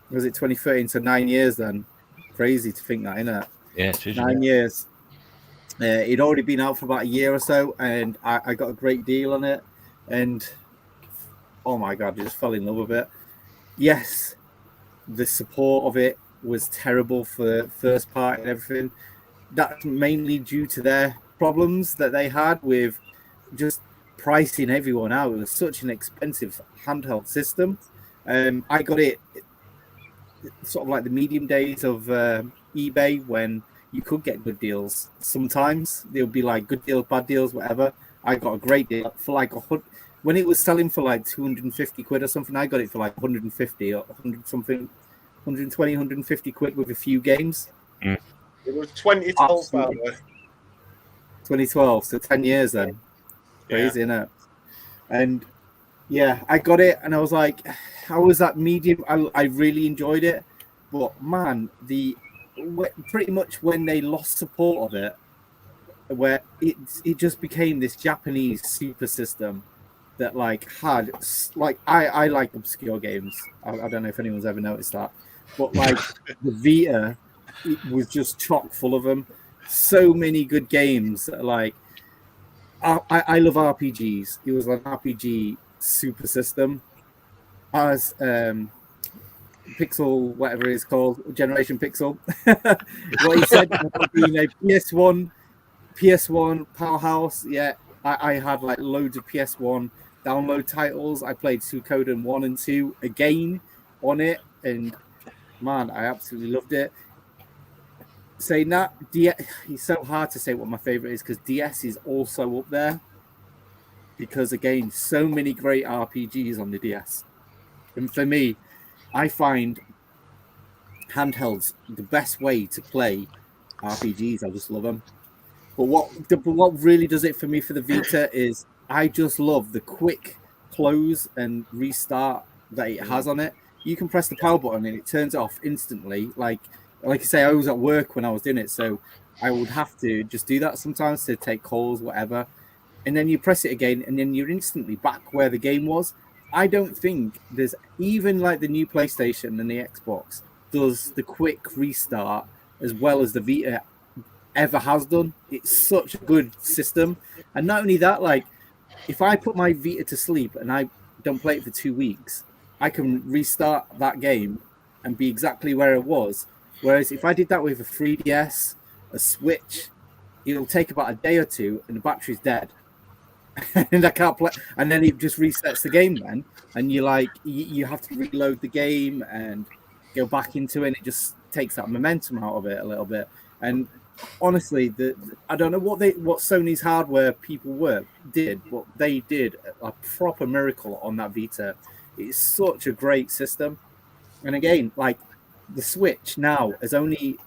S5: Was it 2013? So 9 years then. Crazy to think that, isn't it?
S1: Yeah, it is.
S5: 9 years. It'd already been out for about a year or so, and I got a great deal on it. And oh my God, I just fell in love with it. Yes, the support of it was terrible for the first part and everything. That's mainly due to their problems that they had with just pricing everyone out. It was such an expensive handheld system. I got it sort of like the medium days of eBay, when you could get good deals. Sometimes there would be like good deals, bad deals, whatever. I got a great deal for like when it was selling for like 250 quid or something. I got it for like 150 or 100 something, 120, 150 quid with a few games.
S2: It was 2012, by the way.
S5: 2012, so 10 years then. Crazy, innit? And yeah, I got it, and I was like, how was that medium? I really enjoyed it, but man, pretty much when they lost support of it, where it just became this Japanese super system that like had like I like obscure games. I don't know if anyone's ever noticed that, but like the Vita, it was just chock full of them. So many good games that like I love RPGs. It was an RPG super system as Pixel, whatever it's called, Generation Pixel. What he said about being a PS1 powerhouse. Yeah, I had like loads of PS1 download titles. I played Suikoden 1 and 2 again on it, and man, I absolutely loved it. Saying that, it's so hard to say what my favorite is, because DS is also up there, because again, so many great RPGs on the DS. And for me, I find handhelds the best way to play RPGs. I just love them. But what really does it for me for the Vita is I just love the quick close and restart that it has on it. You can press the power button and it turns off instantly. Like I say, I was at work when I was doing it, so I would have to just do that sometimes to take calls, whatever. And then you press it again, and then you're instantly back where the game was. I don't think there's even like the new PlayStation and the Xbox does the quick restart as well as the Vita ever has done. It's such a good system. And not only that, like if I put my Vita to sleep and I don't play it for 2 weeks, I can restart that game and be exactly where it was. Whereas if I did that with a 3DS, a Switch, it'll take about a day or two and the battery's dead. And I can't play, and then it just resets the game then, and you have to reload the game and go back into it, and it just takes that momentum out of it a little bit. And honestly, I don't know what Sony's hardware people did, but they did a proper miracle on that Vita. It's such a great system. And again, like the Switch now has only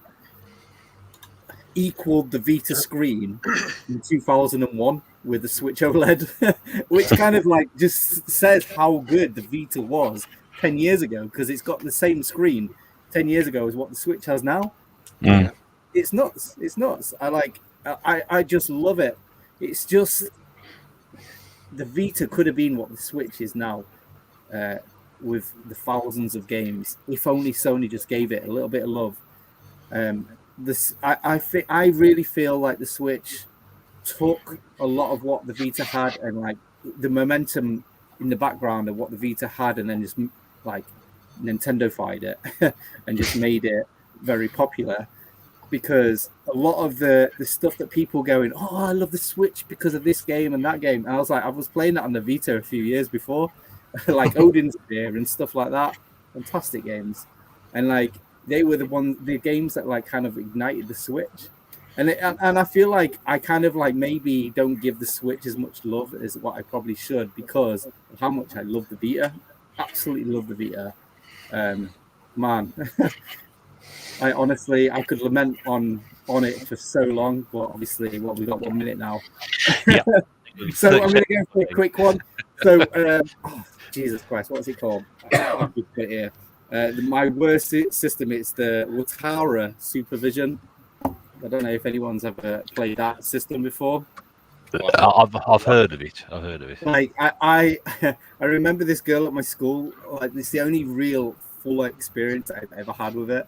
S5: equaled the Vita screen in 2001 with the Switch OLED, which kind of like just says how good the Vita was 10 years ago, because it's got the same screen 10 years ago as what the Switch has now.
S1: Mm.
S5: It's nuts. I just love it. It's just the Vita could have been what the Switch is now, with the thousands of games. If only Sony just gave it a little bit of love. I really feel like the Switch took a lot of what the Vita had and like the momentum in the background of what the Vita had, and then just like Nintendo-fied it and just made it very popular. Because a lot of the stuff that people going, oh, I love the Switch because of this game and that game. And I was like, I was playing that on the Vita a few years before, like Odin's Spear and stuff like that. Fantastic games. And like they were the games that like kind of ignited the Switch. And I feel like I kind of like maybe don't give the Switch as much love as what I probably should, because of how much I love the Vita. Absolutely love the Vita. Man. I honestly, I could lament on it for so long, but obviously, well, we've got 1 minute now.
S1: Yeah.
S5: So I'm going to go for a quick one. So, oh, Jesus Christ, what's it called? I'll put it here. My worst system is the Watara Supervision. I don't know if anyone's ever played that system before.
S1: I've heard of it. I've heard of it.
S5: Like I remember this girl at my school. Like, it's the only real full experience I've ever had with it.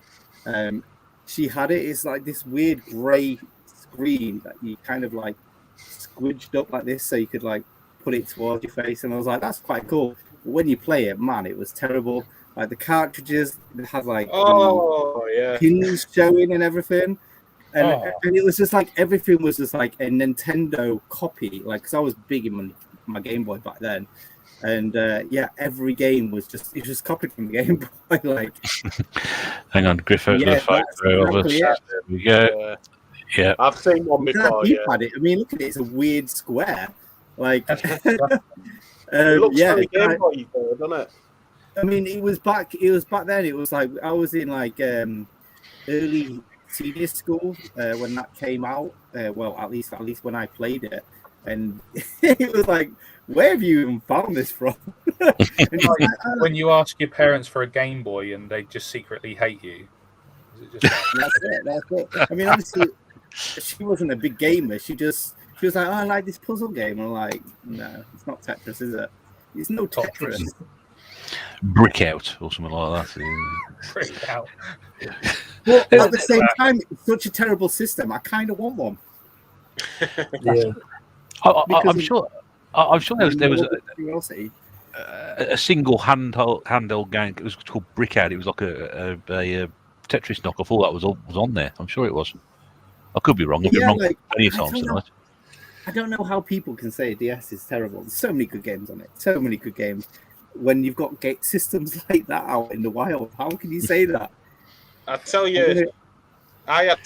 S5: She had it. It's like this weird grey screen that you kind of like squidged up like this, so you could like put it towards your face. And I was like, that's quite cool. But when you play it, man, it was terrible. Like the cartridges, it had like pins showing and everything. And it was just like everything was just like a Nintendo copy. Like, because I was big in my Game Boy back then, and every game was just copied from the Game Boy. Like,
S1: hang on, Griffith, the photo of us. There we go. Yeah,
S2: I've seen one before.
S5: Had it. I mean, look at it; it's a weird square. Like,
S2: it looks very Game Boy, doesn't it?
S5: I mean, it was back then. It was like I was in like early senior school when that came out. Well, at least when I played it, and it was like, where have you even found this from?
S4: When you ask your parents for a Game Boy and they just secretly hate you, is it just
S5: that's it. I mean, obviously, she wasn't a big gamer. She was like, oh, I like this puzzle game. I'm like, no, it's not Tetris, is it? It's no Tetris.
S1: Brick Out or something like that.
S4: Brick Out.
S5: But at the same time, it's such a terrible system. I kind of want one.
S3: Yeah,
S1: I'm sure there was a single handheld game. It was called Brick Out. It was like a Tetris knockoff. All that was on there. I'm sure it was. I could be wrong. I've been wrong many times tonight.
S5: I don't know how people can say DS is terrible. There's so many good games on it. So many good games. When you've got systems like that out in the wild, how can you say that?
S2: I tell you, I had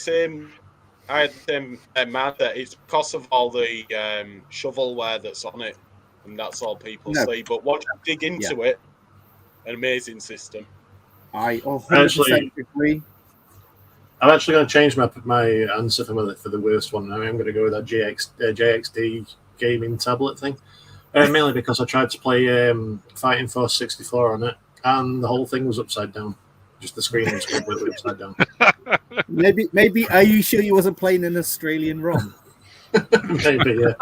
S2: that it's because of all the shovelware that's on it, and that's all people see. But once you dig into it, an amazing system.
S3: I 100% agree. I'm actually going to change my answer for the worst one. I'm going to go with that JXD gaming tablet thing. Mainly because I tried to play Fighting Force 64 on it, and the whole thing was upside down. Just the screen was completely upside down.
S5: Maybe. Are you sure you wasn't playing an Australian ROM?
S3: Maybe, yeah.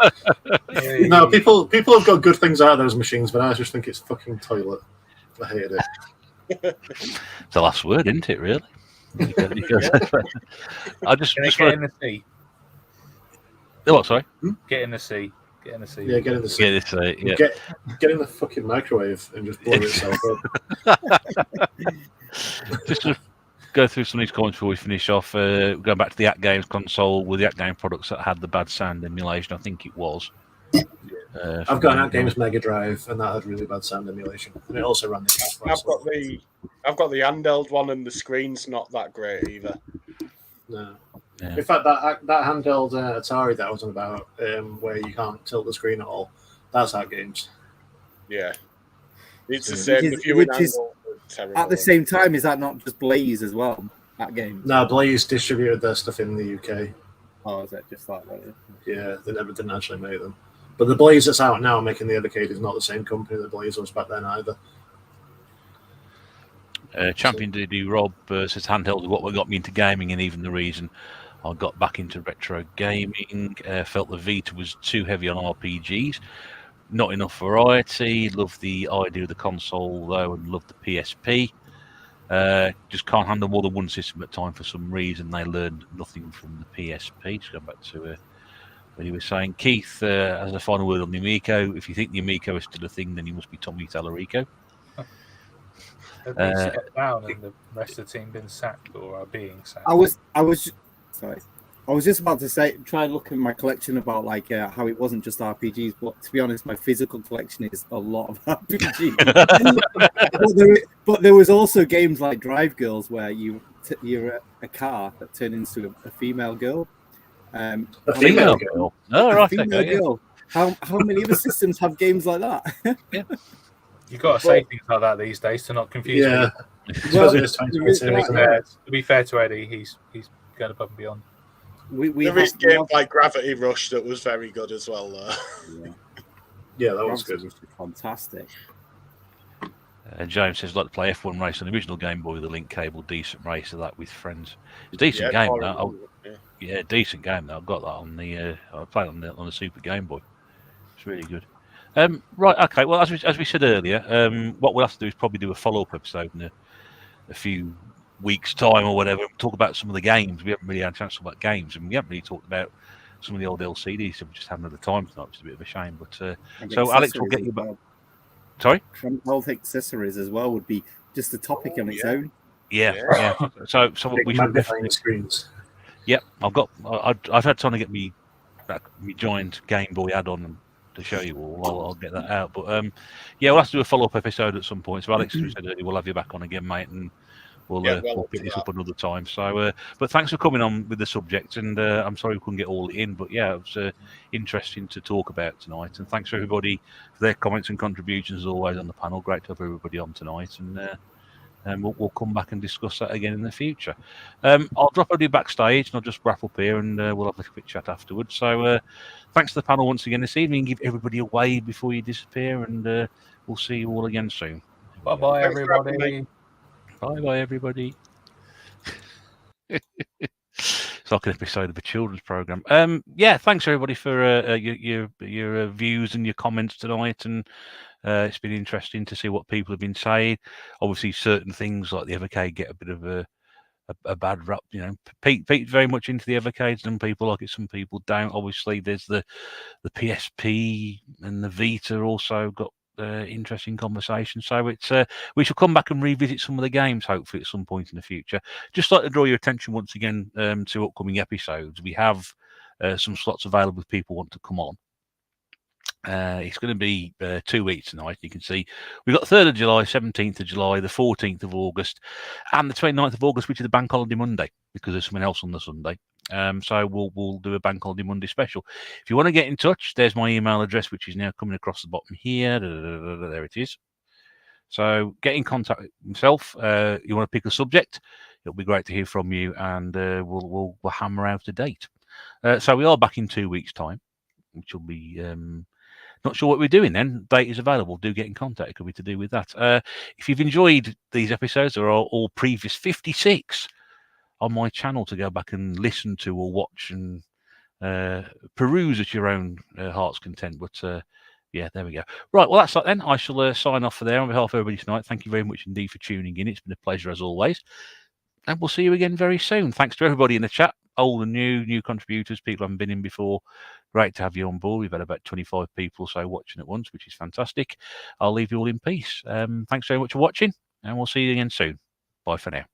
S3: No, people have got good things out of those machines, but I just think it's fucking toilet. I hate it.
S1: It's the last word, isn't it? Really? I just
S4: get in the sea.
S1: What? Sorry.
S4: Get in the sea. Get in the sea.
S3: Yeah, get in the sea.
S1: Yeah.
S3: Get in the fucking microwave and just blow itself up.
S1: Just to go through some of these comments before we finish off. Going back to the At Games console with the At Game products that had the bad sound emulation. I think it was.
S3: I've got an At Games Mega Drive, and that had really bad sound emulation, and it also ran the.
S2: I've got the handheld one, and the screen's not that great either.
S3: No. Yeah. In fact, that handheld Atari that I was on about, where you can't tilt the screen at all, that's At Games.
S2: Yeah, it's the same.
S5: At the same time, is that not just Blaze as well? At Games.
S3: No, Blaze distributed their stuff in the UK.
S5: Oh, is that just like that?
S3: Yeah, they didn't actually make them. But the Blaze that's out now making the Evercade is not the same company that Blaze was back then either.
S1: Champion DD Rob says handheld is what got me into gaming, and even the reason I got back into retro gaming. Felt the Vita was too heavy on RPGs, not enough variety. Loved the idea of the console though, and loved the PSP. Just can't handle more than one system at a time for some reason. They learned nothing from the PSP. Just go back to what he was saying. Keith has a final word on the Amico. If you think the Amico is still a thing, then you must be Tommy Tallarico.
S4: Have they stepped down and the rest of the team been sacked or are being sacked?
S5: I was just about to try and look at my collection about like how it wasn't just RPGs, but to be honest, my physical collection is a lot of RPGs. but there was also games like Drive Girls where you're a car that turned into a female girl.
S1: A female girl. Oh, right.
S5: Female girl. How many other systems have games like that?
S1: Yeah.
S4: You've got to say things like that these days to not confuse
S3: Suppose it is 2022, isn't it?
S4: To be fair to Eddie, he's going above and beyond.
S2: There is games like Gravity Rush that was very good as well.
S3: Yeah, that was good.
S5: Fantastic.
S1: James says, like to play F1 race on the original Game Boy with a link cable, decent race of that with friends. It's a decent game, though. Yeah, decent game, though. I've got that on the, I played on the Super Game Boy. It's really good. Right, okay, well, as we said earlier, what we'll have to do is probably do a follow-up episode in a few weeks' time or whatever, talk about some of the games. We haven't really had a chance to talk about games, and we haven't really talked about some of the old LCDs, so we just haven't had the time tonight, which is a bit of a shame. But so, Alex, we'll get you back. Sorry?
S5: Handheld accessories as well would be just a topic on its own.
S1: Yeah. So we should
S3: definitely screens.
S1: Yep, I've had time to get me joined Game Boy add-on to show you all. I'll get that out. But yeah, we'll have to do a follow-up episode at some point. So Alex, we said earlier, we'll have you back on again, mate, and we'll pick this up another time. So, but thanks for coming on with the subject, and I'm sorry we couldn't get all in, but yeah, it was interesting to talk about tonight. And thanks for everybody for their comments and contributions as always on the panel. Great to have everybody on tonight, and we'll come back and discuss that again in the future. I'll drop everybody backstage, and I'll just wrap up here, and we'll have a quick chat afterwards. So, thanks to the panel once again this evening. Give everybody a wave before you disappear, and we'll see you all again soon.
S4: Bye-bye, everybody.
S1: Bye, everybody. It's like an episode of a children's program. Yeah, thanks everybody for your views and your comments tonight, and it's been interesting to see what people have been saying. Obviously, certain things like the Evercade get a bit of a bad rap. You know, Pete's very much into the Evercade. Some people like it, some people don't. Obviously, there's the PSP and the Vita also got interesting conversation. So it's we shall come back and revisit some of the games hopefully at some point in the future. Just like to draw your attention once again to upcoming episodes. We have some slots available if people want to come on. It's going to be 2 weeks tonight. You can see we've got 3rd of July, 17th of July, the 14th of August, and the 29th of August, which is the Bank Holiday Monday, because there's something else on the Sunday. So we'll do a Bank Holiday Monday special. If you want to get in touch, there's my email address, which is now coming across the bottom here. There it is. So get in contact with myself. You want to pick a subject? It'll be great to hear from you, and we'll hammer out a date. So we are back in 2 weeks' time, which will be not sure what we're doing then. Date is available. Do get in contact. It could be to do with that. If you've enjoyed these episodes, there are all previous 56 on my channel to go back and listen to or watch and peruse at your own heart's content. But yeah, there we go. Right, well, that's that then. I shall sign off for there on behalf of everybody tonight. Thank you very much indeed for tuning in. It's been a pleasure as always. And we'll see you again very soon. Thanks to everybody in the chat, old and new contributors, people who haven't been in before. Great to have you on board. We've had about 25 people or so watching at once, which is fantastic. I'll leave you all in peace. Thanks very much for watching, and we'll see you again soon. Bye for now.